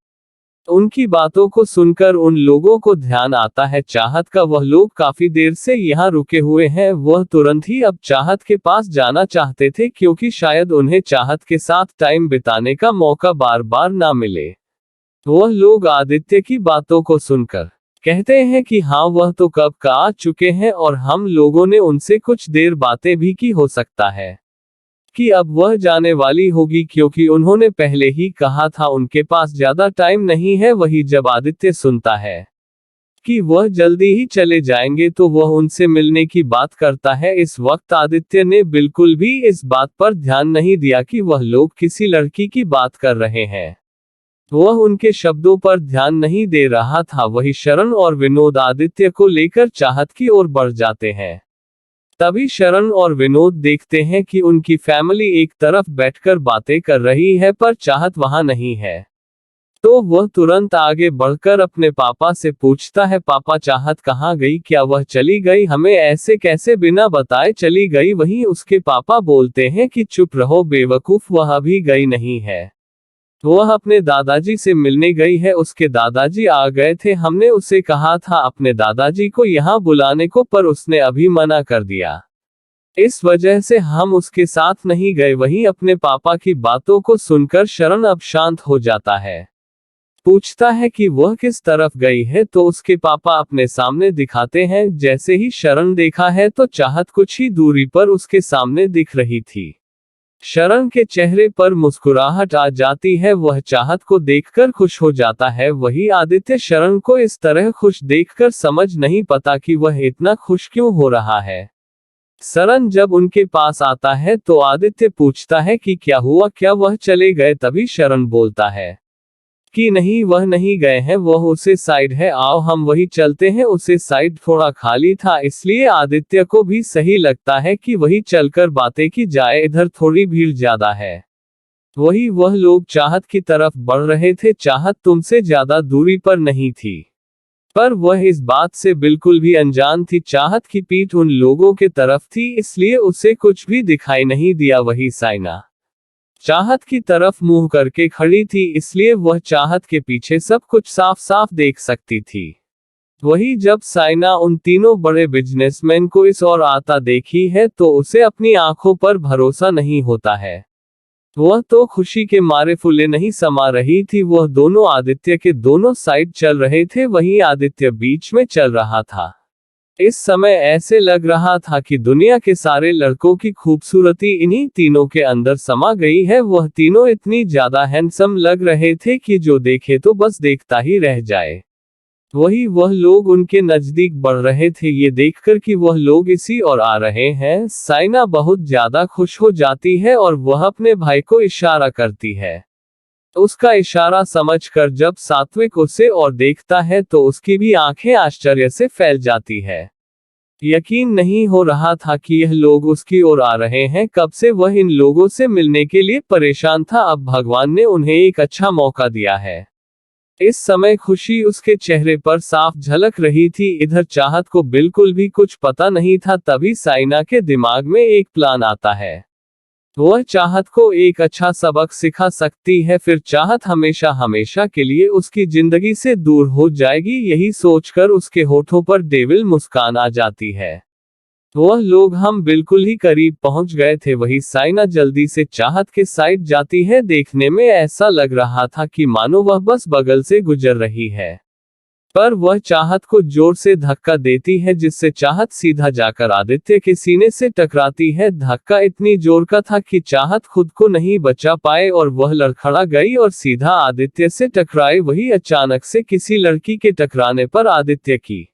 उनकी बातों को सुनकर उन लोगों को ध्यान आता है चाहत का वह लोग काफी देर से यहाँ रुके हुए हैं, वह तुरंत ही अब चाहत के पास जाना चाहते थे क्योंकि शायद उन्हें चाहत के साथ टाइम बिताने का मौका बार बार ना मिले। वह लोग आदित्य की बातों को सुनकर कहते हैं कि हाँ वह तो कब का आ चुके हैं और हम लोगों ने उनसे कुछ देर बातें भी की हो सकता है कि अब वह जाने वाली होगी क्योंकि उन्होंने पहले ही कहा था उनके पास ज्यादा टाइम नहीं है। वही जब आदित्य सुनता है कि वह जल्दी ही चले जाएंगे तो वह उनसे मिलने की बात करता है। इस वक्त आदित्य ने बिल्कुल भी इस बात पर ध्यान नहीं दिया कि वह लोग किसी लड़की की बात कर रहे हैं, वह उनके शब्दों पर ध्यान नहीं दे रहा था। वही शरण और विनोद आदित्य को लेकर चाहत की ओर बढ़ जाते हैं। तभी शरण और विनोद देखते हैं कि उनकी फैमिली एक तरफ बैठकर बातें कर रही है पर चाहत वहां नहीं है। तो वह तुरंत आगे बढ़कर अपने पापा से पूछता है, पापा चाहत कहाँ गई, क्या वह चली गई, हमें ऐसे कैसे बिना बताए चली गई। वहीं उसके पापा बोलते हैं कि चुप रहो बेवकूफ, वह अभी गई नहीं है, वह अपने दादाजी से मिलने गई है, उसके दादाजी आ गए थे, हमने उसे कहा था अपने दादाजी को यहाँ बुलाने को पर उसने अभी मना कर दिया, इस वजह से हम उसके साथ नहीं गए। वहीं अपने पापा की बातों को सुनकर शरण अब शांत हो जाता है, पूछता है कि वह किस तरफ गई है तो उसके पापा अपने सामने दिखाते हैं। जैसे ही शरण देखा है तो चाहत कुछ ही दूरी पर उसके सामने दिख रही थी। शरण के चेहरे पर मुस्कुराहट आ जाती है, वह चाहत को देखकर खुश हो जाता है। वही आदित्य शरण को इस तरह खुश देखकर समझ नहीं पाता कि वह इतना खुश क्यों हो रहा है। शरण जब उनके पास आता है तो आदित्य पूछता है कि क्या हुआ, क्या वह चले गए। तभी शरण बोलता है कि नहीं वह नहीं गए हैं, वह उसे साइड है, आओ हम वही चलते हैं। उसे साइड थोड़ा खाली था इसलिए आदित्य को भी सही लगता है कि वही चलकर बातें की जाए, इधर थोड़ी भीड़ ज्यादा है। वही वह लोग चाहत की तरफ बढ़ रहे थे। चाहत तुमसे ज्यादा दूरी पर नहीं थी पर वह इस बात से बिल्कुल भी अनजान थी। चाहत की पीठ उन लोगों के तरफ थी इसलिए उसे कुछ भी दिखाई नहीं दिया। वही साइना चाहत की तरफ मुंह करके खड़ी थी इसलिए वह चाहत के पीछे सब कुछ साफ साफ देख सकती थी। वही जब साइना उन तीनों बड़े बिजनेसमैन को इस ओर आता देखी है तो उसे अपनी आंखों पर भरोसा नहीं होता है। वह तो खुशी के मारे फूले नहीं समा रही थी। वह दोनों आदित्य के दोनों साइड चल रहे थे, वहीं आदित्य बीच में चल रहा था। इस समय ऐसे लग रहा था कि दुनिया के सारे लड़कों की खूबसूरती इन्हीं तीनों के अंदर समा गई है। वह तीनों इतनी ज्यादा हैंडसम लग रहे थे कि जो देखे तो बस देखता ही रह जाए। वही वह लोग उनके नजदीक बढ़ रहे थे। ये देखकर कि वह लोग इसी ओर आ रहे हैं, साइना बहुत ज्यादा खुश हो जाती है और वह अपने भाई को इशारा करती है। उसका इशारा समझकर जब सात्विक उसे और देखता है तो उसकी भी आंखें आश्चर्य से फैल जाती है। यकीन नहीं हो रहा था कि यह लोग उसकी ओर आ रहे हैं। कब से वह इन लोगों से मिलने के लिए परेशान था, अब भगवान ने उन्हें एक अच्छा मौका दिया है। इस समय खुशी उसके चेहरे पर साफ झलक रही थी। इधर चाहत को बिल्कुल भी कुछ पता नहीं था। तभी साइना के दिमाग में एक प्लान आता है, वह चाहत को एक अच्छा सबक सिखा सकती है, फिर चाहत हमेशा हमेशा के लिए उसकी जिंदगी से दूर हो जाएगी। यही सोचकर उसके होठों पर डेविल मुस्कान आ जाती है। वह लोग हम बिल्कुल ही करीब पहुंच गए थे। वही साइना जल्दी से चाहत के साइड जाती है। देखने में ऐसा लग रहा था कि मानो वह बस बगल से गुजर रही है, पर वह चाहत को जोर से धक्का देती है जिससे चाहत सीधा जाकर आदित्य के सीने से टकराती है। धक्का इतनी जोर का था कि चाहत खुद को नहीं बचा पाए और वह लड़खड़ा गई और सीधा आदित्य से टकराए। वही अचानक से किसी लड़की के टकराने पर आदित्य की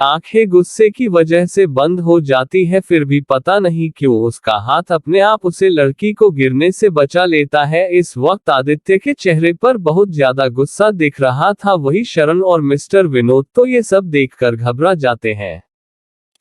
आंखें गुस्से की वजह से बंद हो जाती है, फिर भी पता नहीं क्यों उसका हाथ अपने आप उसे लड़की को गिरने से बचा लेता है। इस वक्त आदित्य के चेहरे पर बहुत ज्यादा गुस्सा दिख रहा था। वही शरण और मिस्टर विनोद तो ये सब देखकर घबरा जाते हैं,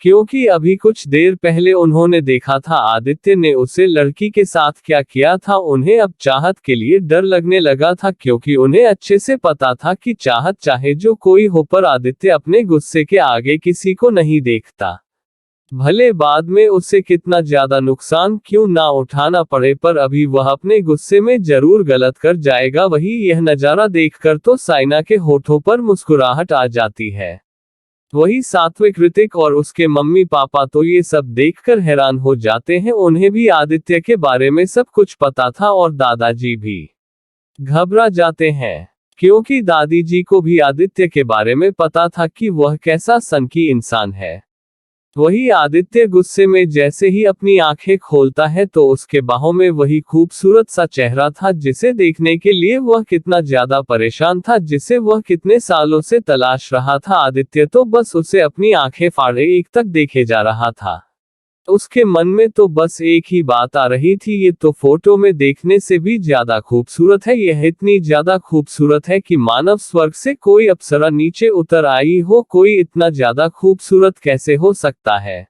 क्योंकि अभी कुछ देर पहले उन्होंने देखा था आदित्य ने उसे लड़की के साथ क्या किया था। उन्हें अब चाहत के लिए डर लगने लगा था, क्योंकि उन्हें अच्छे से पता था कि चाहत चाहे जो कोई हो पर आदित्य अपने गुस्से के आगे किसी को नहीं देखता। भले बाद में उसे कितना ज्यादा नुकसान क्यों ना उठाना पड़े, पर अभी वह अपने गुस्से में जरूर गलत कर जाएगा। वही यह नजारा देखकर तो साइना के होठों पर मुस्कुराहट आ जाती है। वही सात्विक, ऋतिक और उसके मम्मी पापा तो ये सब देखकर हैरान हो जाते हैं। उन्हें भी आदित्य के बारे में सब कुछ पता था और दादाजी भी घबरा जाते हैं, क्योंकि दादी जी को भी आदित्य के बारे में पता था कि वह कैसा सनकी इंसान है। वही आदित्य गुस्से में जैसे ही अपनी आंखें खोलता है तो उसके बाहों में वही खूबसूरत सा चेहरा था जिसे देखने के लिए वह कितना ज्यादा परेशान था, जिसे वह कितने सालों से तलाश रहा था। आदित्य तो बस उसे अपनी आंखें फाड़े एक तक देखे जा रहा था। उसके मन में तो बस एक ही बात आ रही थी, ये तो फोटो में देखने से भी ज्यादा खूबसूरत है। यह इतनी ज्यादा खूबसूरत है कि मानव स्वर्ग से कोई अप्सरा नीचे उतर आई हो। कोई इतना ज्यादा खूबसूरत कैसे हो सकता है?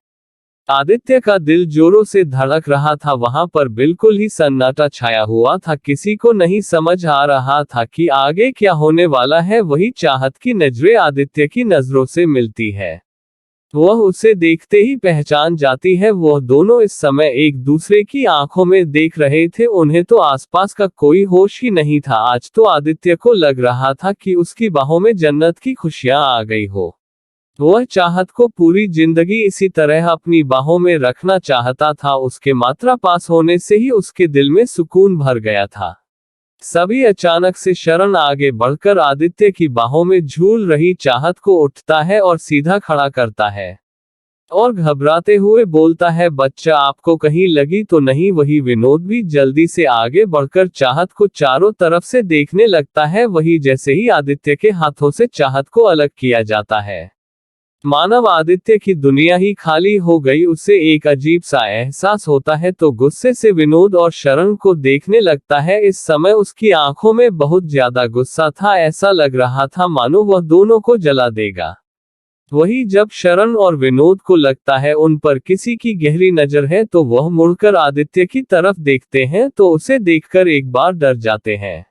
आदित्य का दिल जोरों से धड़क रहा था। वहां पर बिल्कुल ही सन्नाटा छाया हुआ था। किसी को नहीं समझ आ रहा था कि आगे क्या होने वाला है। वही चाहत की नजरें आदित्य की नजरों से मिलती है। वह उसे देखते ही पहचान जाती है। वह दोनों इस समय एक दूसरे की आंखों में देख रहे थे। उन्हें तो आसपास का कोई होश ही नहीं था। आज तो आदित्य को लग रहा था कि उसकी बाहों में जन्नत की खुशियां आ गई हो। वह चाहत को पूरी जिंदगी इसी तरह अपनी बाहों में रखना चाहता था। उसके मात्रा पास होने से ही उसके दिल में सुकून भर गया था। सभी अचानक से शरण आगे बढ़कर आदित्य की बाहों में झूल रही चाहत को उठता है और सीधा खड़ा करता है और घबराते हुए बोलता है, बच्चा आपको कहीं लगी तो नहीं? वही विनोद भी जल्दी से आगे बढ़कर चाहत को चारों तरफ से देखने लगता है। वही जैसे ही आदित्य के हाथों से चाहत को अलग किया जाता है, मानव आदित्य की दुनिया ही खाली हो गई। उसे एक अजीब सा एहसास होता है तो गुस्से से विनोद और शरण को देखने लगता है। इस समय उसकी आंखों में बहुत ज्यादा गुस्सा था। ऐसा लग रहा था मानो वह दोनों को जला देगा। वही जब शरण और विनोद को लगता है उन पर किसी की गहरी नजर है तो वह मुड़कर आदित्य की तरफ देखते हैं तो उसे देखकर एक बार डर जाते हैं।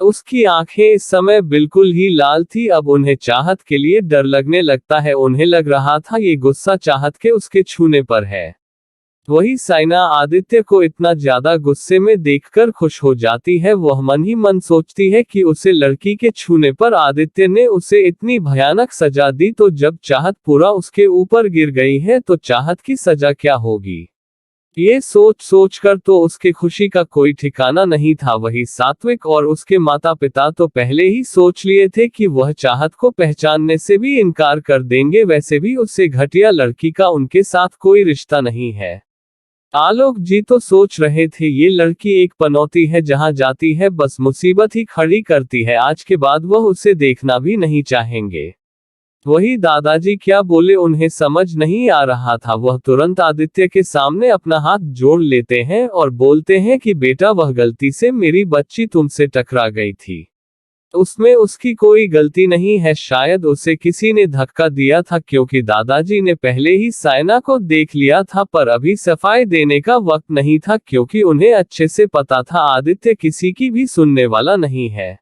उसकी आंखें इस समय बिल्कुल ही लाल थी। अब उन्हें चाहत के लिए डर लगने लगता है। उन्हें लग रहा था ये गुस्सा चाहत के उसके छूने पर है। वही साइना आदित्य को इतना ज्यादा गुस्से में देखकर खुश हो जाती है। वह मन ही मन सोचती है कि उसे लड़की के छूने पर आदित्य ने उसे इतनी भयानक सजा दी, तो जब चाहत पूरा उसके ऊपर गिर गई है तो चाहत की सजा क्या होगी? ये सोच सोच कर तो उसके खुशी का कोई ठिकाना नहीं था। वही सात्विक और उसके माता पिता तो पहले ही सोच लिए थे कि वह चाहत को पहचानने से भी इनकार कर देंगे। वैसे भी उससे घटिया लड़की का उनके साथ कोई रिश्ता नहीं है। आलोक जी तो सोच रहे थे ये लड़की एक पनौती है, जहां जाती है बस मुसीबत ही खड़ी करती है। आज के बाद वह उसे देखना भी नहीं चाहेंगे। वही दादाजी क्या बोले उन्हें समझ नहीं आ रहा था। वह तुरंत आदित्य के सामने अपना हाथ जोड़ लेते हैं और बोलते हैं कि बेटा, वह गलती से मेरी बच्ची तुमसे टकरा गई थी। उसमें उसकी कोई गलती नहीं है। शायद उसे किसी ने धक्का दिया था, क्योंकि दादाजी ने पहले ही साइना को देख लिया था। पर अभी सफाई देने का वक्त नहीं था, क्योंकि उन्हें अच्छे से पता था आदित्य किसी की भी सुनने वाला नहीं है।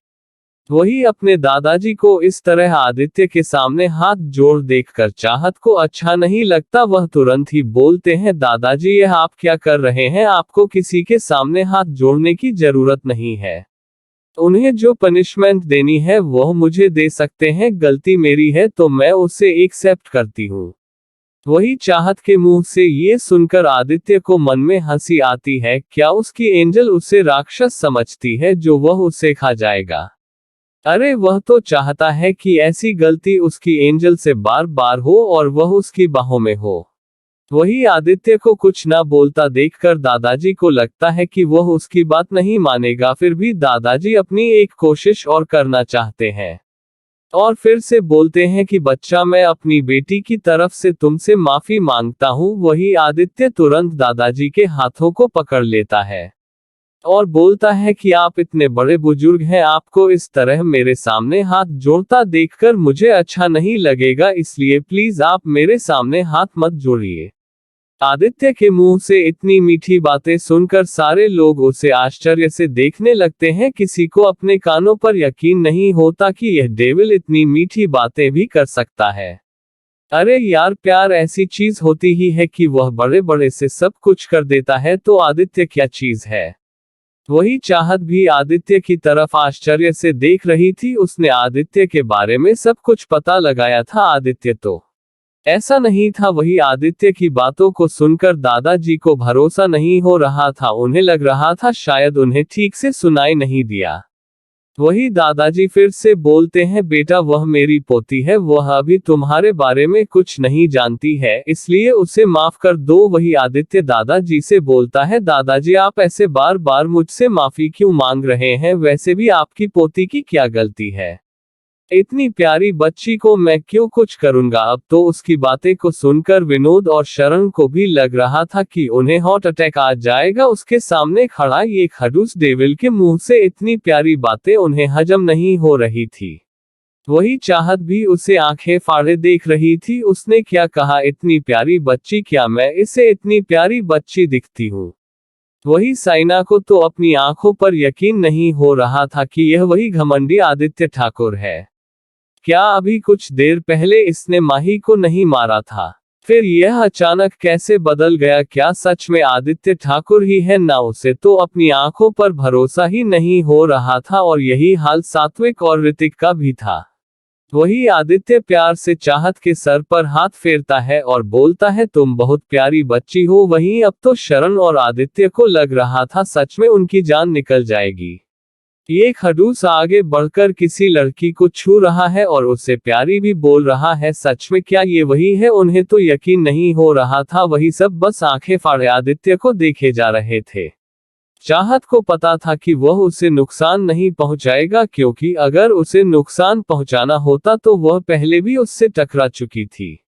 वही अपने दादाजी को इस तरह आदित्य के सामने हाथ जोड़ देखकर चाहत को अच्छा नहीं लगता। वह तुरंत ही बोलते हैं, दादाजी यह आप क्या कर रहे हैं? आपको किसी के सामने हाथ जोड़ने की जरूरत नहीं है। उन्हें जो पनिशमेंट देनी है वह मुझे दे सकते हैं। गलती मेरी है तो मैं उसे एक्सेप्ट करती हूँ। वही चाहत के मुंह से ये सुनकर आदित्य को मन में हंसी आती है। क्या उसकी एंजल उसे राक्षस समझती है जो वह उसे खा जाएगा? अरे वह तो चाहता है कि ऐसी गलती उसकी एंजल से बार बार हो और वह उसकी बाहों में हो। वही आदित्य को कुछ ना बोलता देखकर दादाजी को लगता है कि वह उसकी बात नहीं मानेगा। फिर भी दादाजी अपनी एक कोशिश और करना चाहते हैं और फिर से बोलते हैं कि बच्चा, मैं अपनी बेटी की तरफ से तुमसे माफी मांगता हूँ। वही आदित्य तुरंत दादाजी के हाथों को पकड़ लेता है और बोलता है कि आप इतने बड़े बुजुर्ग हैं, आपको इस तरह मेरे सामने हाथ जोड़ता देखकर मुझे अच्छा नहीं लगेगा, इसलिए प्लीज आप मेरे सामने हाथ मत जोड़िए। आदित्य के मुंह से इतनी मीठी बातें सुनकर सारे लोग उसे आश्चर्य से देखने लगते हैं। किसी को अपने कानों पर यकीन नहीं होता कि यह डेविल इतनी मीठी बातें भी कर सकता है। अरे यार, प्यार ऐसी चीज होती ही है कि वह बड़े बड़े से सब कुछ कर देता है, तो आदित्य क्या चीज है। वही चाहत भी आदित्य की तरफ आश्चर्य से देख रही थी। उसने आदित्य के बारे में सब कुछ पता लगाया था। आदित्य तो ऐसा नहीं था। वही आदित्य की बातों को सुनकर दादाजी को भरोसा नहीं हो रहा था। उन्हें लग रहा था शायद उन्हें ठीक से सुनाई नहीं दिया। वही दादाजी फिर से बोलते हैं, बेटा वह मेरी पोती है, वह अभी तुम्हारे बारे में कुछ नहीं जानती है, इसलिए उसे माफ कर दो। वही आदित्य दादाजी से बोलता है, दादाजी आप ऐसे बार बार मुझसे माफी क्यों मांग रहे हैं, वैसे भी आपकी पोती की क्या गलती है। इतनी प्यारी बच्ची को मैं क्यों कुछ करूंगा। अब तो उसकी बातें को सुनकर विनोद और शरण को भी लग रहा था कि उन्हें हार्ट अटैक आ जाएगा। उसके सामने खड़ा ये खड़ूस डेविल के मुंह से इतनी प्यारी बातें उन्हें हजम नहीं हो रही थी। वही चाहत भी उसे आंखें फाड़े देख रही थी। उसने क्या कहा, इतनी प्यारी बच्ची, क्या मैं इसे इतनी प्यारी बच्ची दिखती हूँ। वही साइना को तो अपनी आंखों पर यकीन नहीं हो रहा था कि यह वही घमंडी आदित्य ठाकुर है। क्या अभी कुछ देर पहले इसने माही को नहीं मारा था, फिर यह अचानक कैसे बदल गया। क्या सच में आदित्य ठाकुर ही है ना। उसे तो अपनी आंखों पर भरोसा ही नहीं हो रहा था। और यही हाल सात्विक और ऋतिक का भी था। वही आदित्य प्यार से चाहत के सर पर हाथ फेरता है और बोलता है, तुम बहुत प्यारी बच्ची हो। वहीं अब तो शरण और आदित्य को लग रहा था सच में उनकी जान निकल जाएगी। ये खड़ूस आगे बढ़कर किसी लड़की को छू रहा है और उसे प्यारी भी बोल रहा है। सच में क्या ये वही है। उन्हें तो यकीन नहीं हो रहा था। वही सब बस आंखें फाड़े आदित्य को देखे जा रहे थे। चाहत को पता था कि वह उसे नुकसान नहीं पहुंचाएगा, क्योंकि अगर उसे नुकसान पहुंचाना होता तो वह पहले भी उससे टकरा चुकी थी,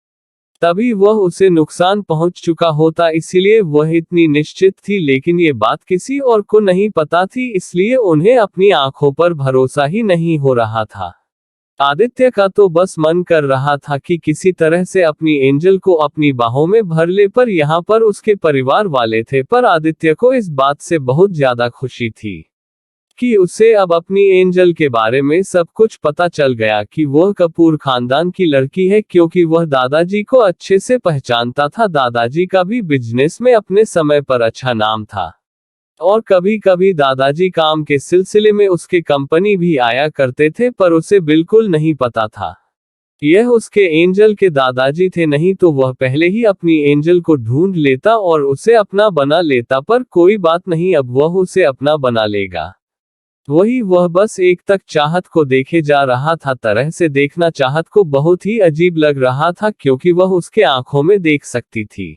तभी वह उसे नुकसान पहुंच चुका होता। इसीलिए वह इतनी निश्चित थी। लेकिन ये बात किसी और को नहीं पता थी, इसलिए उन्हें अपनी आंखों पर भरोसा ही नहीं हो रहा था। आदित्य का तो बस मन कर रहा था कि किसी तरह से अपनी एंजल को अपनी बाहों में भर ले, पर यहाँ पर उसके परिवार वाले थे। पर आदित्य को इस बात से बहुत ज्यादा खुशी थी कि उसे अब अपनी एंजल के बारे में सब कुछ पता चल गया कि वह कपूर खानदान की लड़की है, क्योंकि वह दादाजी को अच्छे से पहचानता था। दादाजी का भी बिजनेस में अपने समय पर अच्छा नाम था और कभी कभी दादाजी काम के सिलसिले में उसके कंपनी भी आया करते थे, पर उसे बिल्कुल नहीं पता था यह उसके एंजल के दादाजी थे। नहीं तो वह पहले ही अपनी एंजल को ढूंढ लेता और उसे अपना बना लेता। पर कोई बात नहीं, अब वह उसे अपना बना लेगा। वह बस एक तक चाहत को देखे जा रहा था। तरह से देखना चाहत को बहुत ही अजीब लग रहा था, क्योंकि वह उसके आंखों में देख सकती थी।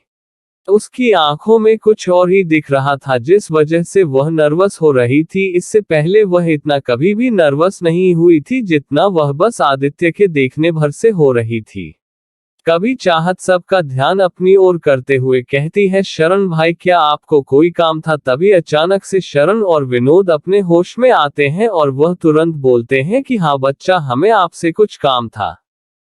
उसकी आंखों में कुछ और ही दिख रहा था, जिस वजह से वह नर्वस हो रही थी। इससे पहले वह इतना कभी भी नर्वस नहीं हुई थी जितना वह बस आदित्य के देखने भर से हो रही थी। कभी चाहत सबका ध्यान अपनी ओर करते हुए कहती है, शरण भाई क्या आपको कोई काम था। तभी अचानक से शरण और विनोद अपने होश में आते हैं और वह तुरंत बोलते हैं कि हाँ बच्चा, हमें आपसे कुछ काम था,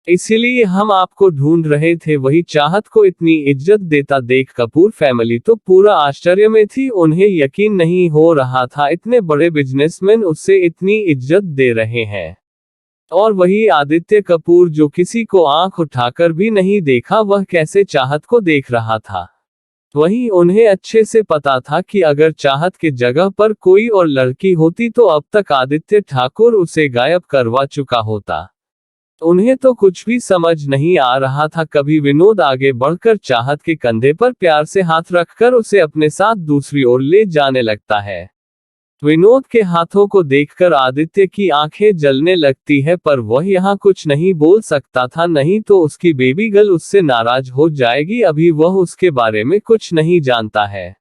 इसीलिए हम आपको ढूंढ रहे थे। वही चाहत को इतनी इज्जत देता देख कपूर फैमिली तो पूरा आश्चर्य में थी। उन्हें यकीन नहीं हो रहा था इतने बड़े बिजनेसमैन उससे इतनी इज्जत दे रहे हैं। और वही आदित्य कपूर, जो किसी को आंख उठाकर भी नहीं देखा, वह कैसे चाहत को देख रहा था। वहीं उन्हें अच्छे से पता था कि अगर चाहत के जगह पर कोई और लड़की होती तो अब तक आदित्य ठाकुर उसे गायब करवा चुका होता। उन्हें तो कुछ भी समझ नहीं आ रहा था। कभी विनोद आगे बढ़कर चाहत के कंधे पर प्यार से हाथ रखकर उसे अपने साथ दूसरी ओर ले जाने लगता है। विनोद के हाथों को देखकर आदित्य की आंखें जलने लगती है, पर वह यहाँ कुछ नहीं बोल सकता था, नहीं तो उसकी बेबी गर्ल उससे नाराज हो जाएगी। अभी वह उसके बारे में कुछ नहीं जानता है।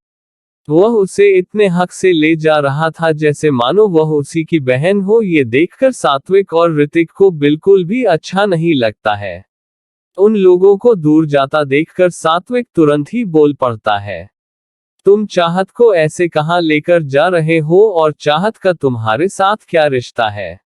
वह उसे इतने हक से ले जा रहा था जैसे मानो वह उसी की बहन हो। ये देखकर सात्विक और ऋतिक को बिल्कुल भी अच्छा नहीं लगता है। उन लोगों को दूर जाता देखकर सात्विक तुरंत ही बोल पड़ता है, तुम चाहत को ऐसे कहां लेकर जा रहे हो, और चाहत का तुम्हारे साथ क्या रिश्ता है।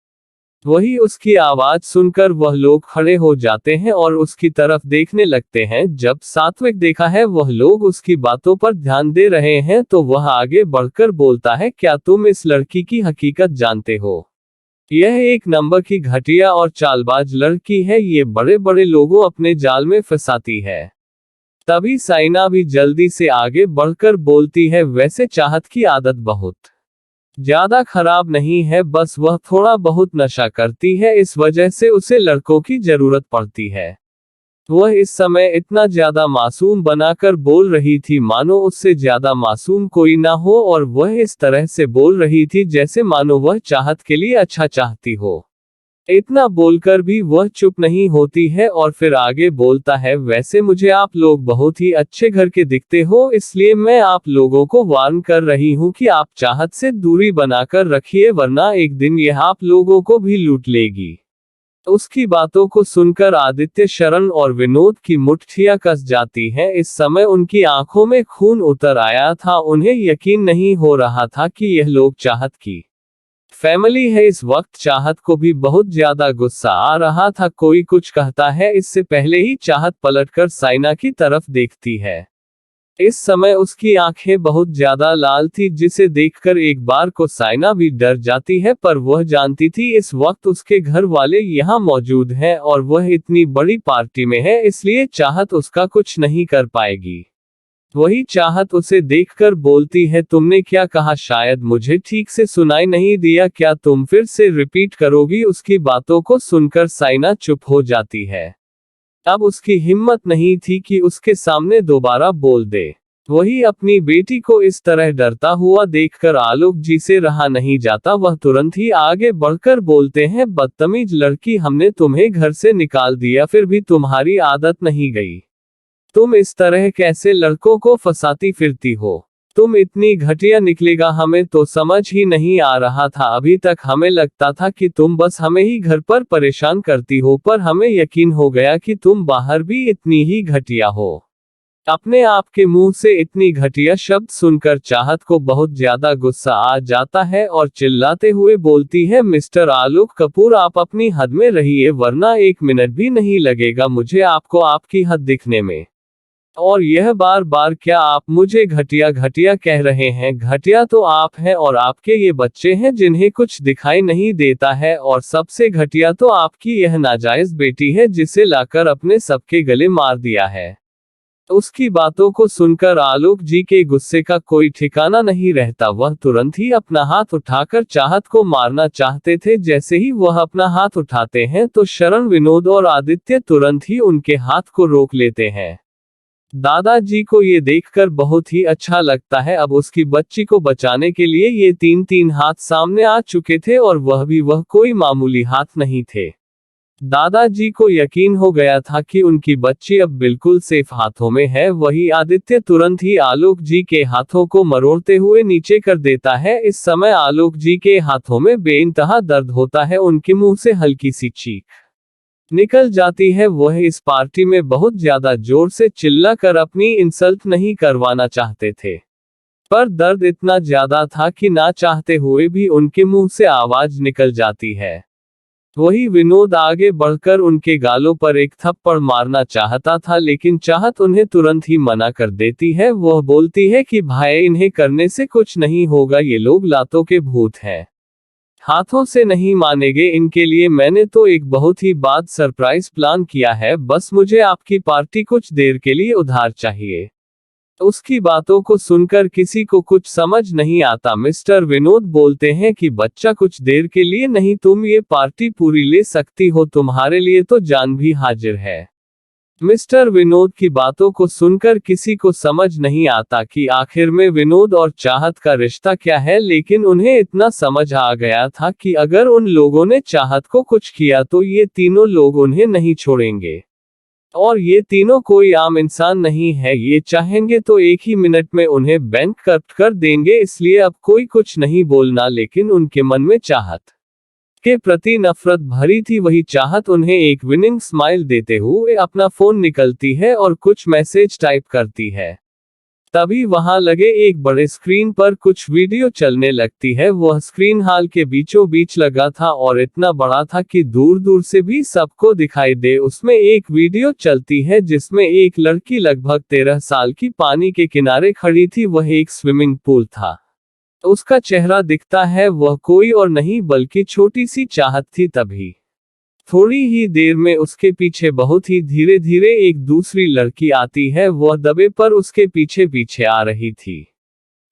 वही उसकी आवाज सुनकर वह लोग खड़े हो जाते हैं और उसकी तरफ देखने लगते हैं। जब सात्विक देखा है वह लोग उसकी बातों पर ध्यान दे रहे हैं, तो वह आगे बढ़कर बोलता है, क्या तुम इस लड़की की हकीकत जानते हो। यह एक नंबर की घटिया और चालबाज लड़की है, ये बड़े बड़े लोगों अपने जाल में फंसाती है। तभी साइना भी जल्दी से आगे बढ़कर बोलती है, वैसे चाहत की आदत बहुत ज्यादा खराब नहीं है, बस वह थोड़ा बहुत नशा करती है, इस वजह से उसे लड़कों की जरूरत पड़ती है। वह इस समय इतना ज्यादा मासूम बनाकर बोल रही थी मानो उससे ज्यादा मासूम कोई ना हो, और वह इस तरह से बोल रही थी जैसे मानो वह चाहत के लिए अच्छा चाहती हो। इतना बोलकर भी वह चुप नहीं होती है और फिर आगे बोलता है, वैसे मुझे आप लोग बहुत ही अच्छे घर के दिखते हो, इसलिए मैं आप लोगों को वार्न कर रही हूँ कि आप चाहत से दूरी बनाकर रखिए, वरना एक दिन यह आप लोगों को भी लूट लेगी। उसकी बातों को सुनकर आदित्य, शरण और विनोद की मुट्ठियां कस जाती हैं। इस समय उनकी आंखों में खून उतर आया था, उन्हें यकीन नहीं हो रहा था कि यह लोग चाहत की फैमिली है। इस वक्त चाहत को भी बहुत ज्यादा गुस्सा आ रहा था। कोई कुछ कहता है इससे पहले ही चाहत पलटकर साइना की तरफ देखती है। इस समय उसकी आंखें बहुत ज्यादा लाल थी, जिसे देखकर एक बार को साइना भी डर जाती है, पर वह जानती थी इस वक्त उसके घर वाले यहाँ मौजूद हैं और वह इतनी बड़ी पार्टी में है, इसलिए चाहत उसका कुछ नहीं कर पाएगी। वही चाहत उसे देखकर बोलती है, तुमने क्या कहा? शायद मुझे ठीक से सुनाई नहीं दिया, क्या तुम फिर से रिपीट करोगी? उसकी बातों को सुनकर साइना चुप हो जाती है। अब उसकी हिम्मत नहीं थी कि उसके सामने दोबारा बोल दे। वही अपनी बेटी को इस तरह डरता हुआ देखकर आलोक जी से रहा नहीं जाता। वह तुरंत ही आगे बढ़कर बोलते हैं, बदतमीज लड़की, हमने तुम्हें घर से निकाल दिया, फिर भी तुम्हारी आदत नहीं गई। तुम इस तरह कैसे लड़कों को फंसाती फिरती हो? तुम इतनी घटिया निकलेगा हमें तो समझ ही नहीं आ रहा था। अभी तक हमें लगता था कि तुम बस हमें ही घर पर परेशान करती हो, पर हमें यकीन हो गया कि तुम बाहर भी इतनी ही घटिया हो। अपने आप के मुंह से इतनी घटिया शब्द सुनकर चाहत को बहुत ज्यादा गुस्सा आ जाता है और चिल्लाते हुए बोलती है, मिस्टर आलोक कपूर, आप अपनी हद में रहिए, वरना एक मिनट भी नहीं लगेगा मुझे आपको आपकी हद दिखने में। और यह बार बार क्या आप मुझे घटिया घटिया कह रहे हैं? घटिया तो आप हैं और आपके ये बच्चे हैं जिन्हें कुछ दिखाई नहीं देता है, और सबसे घटिया तो आपकी यह नाजायज बेटी है जिसे लाकर अपने सबके गले मार दिया है। उसकी बातों को सुनकर आलोक जी के गुस्से का कोई ठिकाना नहीं रहता। वह तुरंत ही अपना हाथ उठाकर चाहत को मारना चाहते थे। जैसे ही वह अपना हाथ उठाते हैं तो शरण, विनोद और आदित्य तुरंत ही उनके हाथ को रोक लेते हैं। दादाजी को ये देखकर बहुत ही अच्छा लगता है। अब उसकी बच्ची को बचाने के लिए ये तीन तीन हाथ सामने आ चुके थे, और वह कोई मामूली हाथ नहीं थे। दादाजी को यकीन हो गया था कि उनकी बच्ची अब बिल्कुल सेफ हाथों में है। वही आदित्य तुरंत ही आलोक जी के हाथों को मरोड़ते हुए नीचे कर देता है। इस समय आलोक जी के हाथों में बेइंतहा दर्द होता है, उनके मुंह से हल्की सी चीख निकल जाती है। वह इस पार्टी में बहुत ज्यादा जोर से चिल्ला कर अपनी इंसल्ट नहीं करवाना चाहते थे, पर दर्द इतना ज्यादा था कि ना चाहते हुए भी उनके मुंह से आवाज निकल जाती है। वही विनोद आगे बढ़कर उनके गालों पर एक थप्पड़ मारना चाहता था, लेकिन चाहत उन्हें तुरंत ही मना कर देती है। वह बोलती है कि भाई, इन्हें करने से कुछ नहीं होगा, ये लोग लातों के भूत हैं, हाथों से नहीं मानेंगे। इनके लिए मैंने तो एक बहुत ही बाद सरप्राइज प्लान किया है, बस मुझे आपकी पार्टी कुछ देर के लिए उधार चाहिए। उसकी बातों को सुनकर किसी को कुछ समझ नहीं आता। मिस्टर विनोद बोलते हैं कि बच्चा, कुछ देर के लिए नहीं, तुम ये पार्टी पूरी ले सकती हो, तुम्हारे लिए तो जान भी हाजिर है। मिस्टर विनोद की बातों को सुनकर किसी को समझ नहीं आता कि आखिर में विनोद और चाहत का रिश्ता क्या है, लेकिन उन्हें इतना समझ आ गया था कि अगर उन लोगों ने चाहत को कुछ किया तो ये तीनों लोग उन्हें नहीं छोड़ेंगे। और ये तीनों कोई आम इंसान नहीं है, ये चाहेंगे तो एक ही मिनट में उन्हें बैंकक्रप्ट कर देंगे। इसलिए अब कोई कुछ नहीं बोलना, लेकिन उनके मन में चाहत के प्रति नफरत भरी थी। वही चाहत उन्हें एक विनिंग स्माइल देते हुए अपना फोन निकलती है और कुछ मैसेज टाइप करती है। तभी वहां लगे एक बड़े स्क्रीन पर कुछ वीडियो चलने लगती है। वह स्क्रीन हॉल के बीचों बीच लगा था और इतना बड़ा था कि दूर दूर से भी सबको दिखाई दे। उसमें एक वीडियो चलती है जिसमें एक लड़की लगभग 13 साल की पानी के किनारे खड़ी थी। वह एक स्विमिंग पूल था। उसका चेहरा दिखता है, वह कोई और नहीं बल्कि छोटी सी चाहत थी। तभी थोड़ी ही देर में उसके पीछे बहुत ही धीरे धीरे एक दूसरी लड़की आती है। वह दबे पर उसके पीछे पीछे आ रही थी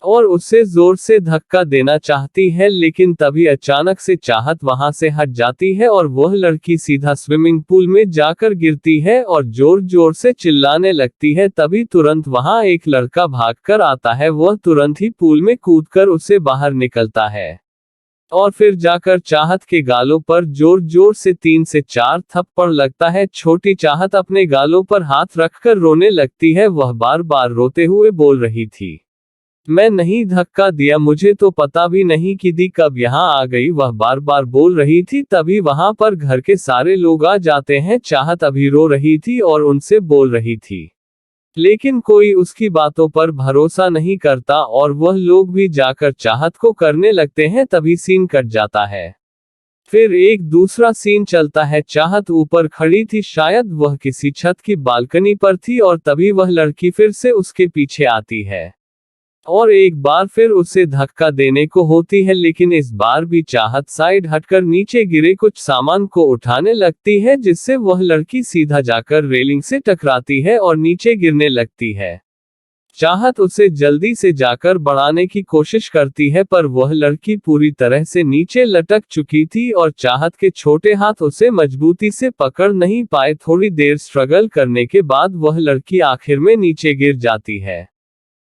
और उससे जोर से धक्का देना चाहती है, लेकिन तभी अचानक से चाहत वहां से हट जाती है और वह लड़की सीधा स्विमिंग पूल में जाकर गिरती है और जोर जोर से चिल्लाने लगती है। तभी तुरंत वहां एक लड़का भागकर आता है। वह तुरंत ही पूल में कूदकर उसे बाहर निकलता है और फिर जाकर चाहत के गालों पर जोर जोर से 3 से 4 थप्पड़ लगता है। छोटी चाहत अपने गालों पर हाथ रखकर रोने लगती है। वह बार बार रोते हुए बोल रही थी, मैं नहीं धक्का दिया, मुझे तो पता भी नहीं कि दी कब यहाँ आ गई। वह बार बार बोल रही थी। तभी वहां पर घर के सारे लोग आ जाते हैं। चाहत अभी रो रही थी और उनसे बोल रही थी, लेकिन कोई उसकी बातों पर भरोसा नहीं करता और वह लोग भी जाकर चाहत को करने लगते हैं। तभी सीन कट जाता है। फिर एक दूसरा सीन चलता है। चाहत ऊपर खड़ी थी, शायद वह किसी छत की बालकनी पर थी और तभी वह लड़की फिर से उसके पीछे आती है और एक बार फिर उसे धक्का देने को होती है, लेकिन इस बार भी चाहत साइड हटकर नीचे गिरे कुछ सामान को उठाने लगती है, जिससे वह लड़की सीधा जाकर रेलिंग से टकराती है और नीचे गिरने लगती है। चाहत उसे जल्दी से जाकर बढ़ाने की कोशिश करती है, पर वह लड़की पूरी तरह से नीचे लटक चुकी थी और चाहत के छोटे हाथ उसे मजबूती से पकड़ नहीं पाए। थोड़ी देर स्ट्रगल करने के बाद वह लड़की आखिर में नीचे गिर जाती है।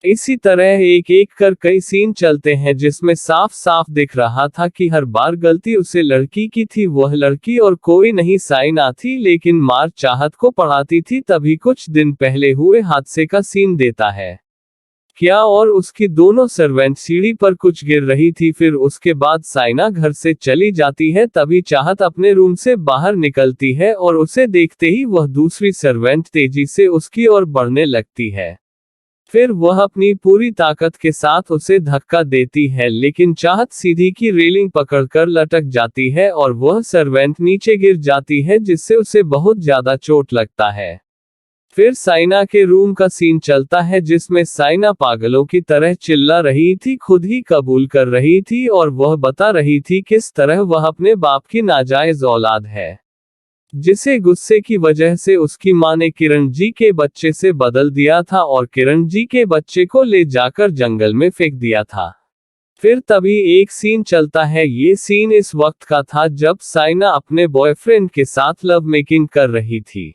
इसी तरह एक एक कर कई सीन चलते हैं, जिसमें साफ साफ दिख रहा था कि हर बार गलती उसे लड़की की थी। वह लड़की और कोई नहीं साइना थी, लेकिन मार चाहत को पढ़ाती थी। तभी कुछ दिन पहले हुए हादसे का सीन देता है। क्या और उसकी दोनों सर्वेंट सीढ़ी पर कुछ गिर रही थी। फिर उसके बाद साइना घर से चली जाती है। तभी चाहत अपने रूम से बाहर निकलती है और उसे देखते ही वह दूसरी सर्वेंट तेजी से उसकी ओर बढ़ने लगती है। फिर वह अपनी पूरी ताकत के साथ उसे धक्का देती है, लेकिन चाहत सीधी की रेलिंग पकड़कर लटक जाती है और वह सर्वेंट नीचे गिर जाती है, जिससे उसे बहुत ज्यादा चोट लगता है। फिर साइना के रूम का सीन चलता है, जिसमें साइना पागलों की तरह चिल्ला रही थी, खुद ही कबूल कर रही थी और वह बता रही थी किस तरह वह अपने बाप की नाजायज औलाद है, जिसे गुस्से की वजह से उसकी मां ने किरण जी के बच्चे से बदल दिया था और किरण जी के बच्चे को ले जाकर जंगल में फेंक दिया था। फिर तभी एक सीन चलता है। ये सीन इस वक्त का था जब साइना अपने बॉयफ्रेंड के साथ लव मेकिंग कर रही थी।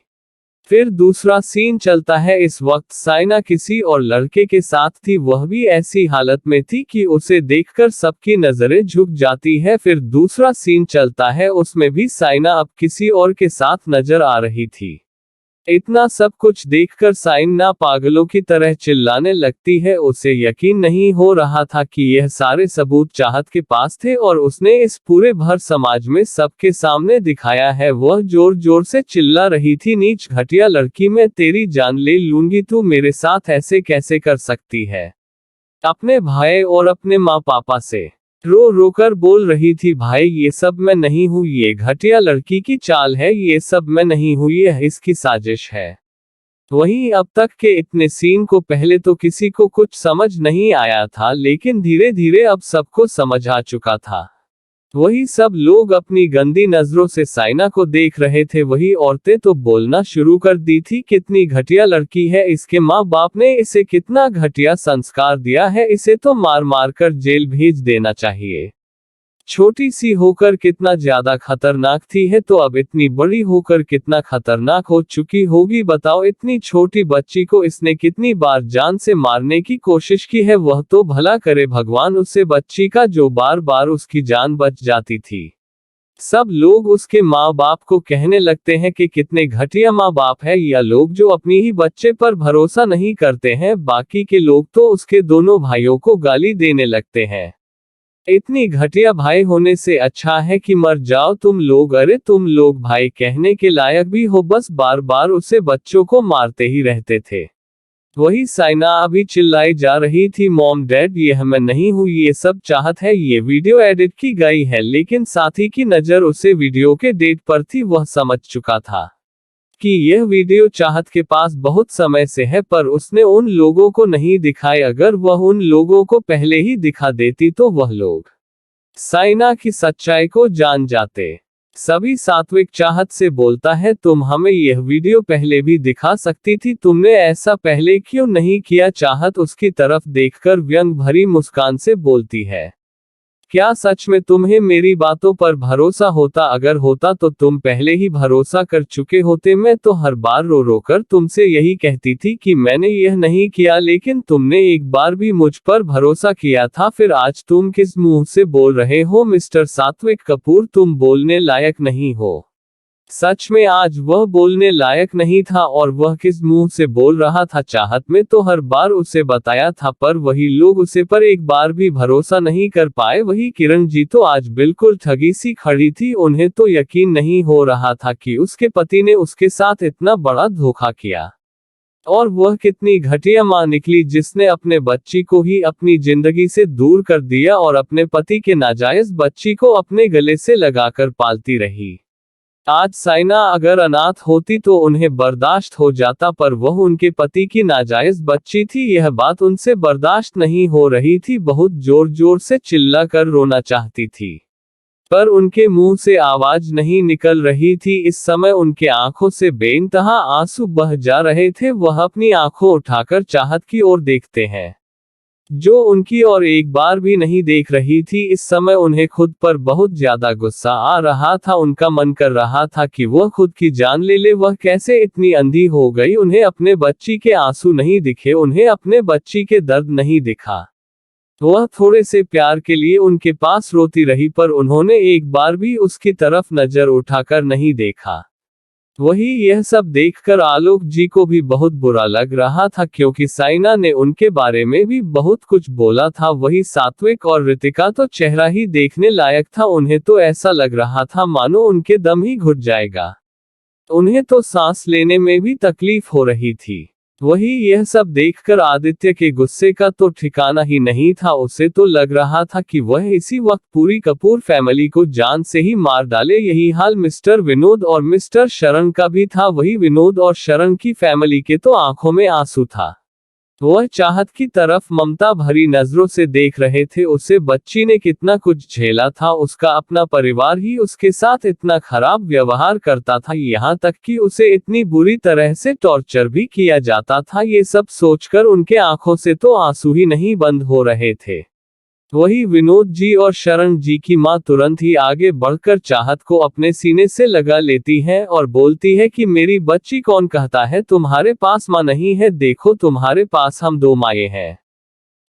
फिर दूसरा सीन चलता है। इस वक्त साइना किसी और लड़के के साथ थी, वह भी ऐसी हालत में थी कि उसे देखकर सबकी नजरें झुक जाती है। फिर दूसरा सीन चलता है, उसमें भी साइना अब किसी और के साथ नजर आ रही थी। इतना सब कुछ देखकर साइना पागलों की तरह चिल्लाने लगती है। उसे यकीन नहीं हो रहा था कि यह सारे सबूत चाहत के पास थे और उसने इस पूरे भर समाज में सबके सामने दिखाया है। वह जोर जोर से चिल्ला रही थी, नीच घटिया लड़की, मैं तेरी जान ले लूंगी, तू मेरे साथ ऐसे कैसे कर सकती है। अपने भाई और अपने माँ पापा से रो रो कर बोल रही थी, भाई ये सब मैं नहीं हूँ, ये घटिया लड़की की चाल है, ये सब मैं नहीं हूँ, ये इसकी साजिश है। वहीं अब तक के इतने सीन को पहले तो किसी को कुछ समझ नहीं आया था, लेकिन धीरे धीरे अब सबको समझ आ चुका था। वही सब लोग अपनी गंदी नजरों से साइना को देख रहे थे। वही औरतें तो बोलना शुरू कर दी थी, कितनी घटिया लड़की है, इसके माँ बाप ने इसे कितना घटिया संस्कार दिया है, इसे तो मार मार कर जेल भेज देना चाहिए। छोटी सी होकर कितना ज्यादा खतरनाक थी है, तो अब इतनी बड़ी होकर कितना खतरनाक हो चुकी होगी। बताओ, इतनी छोटी बच्ची को इसने कितनी बार जान से मारने की कोशिश की है। वह तो भला करे भगवान उससे बच्ची का, जो बार बार उसकी जान बच जाती थी। सब लोग उसके माँ बाप को कहने लगते हैं कि कितने घटिया माँ बाप है, या लोग जो अपनी ही बच्चे पर भरोसा नहीं करते हैं। बाकी के लोग तो उसके दोनों भाइयों को गाली देने लगते हैं। इतनी घटिया भाई होने से अच्छा है कि मर जाओ तुम लोग। अरे तुम लोग भाई कहने के लायक भी हो, बस बार बार उसे बच्चों को मारते ही रहते थे। वही साइना अभी चिल्लाई जा रही थी, मॉम डैड ये मैं नहीं हूँ, ये सब चाहत है, ये वीडियो एडिट की गई है। लेकिन साथी की नजर उसे वीडियो के डेट पर थी, वह समझ चुका था। कि यह वीडियो चाहत के पास बहुत समय से है, पर उसने उन लोगों को नहीं दिखाए। अगर वह उन लोगों को पहले ही दिखा देती तो वह लोग साइना की सच्चाई को जान जाते। सभी सात्विक चाहत से बोलता है, तुम हमें यह वीडियो पहले भी दिखा सकती थी, तुमने ऐसा पहले क्यों नहीं किया। चाहत उसकी तरफ देखकर व्यंग भरी मुस्कान से बोलती है, क्या सच में तुम्हें मेरी बातों पर भरोसा होता? अगर होता तो तुम पहले ही भरोसा कर चुके होते। मैं तो हर बार रो रो कर तुमसे यही कहती थी कि मैंने यह नहीं किया, लेकिन तुमने एक बार भी मुझ पर भरोसा किया था। फिर आज तुम किस मुंह से बोल रहे हो? मिस्टर सात्विक कपूर, तुम बोलने लायक नहीं हो। सच में आज वह बोलने लायक नहीं था। और वह किस मुंह से बोल रहा था? चाहत में तो हर बार उसे बताया था, पर वही लोग उसे पर एक बार भी भरोसा नहीं कर पाए। वही किरण जी तो आज बिल्कुल ठगी सी खड़ी थी। उन्हें तो यकीन नहीं हो रहा था कि उसके पति ने उसके साथ इतना बड़ा धोखा किया। और वह कितनी घटिया मां निकली, जिसने अपने बच्ची को ही अपनी जिंदगी से दूर कर दिया और अपने पति के नाजायज बच्ची को अपने गले से लगाकर पालती रही। आज साइना अगर अनाथ होती तो उन्हें बर्दाश्त हो जाता, पर वह उनके पति की नाजायज बच्ची थी। यह बात उनसे बर्दाश्त नहीं हो रही थी। बहुत जोर जोर से चिल्ला कर रोना चाहती थी, पर उनके मुंह से आवाज नहीं निकल रही थी। इस समय उनके आंखों से बेइंतहा आंसू बह जा रहे थे। वह अपनी आंखों उठाकर चाहत की ओर देखते हैं, जो उनकी ओर एक बार भी नहीं देख रही थी। इस समय उन्हें खुद पर बहुत ज्यादा गुस्सा आ रहा था। उनका मन कर रहा था कि वह खुद की जान ले ले। वह कैसे इतनी अंधी हो गई? उन्हें अपने बच्ची के आंसू नहीं दिखे, उन्हें अपने बच्ची के दर्द नहीं दिखा। वह थोड़े से प्यार के लिए उनके पास रोती रही, पर उन्होंने एक बार भी उसकी तरफ नजर उठाकर नहीं देखा। वही यह सब देखकर आलोक जी को भी बहुत बुरा लग रहा था, क्योंकि साइना ने उनके बारे में भी बहुत कुछ बोला था। वही सात्विक और रितिका तो चेहरा ही देखने लायक था। उन्हें तो ऐसा लग रहा था मानो उनके दम ही घुट जाएगा। उन्हें तो सांस लेने में भी तकलीफ हो रही थी। वही यह सब देखकर आदित्य के गुस्से का तो ठिकाना ही नहीं था। उसे तो लग रहा था कि वह इसी वक्त पूरी कपूर फैमिली को जान से ही मार डाले। यही हाल मिस्टर विनोद और मिस्टर शरण का भी था। वही विनोद और शरण की फैमिली के तो आंखों में आंसू था। वह चाहत की तरफ ममता भरी नजरों से देख रहे थे। उसे बच्ची ने कितना कुछ झेला था, उसका अपना परिवार ही उसके साथ इतना खराब व्यवहार करता था, यहाँ तक कि उसे इतनी बुरी तरह से टॉर्चर भी किया जाता था। ये सब सोचकर उनके आंखों से तो आंसू ही नहीं बंद हो रहे थे। वही विनोद जी और शरण जी की मां तुरंत ही आगे बढ़कर चाहत को अपने सीने से लगा लेती है और बोलती है कि मेरी बच्ची कौन कहता है तुम्हारे पास मां नहीं है? देखो तुम्हारे पास हम दो माएं हैं।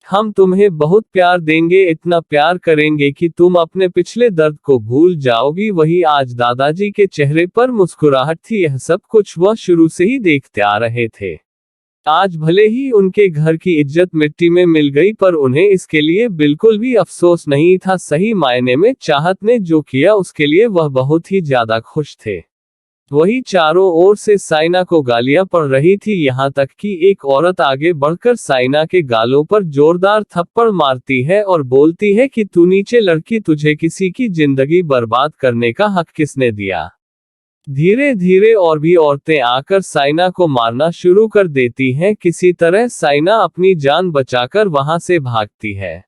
हम तुम्हें बहुत प्यार देंगे, इतना प्यार करेंगे कि तुम अपने पिछले दर्द को भूल जाओगी। वही आज दादाजी के चेहरे पर मुस्कुराहट थी। यह सब कुछ वह शुरू से ही देखते आ रहे थे। आज भले ही उनके घर की इज्जत मिट्टी में मिल गई, पर उन्हें इसके लिए बिल्कुल भी अफसोस नहीं था। सही मायने में चाहत ने जो किया उसके लिए वह बहुत ही ज्यादा खुश थे। वही चारों ओर से साइना को गालियां पड़ रही थी, यहाँ तक कि एक औरत आगे बढ़कर साइना के गालों पर जोरदार थप्पड़ मारती है और बोलती है कि तू नीचे लड़की, तुझे किसी की जिंदगी बर्बाद करने का हक किसने दिया? धीरे धीरे और भी औरतें आकर साइना को मारना शुरू कर देती हैं। किसी तरह साइना अपनी जान बचाकर वहां से भागती है।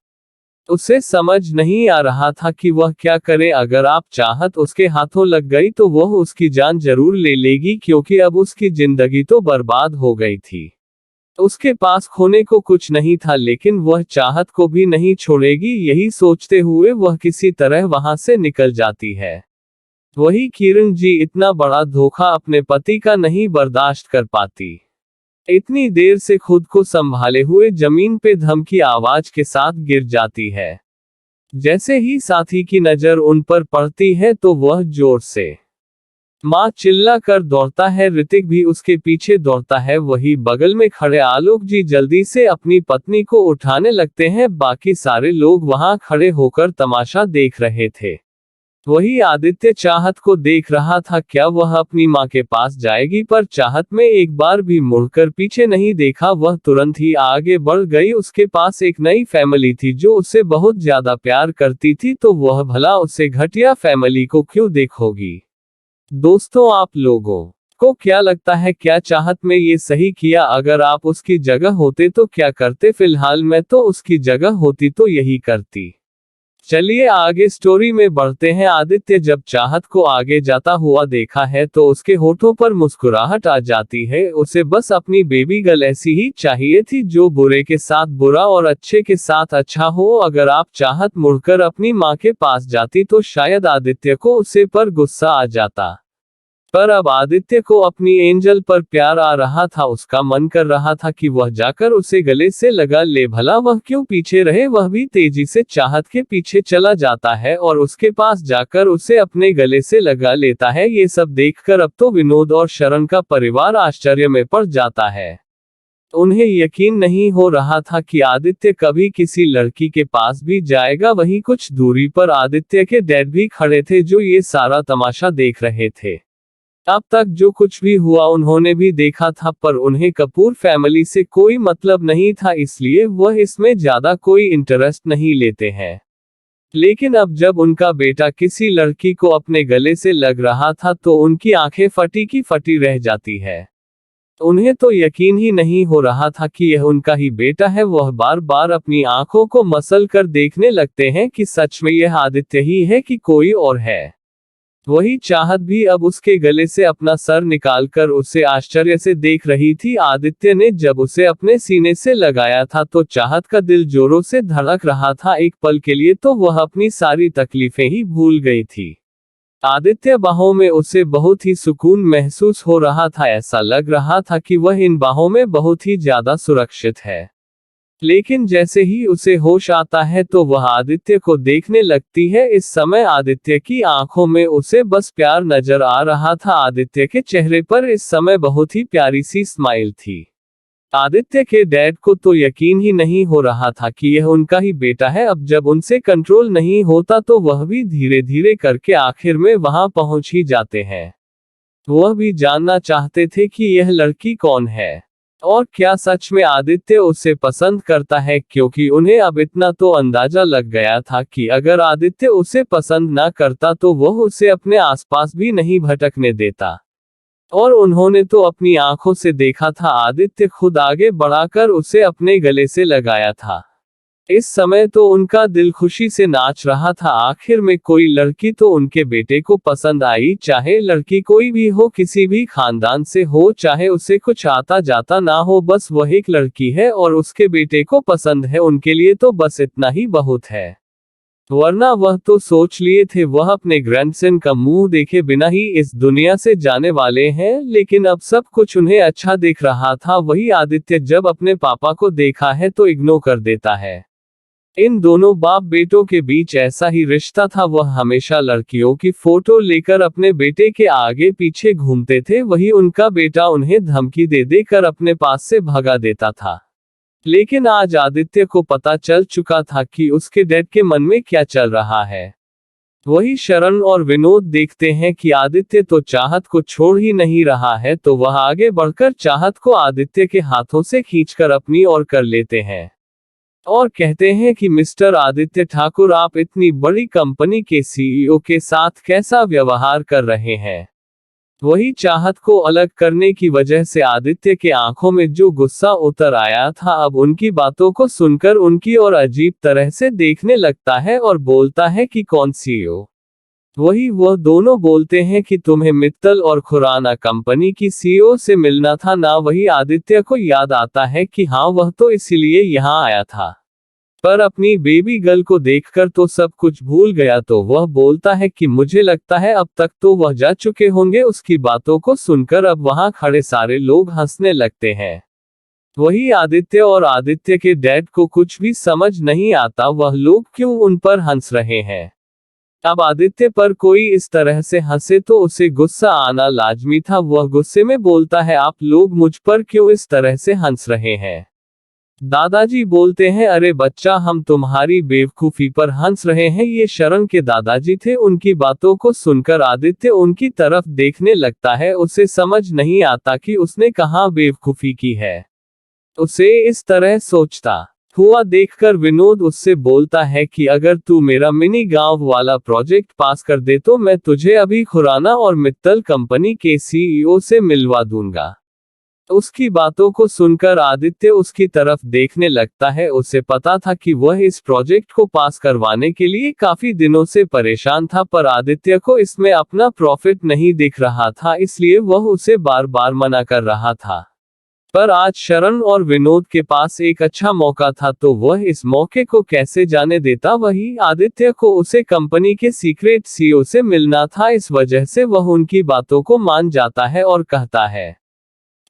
उसे समझ नहीं आ रहा था कि वह क्या करे। अगर आप चाहत उसके हाथों लग गई तो वह उसकी जान जरूर ले लेगी, क्योंकि अब उसकी जिंदगी तो बर्बाद हो गई थी। उसके पास खोने को कुछ नहीं था, लेकिन वह चाहत को भी नहीं छोड़ेगी। यही सोचते हुए वह किसी तरह वहां से निकल जाती है। वही किरण जी इतना बड़ा धोखा अपने पति का नहीं बर्दाश्त कर पाती। इतनी देर से खुद को संभाले हुए जमीन पे धमकी आवाज के साथ गिर जाती है। जैसे ही साथी की नजर उन पर पड़ती है तो वह जोर से मां चिल्ला कर दौड़ता है। ऋतिक भी उसके पीछे दौड़ता है। वही बगल में खड़े आलोक जी जल्दी से अपनी पत्नी को उठाने लगते हैं। बाकी सारे लोग वहां खड़े होकर तमाशा देख रहे थे। वही आदित्य चाहत को देख रहा था, क्या वह अपनी मां के पास जाएगी? पर चाहत में एक बार भी मुड़कर पीछे नहीं देखा। वह तुरंत ही आगे बढ़ गई। उसके पास एक नई फैमिली थी जो उसे बहुत ज्यादा प्यार करती थी, तो वह भला उससे घटिया फैमिली को क्यों देखोगी? दोस्तों, आप लोगों आपको क्या लगता है, क्या चाहत में ये सही किया? अगर आप उसकी जगह होते तो क्या करते? फिलहाल मैं तो उसकी जगह होती तो यही करती। चलिए आगे स्टोरी में बढ़ते हैं। आदित्य जब चाहत को आगे जाता हुआ देखा है तो उसके होठों पर मुस्कुराहट आ जाती है। उसे बस अपनी बेबी गर्ल ऐसी ही चाहिए थी, जो बुरे के साथ बुरा और अच्छे के साथ अच्छा हो। अगर आप चाहत मुड़कर अपनी माँ के पास जाती तो शायद आदित्य को उसे पर गुस्सा आ जाता, पर अब आदित्य को अपनी एंजल पर प्यार आ रहा था। उसका मन कर रहा था कि वह जाकर उसे गले से लगा ले। भला वह क्यों पीछे रहे? वह भी तेजी से चाहत के पीछे चला जाता है और उसके पास जाकर उसे अपने गले से लगा लेता है। ये सब देखकर अब तो विनोद और शरण का परिवार आश्चर्य में पड़ जाता है। उन्हें यकीन नहीं हो रहा था कि आदित्य कभी किसी लड़की के पास भी जाएगा। वहीं कुछ दूरी पर आदित्य के डैड भी खड़े थे, जो ये सारा तमाशा देख रहे थे। अब तक जो कुछ भी हुआ उन्होंने भी देखा था, पर उन्हें कपूर फैमिली से कोई मतलब नहीं था, इसलिए वह इसमें ज्यादा कोई इंटरेस्ट नहीं लेते हैं। लेकिन अब जब उनका बेटा किसी लड़की को अपने गले से लग रहा था तो उनकी आंखें फटी की फटी रह जाती है। उन्हें तो यकीन ही नहीं हो रहा था कि यह उनका ही बेटा है। वह बार बार अपनी आंखों को मसल कर देखने लगते हैं कि सच में यह आदित्य ही है कि कोई और है। वही चाहत भी अब उसके गले से अपना सर निकालकर उसे आश्चर्य से देख रही थी। आदित्य ने जब उसे अपने सीने से लगाया था तो चाहत का दिल जोरों से धड़क रहा था। एक पल के लिए तो वह अपनी सारी तकलीफें ही भूल गई थी। आदित्य बाहों में उसे बहुत ही सुकून महसूस हो रहा था। ऐसा लग रहा था कि वह इन बाहों में बहुत ही ज्यादा सुरक्षित है। लेकिन जैसे ही उसे होश आता है तो वह आदित्य को देखने लगती है। इस समय आदित्य की आंखों में उसे बस प्यार नजर आ रहा था। आदित्य के चेहरे पर इस समय बहुत ही प्यारी सी स्माइल थी। आदित्य के डैड को तो यकीन ही नहीं हो रहा था कि यह उनका ही बेटा है। अब जब उनसे कंट्रोल नहीं होता तो वह भी धीरे धीरे करके आखिर में वहां पहुंच ही जाते हैं। वह भी जानना चाहते थे कि यह लड़की कौन है और क्या सच में आदित्य उसे पसंद करता है, क्योंकि उन्हें अब इतना तो अंदाजा लग गया था कि अगर आदित्य उसे पसंद ना करता तो वह उसे अपने आसपास भी नहीं भटकने देता। और उन्होंने तो अपनी आंखों से देखा था, आदित्य खुद आगे बढ़ाकर उसे अपने गले से लगाया था। इस समय तो उनका दिल खुशी से नाच रहा था। आखिर में कोई लड़की तो उनके बेटे को पसंद आई, चाहे लड़की कोई भी हो, किसी भी खानदान से हो, चाहे उसे कुछ आता जाता ना हो, बस वह एक लड़की है और उसके बेटे को पसंद है। उनके लिए तो बस इतना ही बहुत है। वरना वह तो सोच लिए थे वह अपने ग्रैंडसन का मुंह देखे बिना ही इस दुनिया से जाने वाले हैं। लेकिन अब सब कुछ उन्हें अच्छा दिख रहा था। वही आदित्य जब अपने पापा को देखा है तो इग्नोर कर देता है। इन दोनों बाप बेटों के बीच ऐसा ही रिश्ता था। वह हमेशा लड़कियों की फोटो लेकर अपने बेटे के आगे पीछे घूमते थे। वही उनका बेटा उन्हें धमकी दे देकर अपने पास से भगा देता था। लेकिन आज आदित्य को पता चल चुका था कि उसके डैड के मन में क्या चल रहा है। वही शरण और विनोद देखते हैं कि आदित्य तो चाहत को छोड़ ही नहीं रहा है, तो वह आगे बढ़कर चाहत को आदित्य के हाथों से खींचकर अपनी ओर कर लेते हैं और कहते हैं कि मिस्टर आदित्य ठाकुर, आप इतनी बड़ी कंपनी के सीईओ के साथ कैसा व्यवहार कर रहे हैं। वही चाहत को अलग करने की वजह से आदित्य के आंखों में जो गुस्सा उतर आया था, अब उनकी बातों को सुनकर उनकी ओर अजीब तरह से देखने लगता है और बोलता है कि कौन सीईओ। वही वह दोनों बोलते हैं कि तुम्हें मित्तल और खुराना कंपनी की सीईओ से मिलना था ना। वही आदित्य को याद आता है कि हाँ, वह तो इसीलिए यहाँ आया था, पर अपनी बेबी गर्ल को देखकर तो सब कुछ भूल गया। तो वह बोलता है कि मुझे लगता है अब तक तो वह जा चुके होंगे। उसकी बातों को सुनकर अब वहां खड़े सारे लोग हंसने लगते हैं। वही आदित्य और आदित्य के डैड को कुछ भी समझ नहीं आता, वह लोग क्यों उन पर हंस रहे हैं। अब आदित्य पर कोई इस तरह से हंसे तो उसे गुस्सा आना लाजमी था। वह गुस्से में बोलता है, आप लोग मुझ पर क्यों इस तरह से हंस रहे हैं। दादाजी बोलते हैं, अरे बच्चा, हम तुम्हारी बेवकूफी पर हंस रहे हैं। ये शरण के दादाजी थे। उनकी बातों को सुनकर आदित्य उनकी तरफ देखने लगता है। उसे समझ नहीं आता कि उसने कहाँ बेवकूफी की है। उसे इस तरह सोचता हुआ देखकर विनोद उससे बोलता है कि अगर तू मेरा मिनी गांव वाला प्रोजेक्ट पास कर दे तो मैं तुझे अभी खुराना और मित्तल कंपनी के सीईओ से मिलवा दूंगा। उसकी बातों को सुनकर आदित्य उसकी तरफ देखने लगता है। उसे पता था कि वह इस प्रोजेक्ट को पास करवाने के लिए काफी दिनों से परेशान था, पर आदित्य को इसमें अपना प्रॉफिट नहीं दिख रहा था, इसलिए वह उसे बार बार मना कर रहा था। पर आज शरण और विनोद के पास एक अच्छा मौका था, तो वह इस मौके को कैसे जाने देता। वही आदित्य को उसे कंपनी के सीक्रेट सीईओ से मिलना था, इस वजह से वह उनकी बातों को मान जाता है और कहता है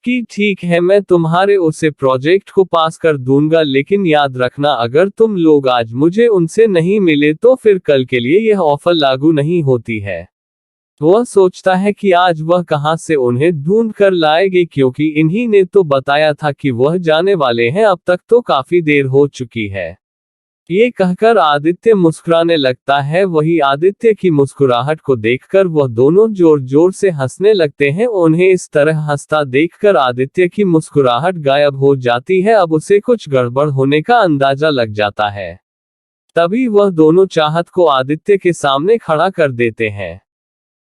कि ठीक है, मैं तुम्हारे उसे प्रोजेक्ट को पास कर दूंगा, लेकिन याद रखना अगर तुम लोग आज मुझे उनसे नहीं मिले तो फिर कल के लिए यह ऑफर लागू नहीं होती है। वह सोचता है कि आज वह कहां से उन्हें ढूंढ कर लाएगी, क्योंकि इन्हीं ने तो बताया था कि वह जाने वाले हैं, अब तक तो काफी देर हो चुकी है। ये कहकर आदित्य मुस्कुराने लगता है। वही आदित्य की मुस्कुराहट को देखकर वह दोनों जोर जोर से हंसने लगते हैं। उन्हें इस तरह हंसता देखकर आदित्य की मुस्कुराहट गायब हो जाती है। अब उसे कुछ गड़बड़ होने का अंदाजा लग जाता है। तभी वह दोनों चाहत को आदित्य के सामने खड़ा कर देते हैं।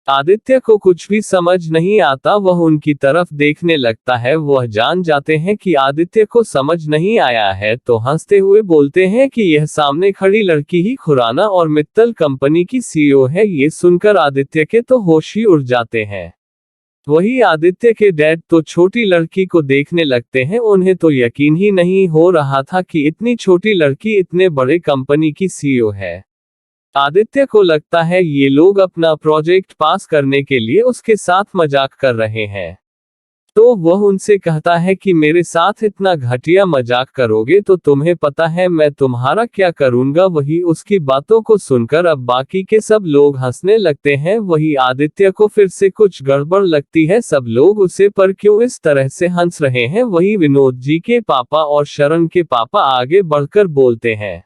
आदित्य को कुछ भी समझ नहीं आता, वह उनकी तरफ देखने लगता है। वह जान जाते हैं कि आदित्य को समझ नहीं आया है, तो हंसते हुए बोलते हैं कि यह सामने खड़ी लड़की ही खुराना और मित्तल कंपनी की सीईओ है। ये सुनकर आदित्य के तो होश ही उड़ जाते हैं। वही आदित्य के डैड तो छोटी लड़की को देखने लगते हैं। उन्हें तो यकीन ही नहीं हो रहा था कि इतनी छोटी लड़की इतने बड़े कंपनी की सीईओ है। आदित्य को लगता है ये लोग अपना प्रोजेक्ट पास करने के लिए उसके साथ मजाक कर रहे हैं। तो वह उनसे कहता है कि मेरे साथ इतना घटिया मजाक करोगे तो तुम्हें पता है मैं तुम्हारा क्या करूंगा। वही उसकी बातों को सुनकर अब बाकी के सब लोग हंसने लगते हैं। वही आदित्य को फिर से कुछ गड़बड़ लगती है। सब लोग उसे पर क्यों इस तरह से हंस रहे हैं। वही विनोद जी के पापा और शरण के पापा आगे बढ़कर बोलते हैं,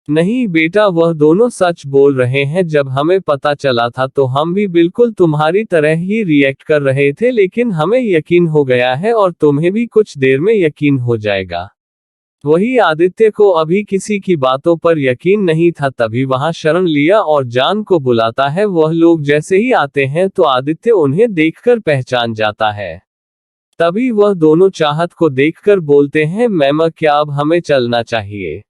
नहीं बेटा, वह दोनों सच बोल रहे हैं। जब हमें पता चला था तो हम भी बिल्कुल तुम्हारी तरह ही रिएक्ट कर रहे थे, लेकिन हमें यकीन हो गया है और तुम्हें भी कुछ देर में यकीन हो जाएगा। वही आदित्य को अभी किसी की बातों पर यकीन नहीं था। तभी वहां शरण लिया और जान को बुलाता है। वह लोग जैसे ही आते हैं तो आदित्य उन्हें देखकर पहचान जाता है। तभी वह दोनों चाहत को देखकर बोलते हैं, मैम क्या अब हमें चलना चाहिए।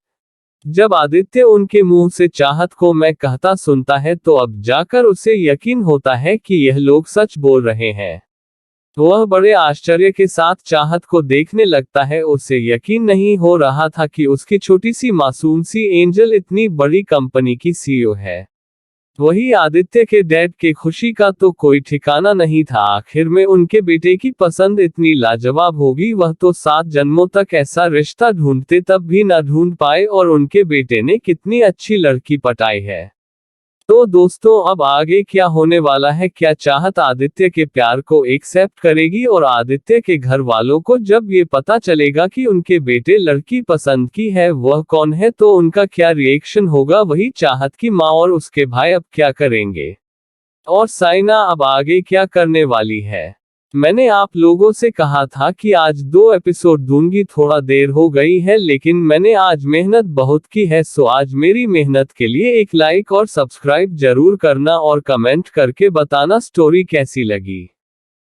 जब आदित्य उनके मुंह से चाहत को मैं कहता सुनता है तो अब जाकर उसे यकीन होता है कि यह लोग सच बोल रहे हैं। वह बड़े आश्चर्य के साथ चाहत को देखने लगता है। उसे यकीन नहीं हो रहा था कि उसकी छोटी सी मासूम सी एंजल इतनी बड़ी कंपनी की सीईओ है। वही आदित्य के डैड के खुशी का तो कोई ठिकाना नहीं था। आखिर में उनके बेटे की पसंद इतनी लाजवाब होगी। वह तो 7 जन्मों तक ऐसा रिश्ता ढूंढते तब भी न ढूंढ पाए, और उनके बेटे ने कितनी अच्छी लड़की पटाई है। तो दोस्तों अब आगे क्या होने वाला है। क्या चाहत आदित्य के प्यार को एक्सेप्ट करेगी, और आदित्य के घर वालों को जब ये पता चलेगा कि उनके बेटे लड़की पसंद की है वह कौन है, तो उनका क्या रिएक्शन होगा। वही चाहत की माँ और उसके भाई अब क्या करेंगे, और साइना अब आगे क्या करने वाली है। मैंने आप लोगों से कहा था कि आज 2 एपिसोड दूंगी, थोड़ा देर हो गई है, लेकिन मैंने आज मेहनत बहुत की है। सो आज मेरी मेहनत के लिए एक लाइक और सब्सक्राइब जरूर करना और कमेंट करके बताना स्टोरी कैसी लगी।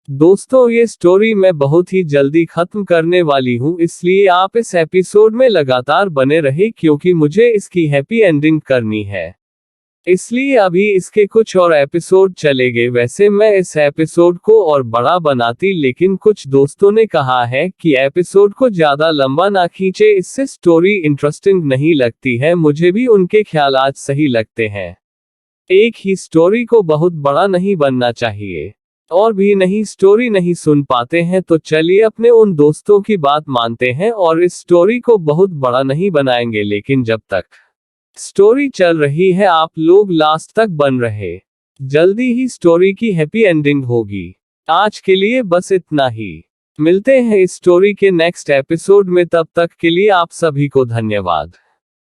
दोस्तों ये स्टोरी मैं बहुत ही जल्दी खत्म करने वाली हूँ, इसलिए आप इस एपिसोड में लगातार बने रहे, क्योंकि मुझे इसकी हैप्पी एंडिंग करनी है। इसलिए अभी इसके कुछ और एपिसोड चलेंगे। वैसे मैं इस एपिसोड को और बड़ा बनाती, लेकिन कुछ दोस्तों ने कहा है कि एपिसोड को ज्यादा लंबा ना खींचे, इससे स्टोरी इंटरेस्टिंग नहीं लगती है। मुझे भी उनके ख्याल आज सही लगते हैं। एक ही स्टोरी को बहुत बड़ा नहीं बनना चाहिए। और भी नहीं स्टोरी नहीं सुन पाते हैं तो चलिए अपने उन दोस्तों की बात मानते हैं और इस स्टोरी को बहुत बड़ा नहीं बनाएंगे, लेकिन जब तक स्टोरी चल रही है आप लोग लास्ट तक बन रहे। जल्दी ही स्टोरी की हैप्पी एंडिंग होगी। आज के लिए बस इतना ही। मिलते हैं इस स्टोरी के नेक्स्ट एपिसोड में, तब तक के लिए आप सभी को धन्यवाद।